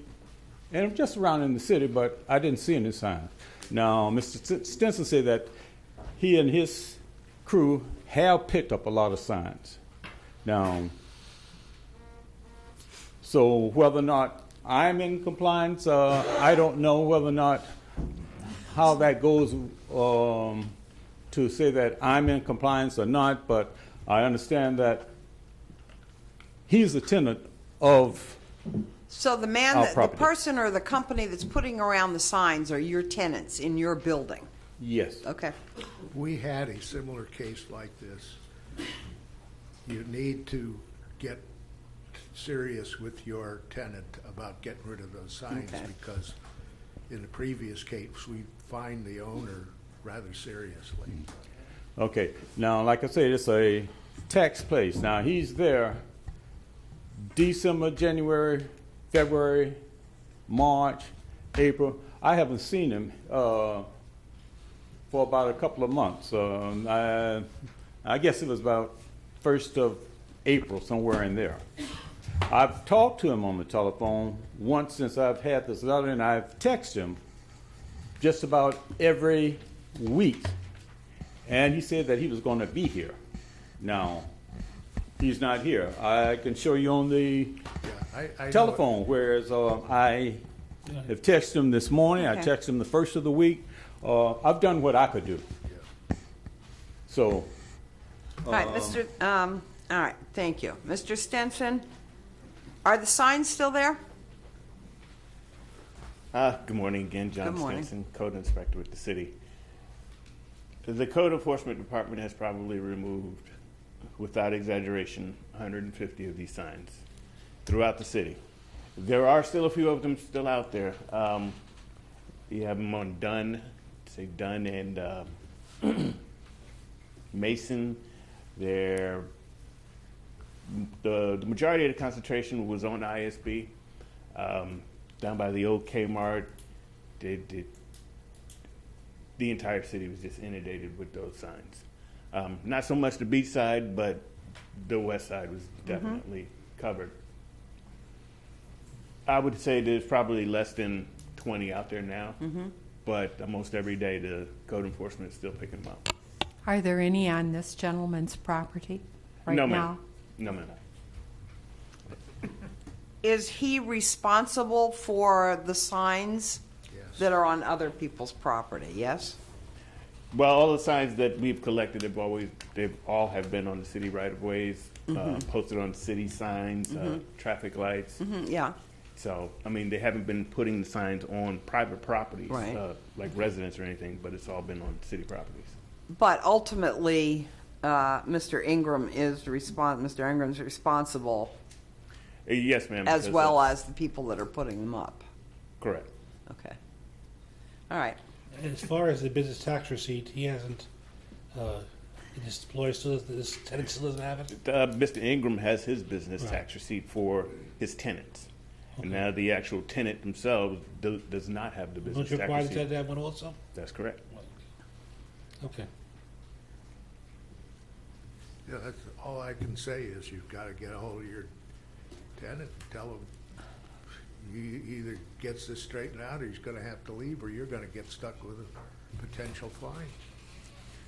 and I'm just around in the city, but I didn't see any sign. Now, Mr. Stinson said that he and his crew have picked up a lot of signs. Now, so whether or not I'm in compliance, I don't know whether or not how that goes to say that I'm in compliance or not, but I understand that he's a tenant of So the man, our the property. person or the company that's putting around the signs are your tenants in your building? Yes. Okay. We had a similar case like this. You need to get serious with your tenant about getting rid of those signs, Okay. because in the previous case, we fined the owner rather seriously. Okay. Now, like I said, it's a tax place. Now, he's there December, January, February, March, April. I haven't seen him for about a couple of months. I guess it was about 1st of April, somewhere in there. I've talked to him on the telephone once since I've had this letter, and I've texted him just about every week. And he said that he was going to be here. Now, he's not here. I can show you on the I telephone, whereas I have texted him this morning. I Okay. texted him the first of the week. I've done what I could do. So. All right, Mr. All right, thank you. Mr. Stenson, are the signs still there? Good morning again, John Good morning. Stinson, Code Inspector with the city. The Code Enforcement Department has probably removed, without exaggeration, 150 of these signs throughout the city. There are still a few of them still out there. You have them on Dunn, say Dunn and Mason. The majority of the concentration was on ISB. Down by the old Kmart, the entire city was just inundated with those signs. Not so much the beach side, but the west side was definitely covered. I would say there's probably less than 20 out there now, but almost every day the code enforcement is still picking them up. Are there any on this gentleman's property right No, now? ma'am. No, ma'am. Is he responsible for the signs that are on other people's property? Yes? Well, all the signs that we've collected they've all have been on the city right of ways, posted on city signs, traffic lights. Yeah. So, I mean, they haven't been putting the signs on private properties, Right. like residents or anything, but it's all been on city properties. But ultimately, Mr. Ingram's responsible Yes, ma'am. as because well of- as the people that are putting them up. Correct. Okay. All right. And as far as the business tax receipt, he hasn't, his employer still, this tenant still doesn't have it? Mr. Ingram has his business tax receipt for his tenants. And now the actual tenant themselves does not have the business Don't you tax require receipt. to have one also? That's correct. Okay. Yeah, that's all I can say is you've got to get a hold of your tenant and tell him he either gets this straightened out or he's going to have to leave or you're going to get stuck with a potential fine.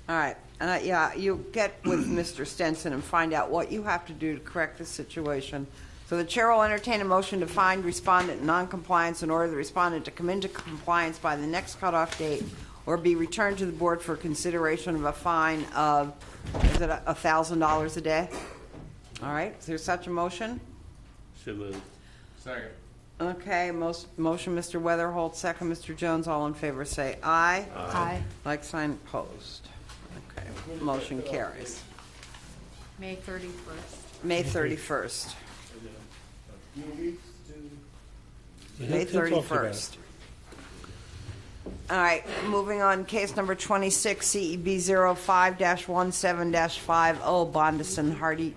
All right. Yeah, you get with Mr. Stenson and find out what you have to do to correct this situation. So the chair will entertain a motion to find respondent in noncompliance in order the respondent to come into compliance by the next cutoff date or be returned to the board for consideration of a fine of, is it $1,000 a day? All right. Is there such a motion? So moved. Second. Okay, motion, Mr. Weatherholt, second, Mr. Jones, all in favor say aye. Aye. Like sign opposed. Okay, motion carries. May 31st. May 31st. May He'll talk to you about it. 31st. All right, moving on, case number 26, CEB 05-17-50, Bondison Hardy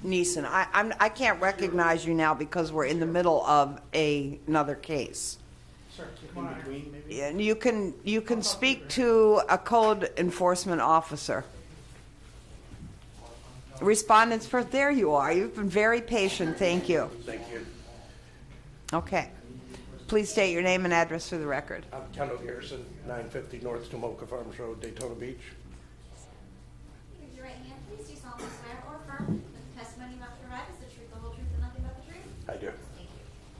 Neeson. I can't recognize you now because we're in the middle of another case. And you can speak to a code enforcement officer. Respondents first. There you are. You've been very patient. Thank you. Thank you. Okay. Please state your name and address for the record. I'm Kendall Garrison, 950 North Tomoka Farms Road, Daytona Beach. Raise your right hand, please. Do you solemnly swear or affirm that the testimony you have to provide is the truth, the whole truth, and nothing but the truth? I do.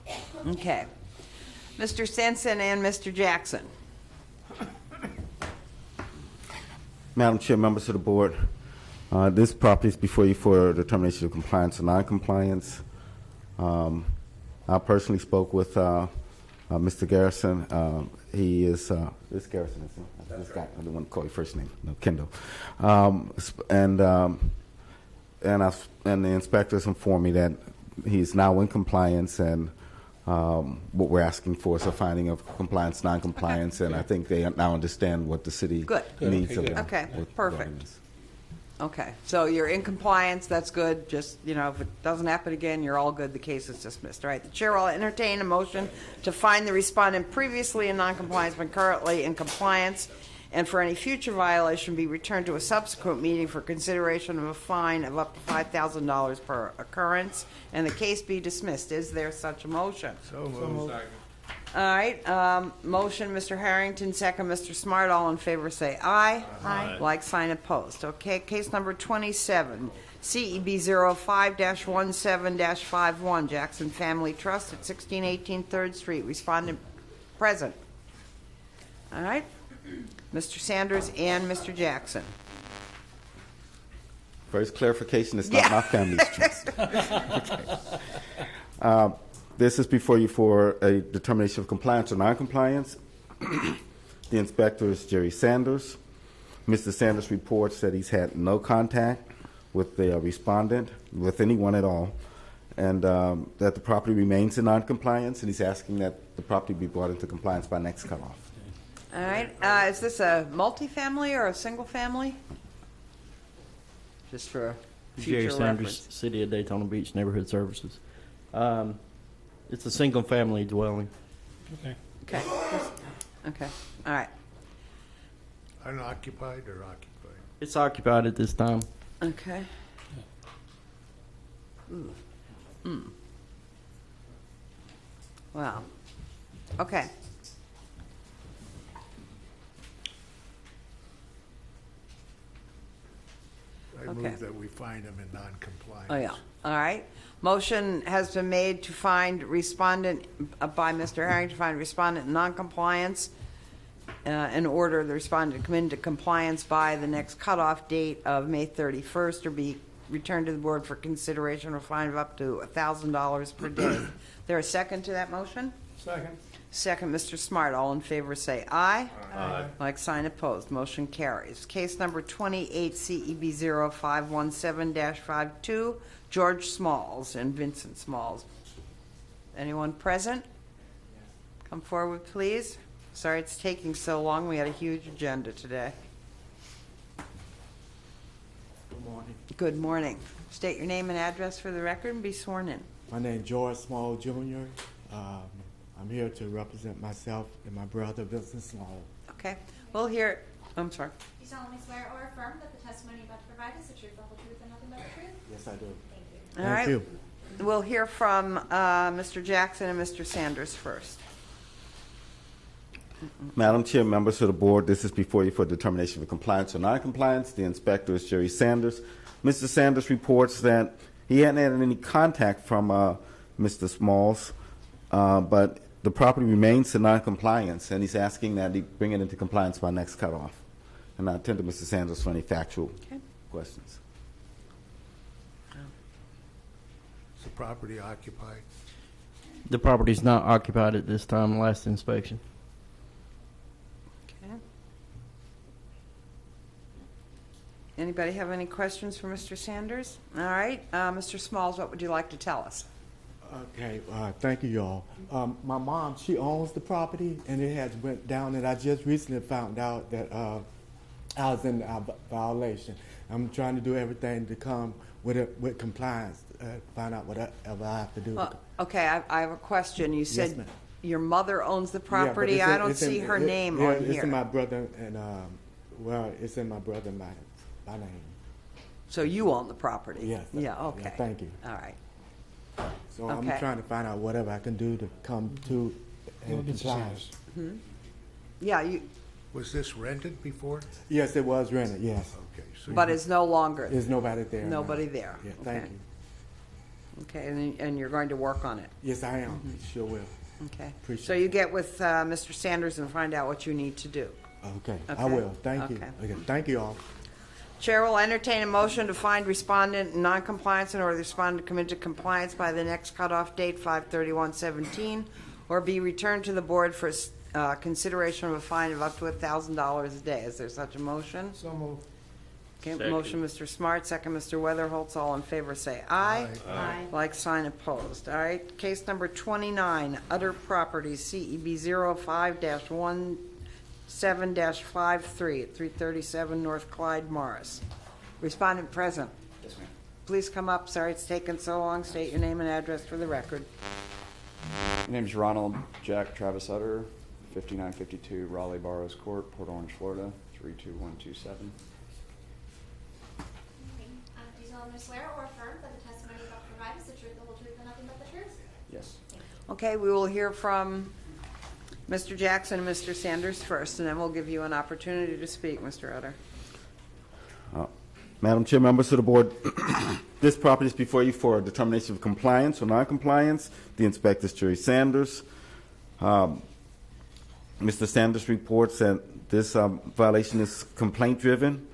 Thank you. Okay. Mr. Stenson and Mr. Jackson. Madam Chair, members of the board, this property is before you for determination of compliance or noncompliance. I personally spoke with Mr. Garrison. He is this Garrison, isn't he? This guy. I don't want to call you first name. No, Kendall. And the inspectors informed me that he's now in compliance, and what we're asking for is a finding of compliance, noncompliance, and I think they now understand what the city needs of them. Okay, with perfect. governance. Okay, so you're in compliance, that's good. Just, if it doesn't happen again, you're all good. The case is dismissed. All right, the chair will entertain a motion to find the respondent previously in noncompliance but currently in compliance, and for any future violation be returned to a subsequent meeting for consideration of a fine of up to $5,000 per occurrence, and the case be dismissed. Is there such a motion? So moved. All right, motion, Mr. Harrington, second, Mr. Smart, all in favor say aye. Aye. Like sign opposed. Okay, case number 27, CEB 05-17-51, Jackson Family Trust at 1618 3rd Street. Respondent present. All right, Mr. Sanders and Mr. Jackson. First clarification, it's not my family's trust. Okay. This is before you for a determination of compliance or noncompliance. The inspector is Jerry Sanders. Mr. Sanders reports that he's had no contact with the respondent, with anyone at all, and that the property remains in noncompliance, and he's asking that the property be brought into compliance by next cutoff. All right, is this a multifamily or a single family? Just for future Jerry Sanders, reference. City of Daytona Beach Neighborhood Services. It's a single-family dwelling. Okay. Okay. Okay. All right. Unoccupied or occupied? It's occupied at this time. Okay. Well, okay. I Okay. move that we find him in non-compliance. Oh, yeah. All right. Motion has been made to find respondent, by Mr. Herring, to find respondent in noncompliance, in order the respondent to come into compliance by the next cutoff date of May 31st, or be returned to the board for consideration of a fine of up to $1,000 per day. There a second to that motion? Second. Second, Mr. Smart. All in favor say aye. Aye. Like sign opposed. Motion carries. Case number 28 CEB 0517-52, George Smalls and Vincent Smalls. Anyone present? Come forward, please. Sorry it's taking so long. We had a huge agenda today. Good morning. Good morning. State your name and address for the record and be sworn in. My name is George Small Jr. I'm here to represent myself and my brother, Vincent Small. Okay. We'll hear. I'm sorry. Do you solemnly swear or affirm that the testimony you're about to provide is the truth, the whole truth, and nothing but the truth? Yes, I do. Thank you. All right. Thank you. We'll hear from Mr. Jackson and Mr. Sanders first. Madam Chair, members of the board, this is before you for determination of compliance or non-compliance. The inspector is Jerry Sanders. Mr. Sanders reports that he hadn't had any contact from Mr. Smalls, but the property remains in non-compliance, and he's asking that he bring it into compliance by next cutoff. And I attend to Mr. Sanders for any factual questions. Is the property occupied? The property's not occupied at this time, last inspection. Okay. Anybody have any questions for Mr. Sanders? All right. Mr. Smalls, what would you like to tell us? Okay, thank you, y'all. My mom, she owns the property, and it has went down, and I just recently found out that I was in violation. I'm trying to do everything to come with compliance, find out whatever I have to do. Okay, I have a question. You said ma'am. your mother owns the property. Yeah, but I don't see her name on It's here. in my brother and, it's in my brother and my name. So you own the property? Yes. Yeah, okay. Yeah, thank you. All right. So Okay. I'm trying to find out whatever I can do to come to and compliance. Hmm? Yeah, you, Was this rented before? Yes, it was rented, yes. Okay. So but you- it's no longer. There's nobody there. now. Nobody there. Yeah, thank Okay. you. Okay, and you're going to work on it. Yes, I am. Sure will. Okay. Appreciate So you get with Mr. Sanders and find out what you need to do. Okay, I Okay. will. Thank you. Okay. Okay, thank you all. Chair will entertain a motion to find respondent in noncompliance in order the respondent to come into compliance by the next cutoff date, 5/31/17, or be returned to the board for consideration of a fine of up to $1,000 a day. Is there such a motion? So moved. Okay, Second. motion, Mr. Smart, second, Mr. Weatherholtz. All in favor say aye. Aye. Like sign opposed. All right, case number 29, Utter Properties, CEB 05-17-53 at 337 North Clyde Morris. Respondent present. Yes, ma'am. Please come up. Sorry it's taken so long. State your name and address for the record. My name's Ronald Jack Travis Utter, 5952 Raleigh Barrows Court, Port Orange, Florida, 32127. Do you solemnly swear or affirm that the testimony you're about to provide is the truth, the whole truth, and nothing but the truth? Yes. Okay, we will hear from Mr. Jackson and Mr. Sanders first, and then we'll give you an opportunity to speak, Mr. Utter. Madam Chair, members of the board, this property is before you for a determination of compliance or non-compliance. The inspector is Jerry Sanders. Mr. Sanders reports that this violation is complaint-driven.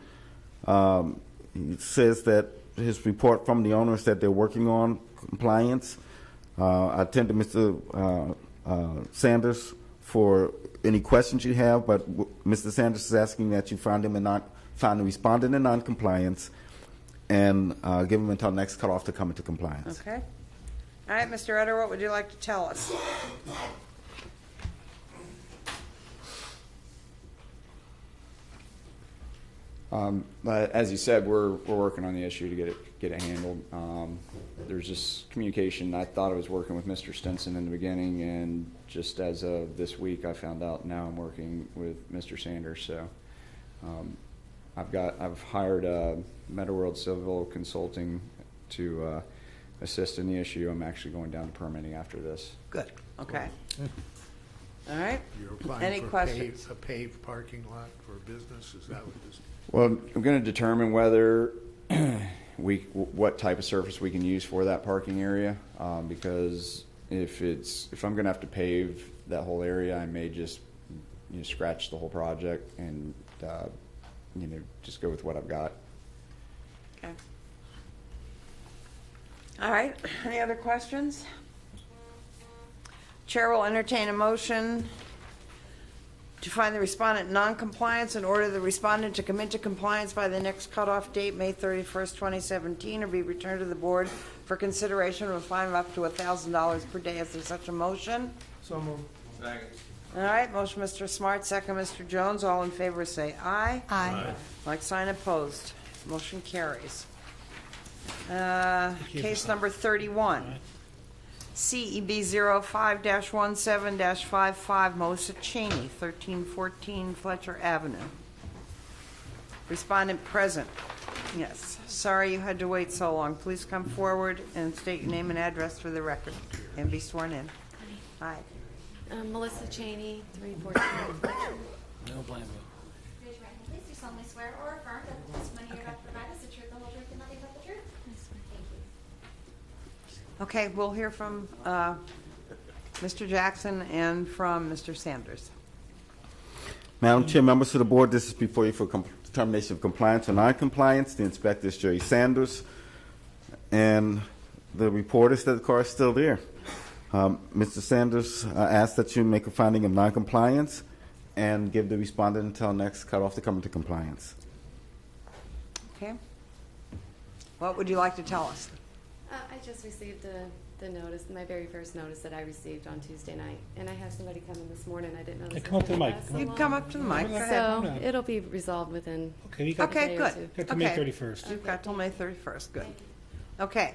He says that his report from the owner is that they're working on compliance. I attend to Mr. Sanders for any questions you have, but Mr. Sanders is asking that you find him find the respondent in non-compliance and give him until next cutoff to come into compliance. Okay. All right, Mr. Utter, what would you like to tell us? As you said, we're working on the issue to get it handled. There's just communication. I thought I was working with Mr. Stinson in the beginning, and just as of this week, I found out now I'm working with Mr. Sanders. So I've hired MetaWorld Civil Consulting to assist in the issue. I'm actually going down to permitting after this. Good. Okay. All right. You're applying Any for questions? a paved parking lot for a business? Is that what this? Well, I'm going to determine whether what type of surface we can use for that parking area, because if I'm going to have to pave that whole area, I may just scratch the whole project and just go with what I've got. Okay. All right. Any other questions? Chair will entertain a motion to find the respondent in non-compliance and order the respondent to come into compliance by the next cutoff date, May 31st, 2017, or be returned to the board for consideration of a fine of up to $1,000 per day. Is there such a motion? So moved. Second. All right, motion Mr. Smart, second Mr. Jones. All in favor say aye. Aye. Like sign opposed. Motion carries. Case number 31. CEB 05-17-55, Melissa Cheney, 1314 Fletcher Avenue. Respondent present. Yes. Sorry you had to wait so long. Please come forward and state your name and address for the record and be sworn in. Hi. Melissa Cheney, 314 Fletcher. No blame. Raise your right hand, please. Do solemnly swear or affirm that the testimony you're about to provide is the truth, the whole truth, and nothing but the truth? Thank you. Okay, we'll hear from Mr. Jackson and from Mr. Sanders. Madam Chair, members of the board, this is before you for determination of compliance or non-compliance. The inspector is Jerry Sanders, and the report is that the car is still there. Mr. Sanders asked that you make a finding of non-compliance and give the respondent until next cutoff to come into compliance. Okay. What would you like to tell us? I just received the notice, my very first notice that I received on Tuesday night, and I have somebody coming this morning. I didn't know this. Come up to the mic. You can come up to the mic. Go ahead. So it'll be resolved within. Okay, you got a day or good. two. Got to May 31st. You've got till May 31st. Good. Okay.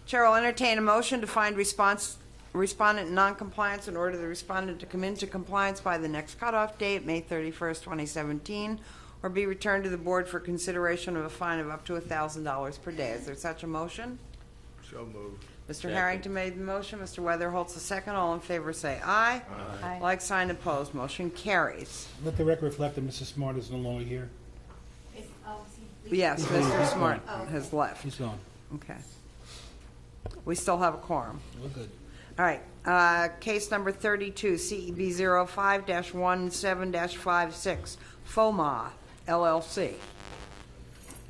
Chair will entertain a motion to find respondent in non-compliance and order the respondent to come into compliance by the next cutoff date, May 31st, 2017, or be returned to the board for consideration of a fine of up to $1,000 per day. Is there such a motion? So moved. Mr. Harrington made the motion. Mr. Weatherholtz the second. All in favor say aye. Aye. Like sign opposed. Motion carries. Let the record reflect that Mrs. Smart is no longer here. Yes, Mr. Smart has left. He's gone. Okay. We still have a quorum. We're good. All right. Case number 32, CEB 05-17-56, FOMA, LLC.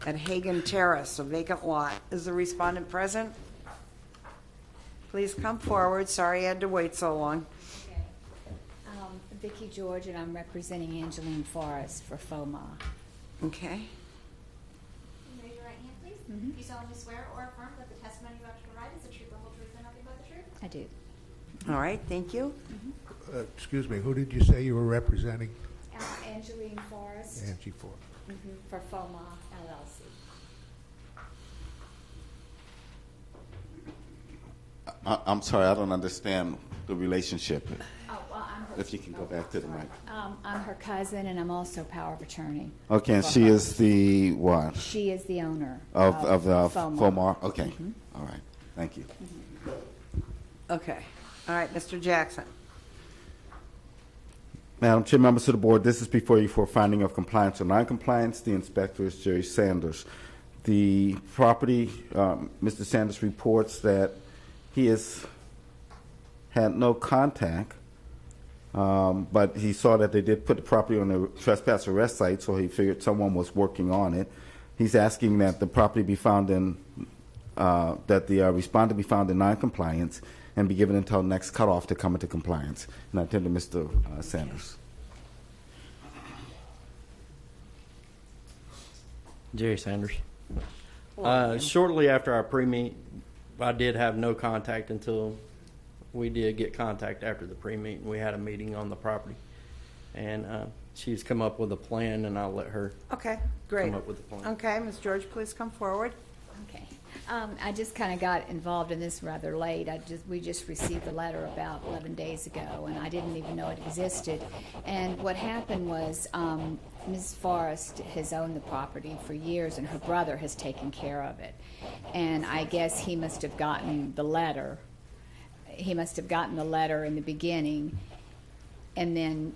At Hagen Terrace, a vacant lot. Is the respondent present? Please come forward. Sorry you had to wait so long. Okay. Vicki George, and I'm representing Angeline Forrest for FOMA. Okay. Raise your right hand, please. Do you solemnly swear or affirm that the testimony you're about to provide is the truth, the whole truth, and nothing but the truth? I do. All right. Thank you. Excuse me, who did you say you were representing? Angeline Forrest. Angie Ford. For FOMA, LLC. I'm sorry, I don't understand the relationship. Oh, well, I'm her. If you can go back to the mic. I'm her cousin, and I'm also power of attorney. Okay, and for she her. is the what? She is the owner Of the FOMA. FOMAR? Okay. All right. Thank you. Okay. All right. Mr. Jackson. Madam Chair, members of the board, this is before you for finding of compliance or non-compliance. The inspector is Jerry Sanders. The property, Mr. Sanders reports that he has had no contact, but he saw that they did put the property on the trespass arrest site, so he figured someone was working on it. He's asking that the property be found in, that the respondent be found in non-compliance and be given until next cutoff to come into compliance. And I turn to Mr. Sanders. Jerry Sanders. Shortly after our pre-meet, I did have no contact until we did get contact after the pre-meet. We had a meeting on the property, and she's come up with a plan, and I'll let her Okay. Great. come up with a plan. Okay. Ms. George, please come forward. Okay. I just kind of got involved in this rather late. We just received the letter about 11 days ago, and I didn't even know it existed. And what happened was Ms. Forrest has owned the property for years, and her brother has taken care of it. And I guess he must have gotten the letter he must have gotten the letter in the beginning, and then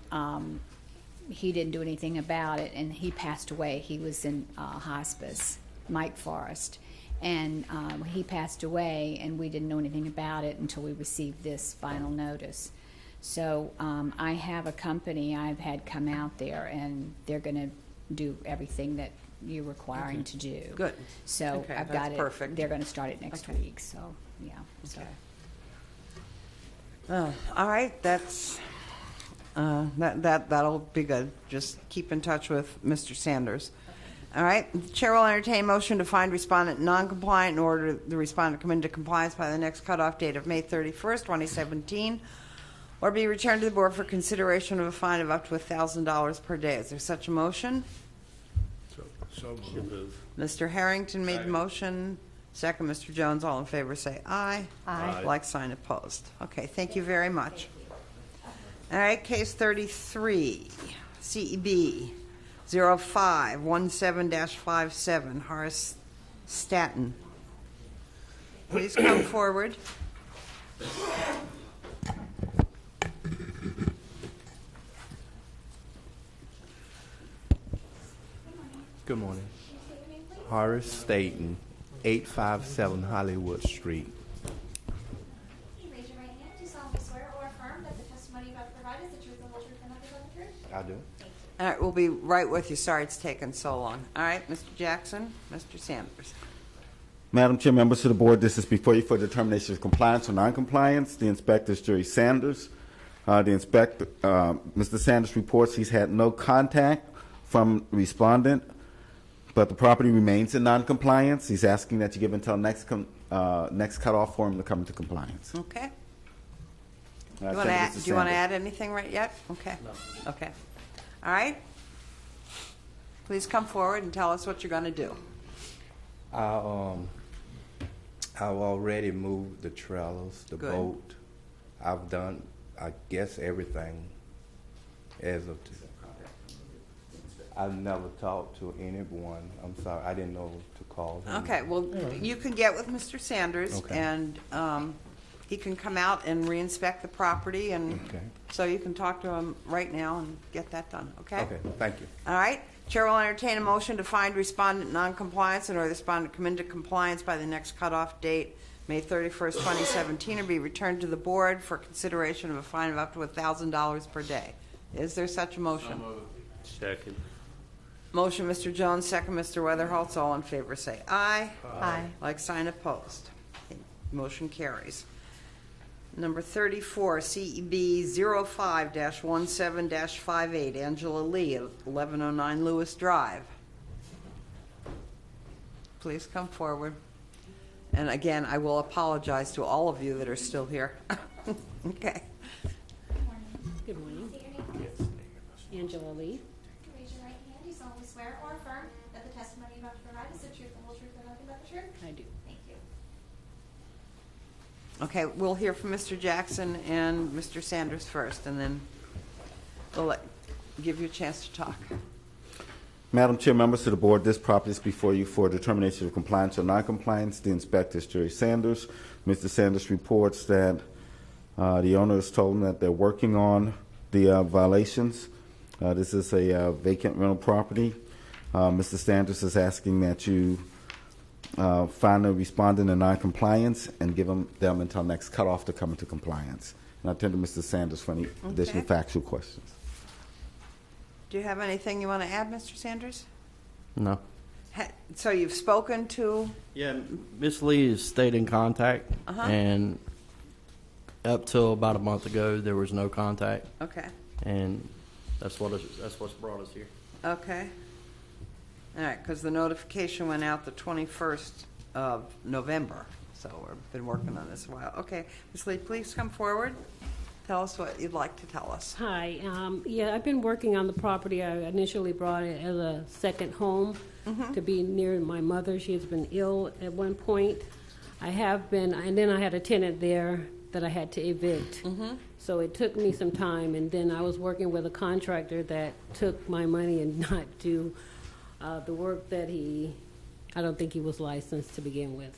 he didn't do anything about it, and he passed away. He was in hospice, Mike Forrest, and he passed away, and we didn't know anything about it until we received this final notice. So I have a company I've had come out there, and they're going to do everything that you're requiring to do. Good. So Okay, I've that's got it. perfect. They're going to start it next Okay. week. So yeah. So. All right, that's that'll be good. Just keep in touch with Mr. Sanders. All right, the chair will entertain a motion to find respondent non-compliant in order the respondent come into compliance by the next cutoff date of May 31st, 2017, or be returned to the board for consideration of a fine of up to $1,000 per day. Is there such a motion? So moved. Mr. Harrington made the motion. Second, Mr. Jones. All in favor say aye. Aye. Like sign opposed. Okay, thank you very much. All right, case 33, CEB 0517-57, Horace Staton. Please come forward. Good morning. Horace Staton, 857 Hollywood Street. Can you raise your right hand? Do you solemnly swear or affirm that the testimony you have provided is the truth, the whole truth, and nothing but the truth? I do. All right, we'll be right with you. Sorry it's taken so long. All right, Mr. Jackson, Mr. Sanders. Madam Chair, members of the board, this is before you for determination of compliance or noncompliance. The inspector is Jerry Sanders. Mr. Sanders reports he's had no contact from respondent, but the property remains in noncompliance. He's asking that you give until next cutoff for him to come into compliance. Okay. And I Do send it to you want to Sanders. add anything right yet? Okay. No. Okay. All right. Please come forward and tell us what you're going to do. I've already moved the trailers, the Good. boat. I've done, I guess, everything as of today. I've never talked to anyone. I'm sorry, I didn't know to call him. Okay, well, you can get with Mr. Sanders, Okay. and he can come out and re-inspect the property, and Okay. so you can talk to him right now and get that done, okay? Okay, thank you. All right. Chair will entertain a motion to find respondent non-compliance and or the respondent come into compliance by the next cutoff date, May 31st, 2017, or be returned to the board for consideration of a fine of up to $1,000 per day. Is there such a motion? Second. Motion, Mr. Jones, second, Mr. Weatherholtz. All in favor say aye. Aye. Like sign opposed. Motion carries. Number 34, CEB 05-17-58, Angela Lee, 1109 Lewis Drive. Please come forward. And again, I will apologize to all of you that are still here. Okay. Good morning. State your name, please. Angela Lee. Raise your right hand. Do you solemnly swear or affirm that the testimony you have to provide is the truth, the whole truth, and nothing but the truth? I do. Thank you. Okay, we'll hear from Mr. Jackson and Mr. Sanders first, and then we'll give you a chance to talk. Madam Chair, members of the board, this property is before you for determination of compliance or noncompliance. The inspector is Jerry Sanders. Mr. Sanders reports that the owner has told him that they're working on the violations. This is a vacant rental property. Mr. Sanders is asking that you find a respondent in noncompliance and give them until next cutoff to come into compliance. And I'll turn to Mr. Sanders for any additional factual questions. Do you have anything you want to add, Mr. Sanders? No. So you've spoken to? Yeah, Miss Lee has stayed in contact, Uh-huh. and up till about a month ago, there was no contact, Okay. and that's what's brought us here. Okay. All right, because the notification went out the 21st of November, so we've been working on this a while. Okay, Ms. Lee, please come forward. Tell us what you'd like to tell us. Hi. Yeah, I've been working on the property. I initially brought it as a second home to be near my mother. She has been ill at one point. I have been, and then I had a tenant there that I had to evict. So it took me some time, and then I was working with a contractor that took my money and not do the work that I don't think he was licensed to begin with.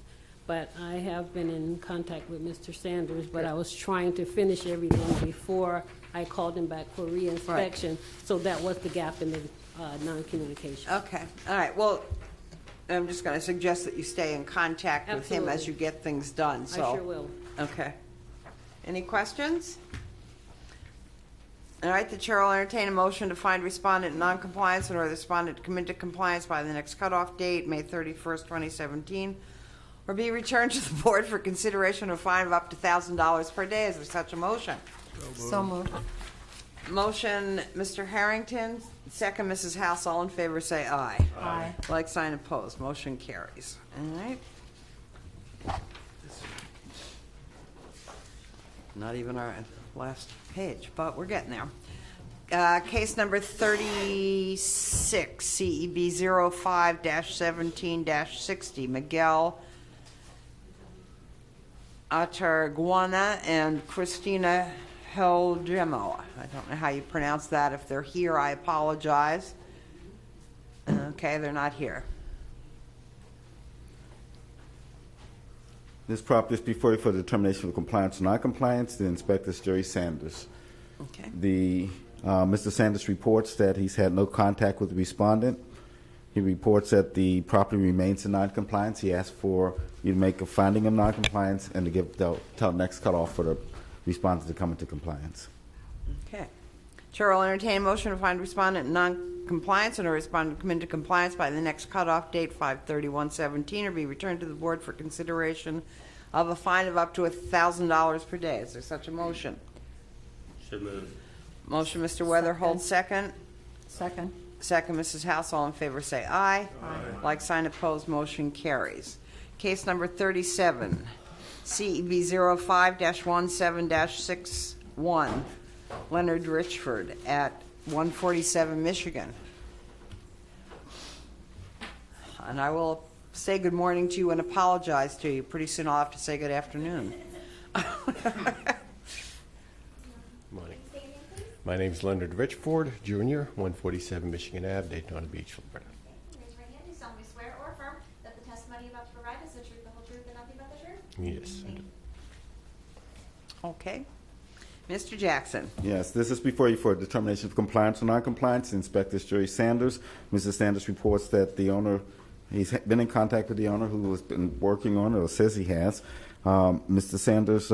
but I have been in contact with Mr. Sanders, but I was trying to finish everything before I called him back for reinspection. So that was the gap in the non-communication. Okay, all right, well, I'm just going to suggest that you stay in contact with him as Absolutely. you get things done, so. I sure will. Okay. Any questions? All right, the chair will entertain a motion to find respondent in noncompliance and order the respondent to come into compliance by the next cutoff date, May 31st, 2017, or be returned to the board for consideration of a fine of up to $1,000 per day. Is there such a motion? So moved. Motion, Mr. Harrington. Second, Mrs. House. All in favor say aye. Aye. Like sign opposed. Motion carries. All right. Not even our last page, but we're getting there. Case number 36, CEB 05-17-60, Miguel Atarguana and Christina Heldremo. I don't know how you pronounce that. If they're here, I apologize. Okay, they're not here. This property is before you for the determination of compliance or non-compliance. The inspector is Jerry Sanders. Okay. Mr. Sanders reports that he's had no contact with the respondent. He reports that the property remains in non-compliance. He asked for you to make a finding of non-compliance and to give till next cutoff for the respondent to come into compliance. Okay. Chair will entertain a motion to find respondent in non-compliance and a respondent to come into compliance by the next cutoff date, 5/31/17, or be returned to the board for consideration of a fine of up to $1,000 per day. Is there such a motion? So moved. Motion, Mr. Weatherholt, second. Second. Second, Mrs. House. All in favor say aye. Aye. Like sign opposed, motion carries. Case number 37, CEB 05-17-61, Leonard Richford at 147 Michigan. And I will say good morning to you and apologize to you. Pretty soon I'll have to say good afternoon. Morning. My name is Leonard Richford, Jr., 147 Michigan Ave, Daytona Beach, Florida. Raise your right hand. Do you solemnly swear or affirm that the testimony you're about to provide is the truth, the whole truth, and nothing but the truth? Yes, I do. Okay. Mr. Jackson. Yes, this is before you for determination of compliance or non-compliance. The inspector is Jerry Sanders. Mr. Sanders reports that the owner, he's been in contact with the owner who has been working on it or says he has. Mr. Sanders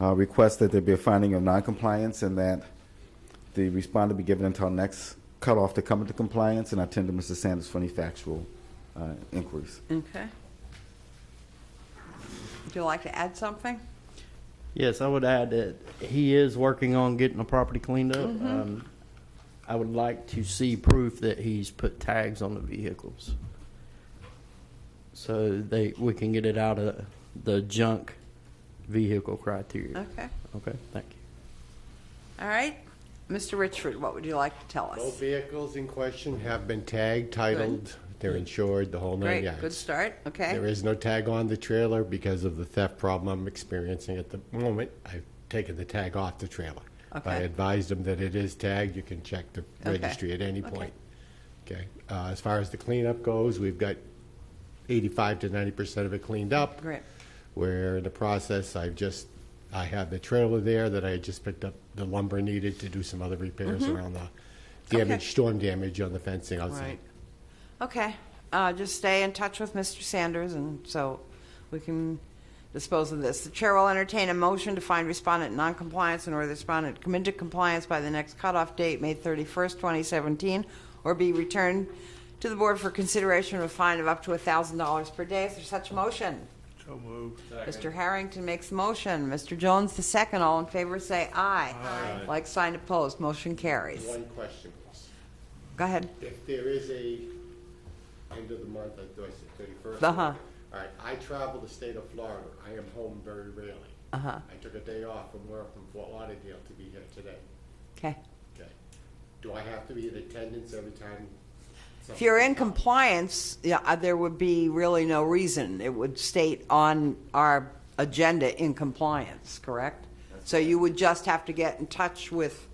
requests that there be a finding of non-compliance and that the respondent be given until next cutoff to come into compliance, and I attend to Mr. Sanders for any factual inquiries. Okay. Would you like to add something? Yes, I would add that he is working on getting the property cleaned up. Mhm. I would like to see proof that he's put tags on the vehicles, so we can get it out of the junk vehicle criteria. Okay. Okay, thank you. All right. Mr. Richford, what would you like to tell us? Both vehicles in question have been tagged, titled, they're insured, the whole 9 Great. yards. Good start. Okay. There is no tag on the trailer because of the theft problem I'm experiencing at the moment. I've taken the tag off the trailer. Okay. I advised them that it is tagged. You can check the Okay. registry at any Okay. point. Okay. As far as the cleanup goes, we've got 85 to 90% of it cleaned up. Great. Where in the process, I have the trailer there that I just picked up the lumber needed to do some other repairs Mhm. around the Okay. damage, storm damage on the fencing outside. Right. Okay. Just stay in touch with Mr. Sanders, and so we can dispose of this. The chair will entertain a motion to find respondent in noncompliance and order the respondent to come into compliance by the next cutoff date, May 31st, 2017, or be returned to the board for consideration of a fine of up to $1,000 per day. Is there such a motion? So moved. Mr. Harrington makes the motion. Mr. Jones, the second. All in favor say aye. Aye. Like sign opposed. Motion carries. One question, please. Go ahead. If there is a end of the month, I thought I said 31st. Uh-huh. All right, I travel the state of Florida. I am home very rarely. Uh-huh. I took a day off from work from Fort Lauderdale to be here today. Okay. Okay. Do I have to be in attendance every time? If you're in compliance, yeah, there would be really no reason. It would state on our agenda in compliance, correct? So you would just have to get in touch with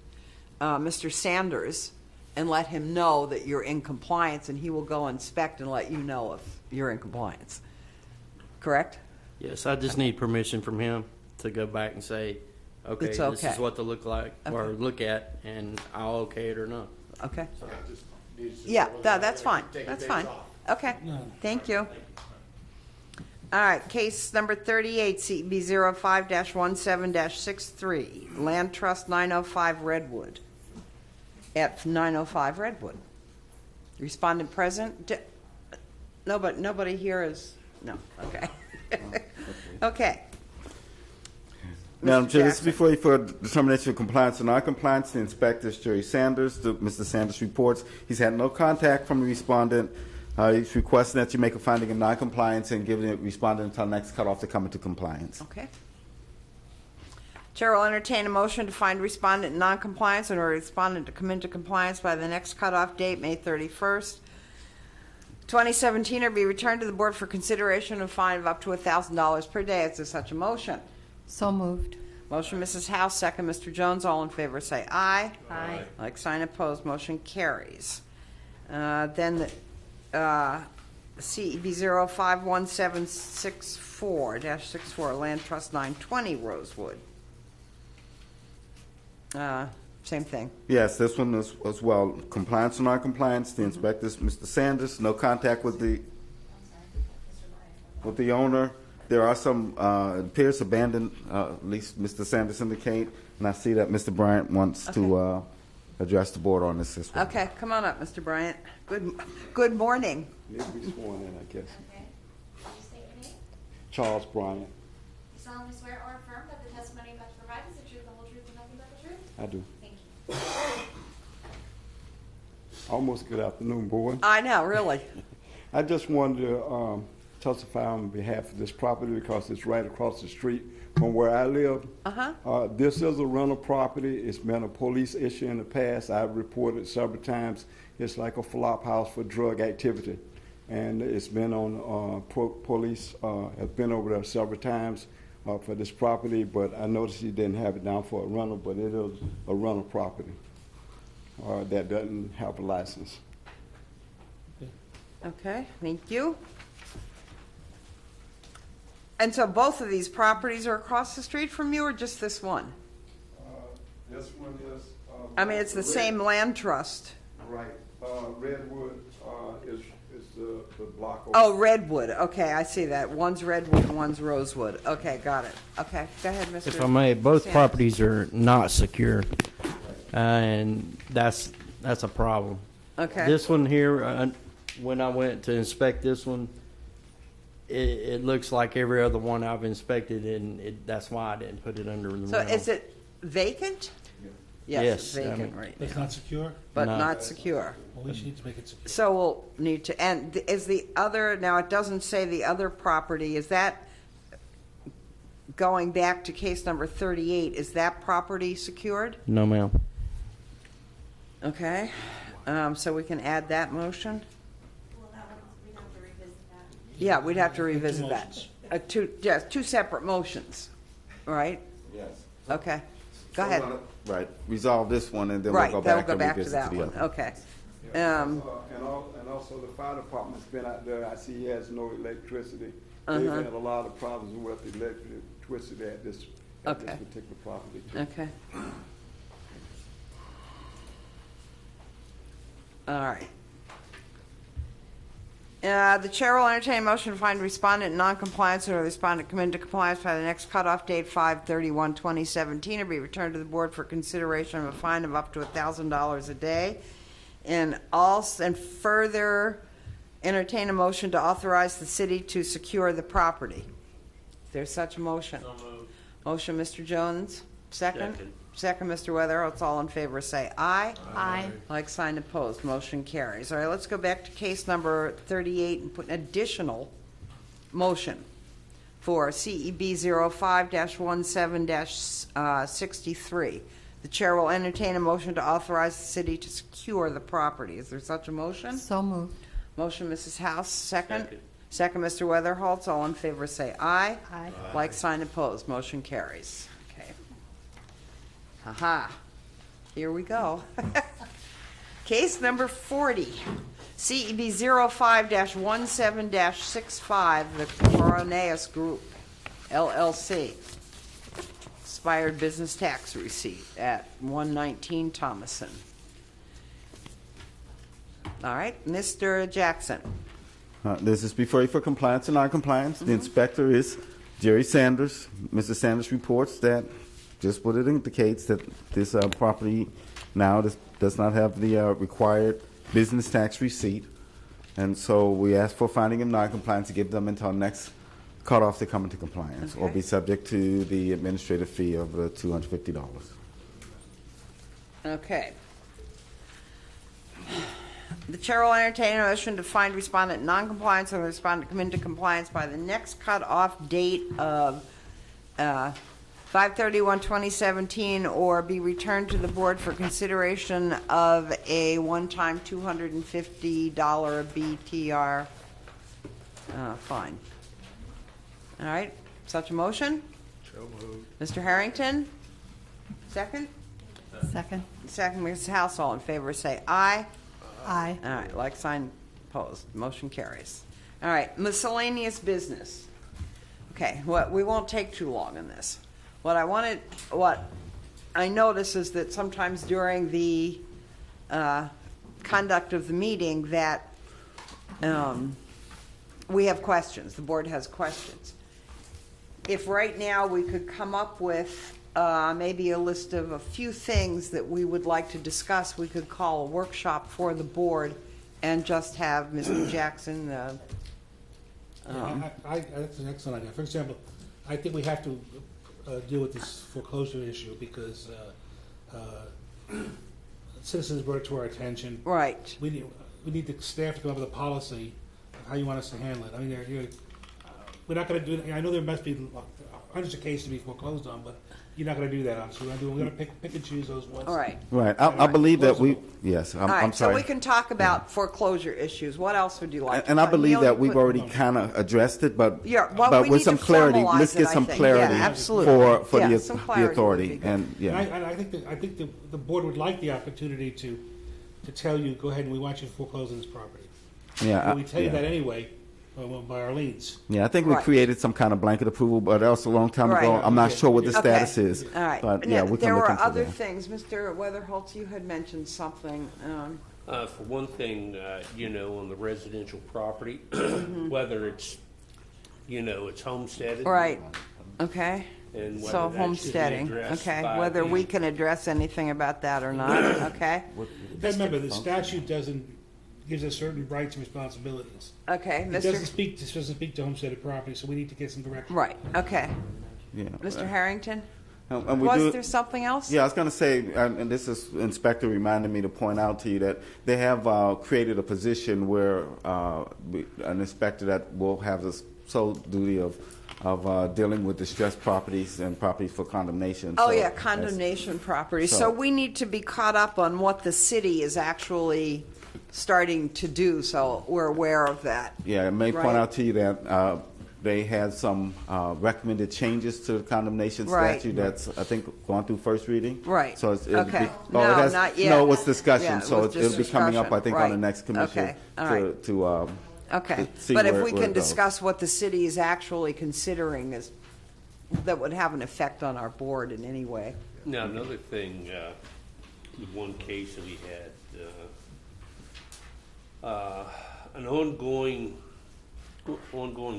Mr. Sanders and let him know that you're in compliance, and he will go inspect and let you know if you're in compliance. correct? Yes, I just need permission from him to go back and say, okay, It's this okay. is what to look like or Okay. look at, and I'll okay it or not. Okay. So I just need to- Yeah, that's fine. Take That's days fine. off. Okay, thank you. All right, case number 38, CB 05-17-63, Land Trust 905 Redwood, at 905 Redwood. Respondent present? Nobody here is, no, okay. Okay. Madam Mr. Chair, this is Jackson. before you for determination of compliance or non-compliance. The inspector is Jerry Sanders. Mr. Sanders reports he's had no contact from the respondent. He's requesting that you make a finding of non-compliance and give the respondent until next cutoff to come into compliance. Okay. Chair will entertain a motion to find respondent in non-compliance and order respondent to come into compliance by the next cutoff date, May 31st, 2017, or be returned to the board for consideration of fine of up to $1,000 per day. Is there such a motion? So moved. Motion, Mrs. House, second, Mr. Jones. All in favor say aye. Aye. Like sign opposed, motion carries. Then the CEB 051764-64, Land Trust 920 Rosewood. Same thing. Yes, this one is as well. Compliance or non-compliance. The inspector is Mr. Sanders. No contact with the owner. There are some, it appears abandoned, at least Mr. Sanders indicate, and I see that Mr. Bryant wants to address the board on this as well. Okay, come on up, Mr. Bryant. Good morning. Need to be sworn in, I guess. Okay. Will you state your name? Charles Bryant, You solemnly swear or affirm that the testimony you're about to provide is the truth, the whole truth, and nothing but the truth? I do. Thank you. Almost good afternoon, board. I know, really. I just wanted to testify on behalf of this property because it's right across the street from where I live. This is a rental property. It's been a police issue in the past. I've reported several times. It's like a flop house for drug activity. And it's been on, police have been over there several times for this property, but I noticed he didn't have it down for a rental, but it is a rental property that doesn't have a license. Okay, thank you. And so both of these properties are across the street from you, or just this one? This one is. I mean, it's the same land trust. Right. Redwood is the block. Over. Oh, Redwood. Okay, I see that. One's Redwood and one's Rosewood. Okay, got it. Okay, go ahead, Mr. If I may, both Sanders. properties are not secure, and that's a problem. Okay. This one here, when I went to inspect this one, it looks like every other one I've inspected, and that's why I didn't put it under the So rental. is it vacant? Yes, it's Yes, I vacant mean- right It's now. not secure? But No. not secure. Well, we should need to make it secure. So we'll need to, and is the other, now it doesn't say the other property, is that, going back to case number 38, is that property secured? No, ma'am. Okay, so we can add that motion? Well, that one, we'd have to revisit that. Yeah, we'd have to revisit that. motions. Two separate motions, right? Yes. Okay, go ahead. Right. Resolve this one, and then Right, we'll go that'll back go and back to revisit that the one, other. okay. And also the fire department's been out there. I see he has no electricity. They've had a lot of problems with electricity at this particular property too. Okay. All right. The chair will entertain a motion to find respondent in non-compliance or the respondent come into compliance by the next cutoff date, 5/31/2017, or be returned to the board for consideration of a fine of up to $1,000 a day. And further entertain a motion to authorize the city to secure the property. Is there such a motion? Motion, Mr. Jones. Second? Second, Mr. Weatherhouse. All in favor say aye. Aye. Like sign opposed, motion carries. All right, let's go back to case number 38 and put an additional motion for CEB 05-17-63. The chair will entertain a motion to authorize the city to secure the property. Is there such a motion? So moved. Motion, Mrs. House, second. Second, Mr. Weatherholtz. All in favor say aye. Aye. Like sign opposed, motion carries. Okay. Aha. Here we go. Case number 40, CEB 05-17-65, the Coroneus Group, LLC. Expired business tax receipt at 119 Thomason. All right, Mr. Jackson. This is before you for compliance and non-compliance. The inspector is Jerry Sanders. Mr. Sanders reports that, just what it indicates, that this property now does not have the required business tax receipt. And so we ask for finding of non-compliance to give them until next cutoff to come into compliance, or be subject to the administrative fee of $250. Okay. The chair will entertain a motion to find respondent in non-compliance and the respondent come into compliance by the next cutoff date of 5/31/2017, or be returned to the board for consideration of a one-time $250 BTR fine. All right, such a motion? So moved. Mr. Harrington? Second? Second. Second, Mrs. House. All in favor say aye. Aye. All right, like sign opposed. Motion carries. All right, miscellaneous business. Okay, we won't take too long in this. What I notice is that sometimes during the conduct of the meeting that we have questions. The board has questions. If right now we could come up with maybe a list of a few things that we would like to discuss, we could call a workshop for the board and just have Mr. Jackson. That's an excellent idea. For example, I think we have to deal with this foreclosure issue because citizens brought it to our attention. Right. We need the staff to come up with a policy of how you want us to handle it. I mean, we're not going to do it. I know there must be hundreds of cases to be foreclosed on, but you're not going to do that, obviously. We're going to pick and choose those ones. All right. Right. I believe that we, yes, All right, I'm sorry. so we can talk about foreclosure issues. What else would you like to And I talk- believe Neil, that you we've put- already kind of addressed it, but Yeah, well, but we with need some to clarity, formalize let's it, get I some think. clarity Yeah, absolutely. for Yeah, the some the clarity would be authority. good. And yeah, And I think the board would like the opportunity to tell you, go ahead and we want you to foreclose on this property. Yeah, We tell you yeah. that anyway by our liens. Yeah, I think we Right. created some kind of blanket approval, but that was a long time ago. Right. I'm not sure what the Okay. status is. All right. But Now, yeah, we can there look were into other that. things. Mr. Weatherholtz, you had mentioned something. For one thing, on the residential property, whether it's, it's homesteaded. Right. Okay. And whether So that should be homesteading. addressed Okay. by Whether the- we can address anything about that or not. Okay. Remember, the statute gives us certain rights and responsibilities. Okay, It Mr. doesn't speak to homesteaded property, so we need to get some direction. Right. Okay. Yeah. Mr. Harrington? And we Was do- there something else? Yeah, I was going to say, and this is Inspector reminded me to point out to you that they have created a position where an inspector that will have the sole duty of dealing with distressed properties and properties for condemnation. Oh, So yeah, that's- condemnation properties. So so- we need to be caught up on what the city is actually starting to do, so we're aware of that. Yeah, I may Right. point out to you that they had some recommended changes to the condemnation Right. statute that's, I think, gone through first reading. Right. So it'll Okay. be, No, it has, not yet. No, it's discussion. Yeah, it so was it'll just be coming up, I think, on the discussion. next commission Okay. All right. to Okay, to see but if where- we where can it goes. discuss what the city is actually considering that would have an effect on our board in any way. Now, another thing, the one case that we had, an ongoing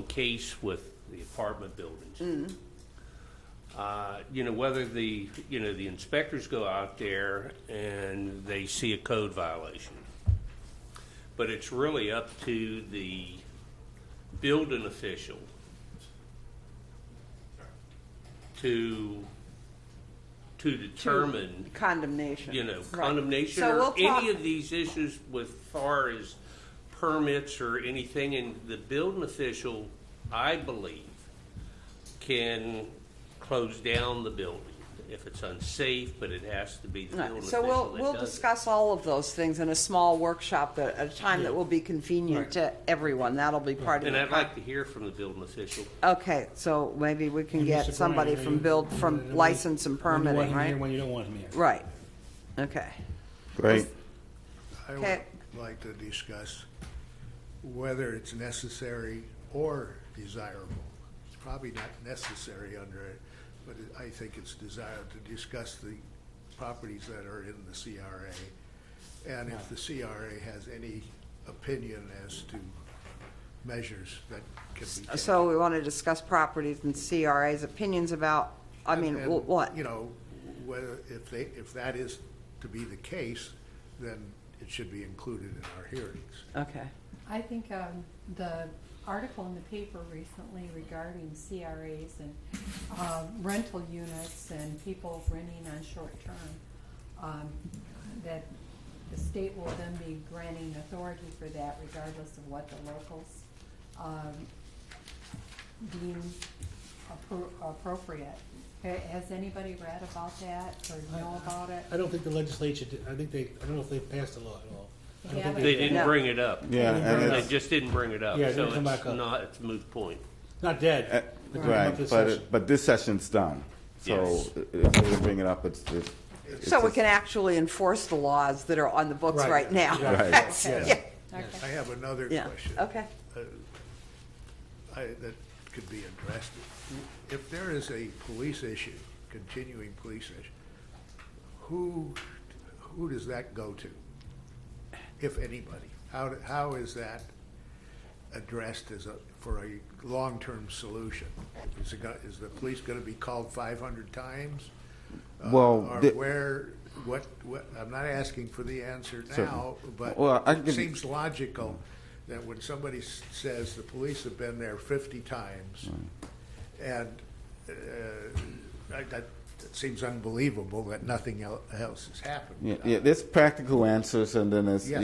case with the apartment buildings. Whether the inspectors go out there and they see a code violation. But it's really up to the building official to determine Condemnation. Right. condemnation So or we'll talk- any of these issues with far as permits or anything, and the building official, I believe, can close down the building if it's unsafe, but it has to be the Right. building So official we'll that does it. discuss all of those things in a small workshop at a time that will be convenient Right. to everyone. That'll be part And of I'd it. like to hear from the building official. Okay, so maybe we can And get Mr. somebody Bryan, from license and when you want permitting, him here, right? when you don't want him here. Right. Okay. Great. Okay. like to discuss whether it's necessary or desirable. It's probably not necessary under it, but I think it's desirable to discuss the properties that are in the CRA. And if the CRA has any opinion as to measures that can be taken. So we want to discuss properties and CRA's opinions about, And, what? You know, whether, if that is to be the case, then it should be included in our hearings. Okay. I think the article in the paper recently regarding CRAs and rental units and people renting on short term, that the state will then be granting authority for that regardless of what the locals deem appropriate. Has anybody read about that or know about it? I don't think the legislature did. I don't know if they passed a law at all. I don't think They didn't bring it up. Yeah, and They just didn't bring it up. Yeah, it So didn't come it's back up. not, it's a moot point. Not dead. Right, but this session's done. So Yes. if they bring it up, it's So we can actually enforce the laws that are on the books right now. Right. That's- Yes. yeah. I have another Yeah. question. Okay. That could be addressed. If there is a police issue, continuing police issue, who does that go to, if anybody? How is that addressed for a long-term solution? Is the police going to be called 500 times? Well, Or what, I'm not asking for the answer now, Certainly. but Well, I can it give you- seems logical that when somebody says the police have been there 50 times, and that seems unbelievable that nothing else has happened. Yeah, there's practical answers, and then there's Yeah.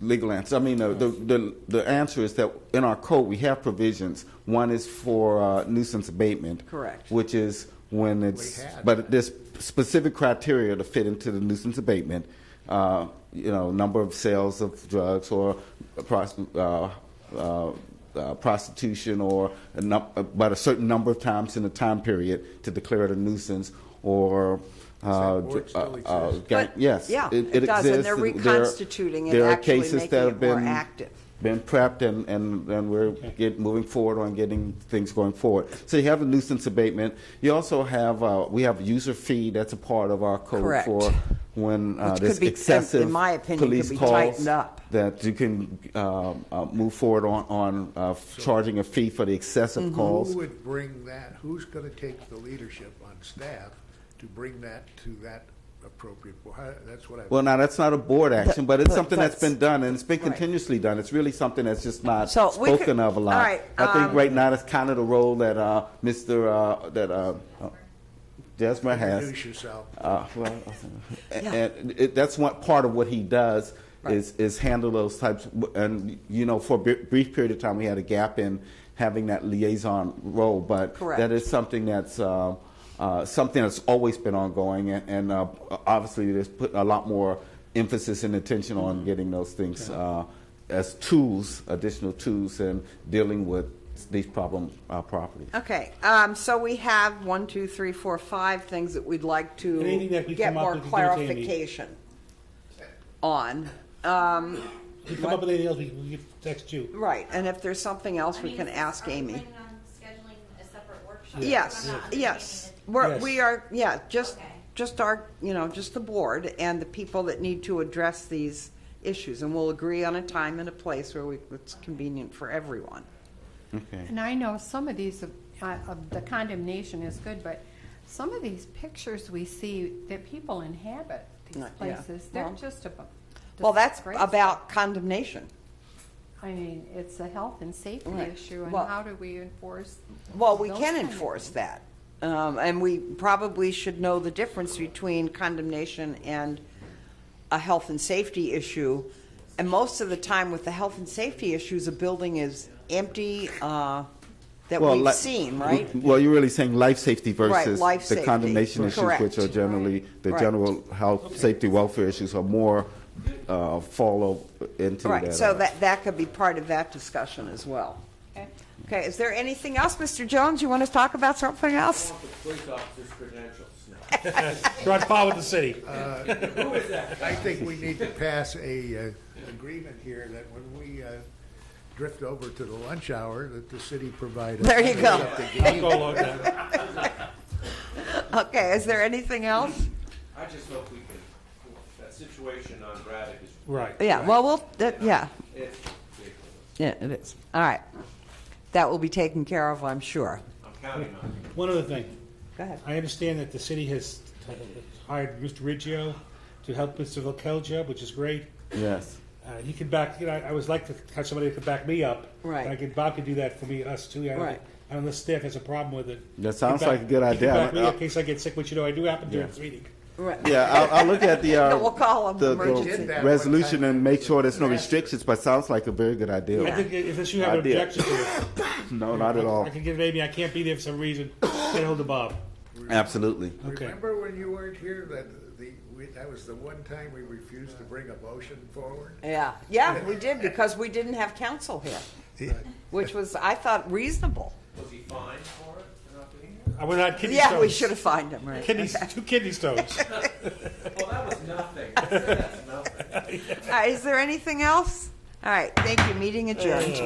legal answers. I mean, the answer is that in our code we have provisions. One is for nuisance abatement, Correct. which is when it's, We had but there's specific criteria to fit into the nuisance abatement. Number of sales of drugs or prostitution, or about a certain number of times in a time period to declare it a nuisance, or board still exist? yes, Yeah, it it does, and exists. they're There- reconstituting it, there are actually cases making that it have more been active. been prepped, and we're moving forward on getting things going forward. So you have a nuisance abatement. You also have we have user fee. That's a part of our code Correct. for when Which there's could be, excessive in my opinion, police could be calls tightened up. that you can move forward on charging a fee for the excessive Mm-hmm. calls. Who would bring that, who's going to take the leadership on staff to bring that to that appropriate, that's what I. Well, now that's not a board action, but it's something that's been done, and it's been Right. continuously done. It's really something that's just not So we spoken could- of a lot. all right, I think right now that's kind of the role that Desmer has. Introduce yourself. That's one part of what he does Right. is handle those types. And for a brief period of time, we had a gap in having that liaison role, but Correct. that is something that's something that's always been ongoing, and obviously there's put a lot more emphasis and attention on getting those things as tools, additional tools, and dealing with these problem properties. Okay, so we have 1, 2, 3, 4, 5 things that we'd like to Anything that we get come up more with, we can give it to Amy. clarification on. If you come up with anything else, we can text you. Right, and if there's something else, I we mean, can ask are we Amy. planning on scheduling a separate workshop? Yes, I'm not yes. understanding We Yes. are, yeah, just Okay. our, just the board and the people that need to address these issues. And we'll agree on a time and a place where it's convenient for everyone. Okay. And I know some of these, the condemnation is good, but some of these pictures we see that people inhabit these Yeah. places, they're Well- just about. Well, that's disgraceful. about condemnation. I mean, it's a health and safety Right. issue, and Well- how do we enforce? Well, we those can kind of enforce things? that. And we probably should know the difference between condemnation and a health and safety issue. And most of the time with the health and safety issues, a building is empty, that we've seen, right? Well, you're really saying life safety Right, versus life the safety. condemnation issues, Correct. which are generally the Right. general health, safety, welfare issues are more follow into Right, that. so that could be part of that discussion as well. Okay, is there anything else, Mr. Jones? You want to talk about something else? Police officer's credentials. You're on file with the city. I think we need to pass a agreement here that when we drift over to the lunch hour, that the city provide us. There you go. something to eat. Okay, is there anything else? I just hope we can, that situation on Braddock is. Right. Yeah, well, yeah. It's ridiculous. Yeah, it is. All right. That will be taken care of, I'm sure. I'm counting on it. One other thing. Go ahead. I understand that the city has hired Mr. Riggio to help Mr. Vilkelja, which is great. Yes. He can back, I always like to have somebody that can back me up. Right. Bob could do that for me, us too. Right. I don't know if staff has a problem with it. That sounds He can like a good he can idea. back me up in case I get sick, which I do happen during Yeah. this meeting. Right. Yeah, I'll look at the, We'll call 'em the emergency. resolution and make sure there's no restrictions, but sounds like a very good idea. I think if you have an Idea. objection to it. No, not at all. I can give maybe I can't be there for some reason. Get hold of Bob. Absolutely. Okay. Remember when you weren't here, that was the one time we refused to bring a motion forward? Yeah, yeah, we did, because we didn't have counsel here, which was, I thought, reasonable. Was he fined for it, for not being here? I went on kidney Yeah, stones. we should have fined him, right? Two kidney stones. Well, that was nothing. That's nothing. All right, is there anything else? All right, thank you. Meeting adjourned.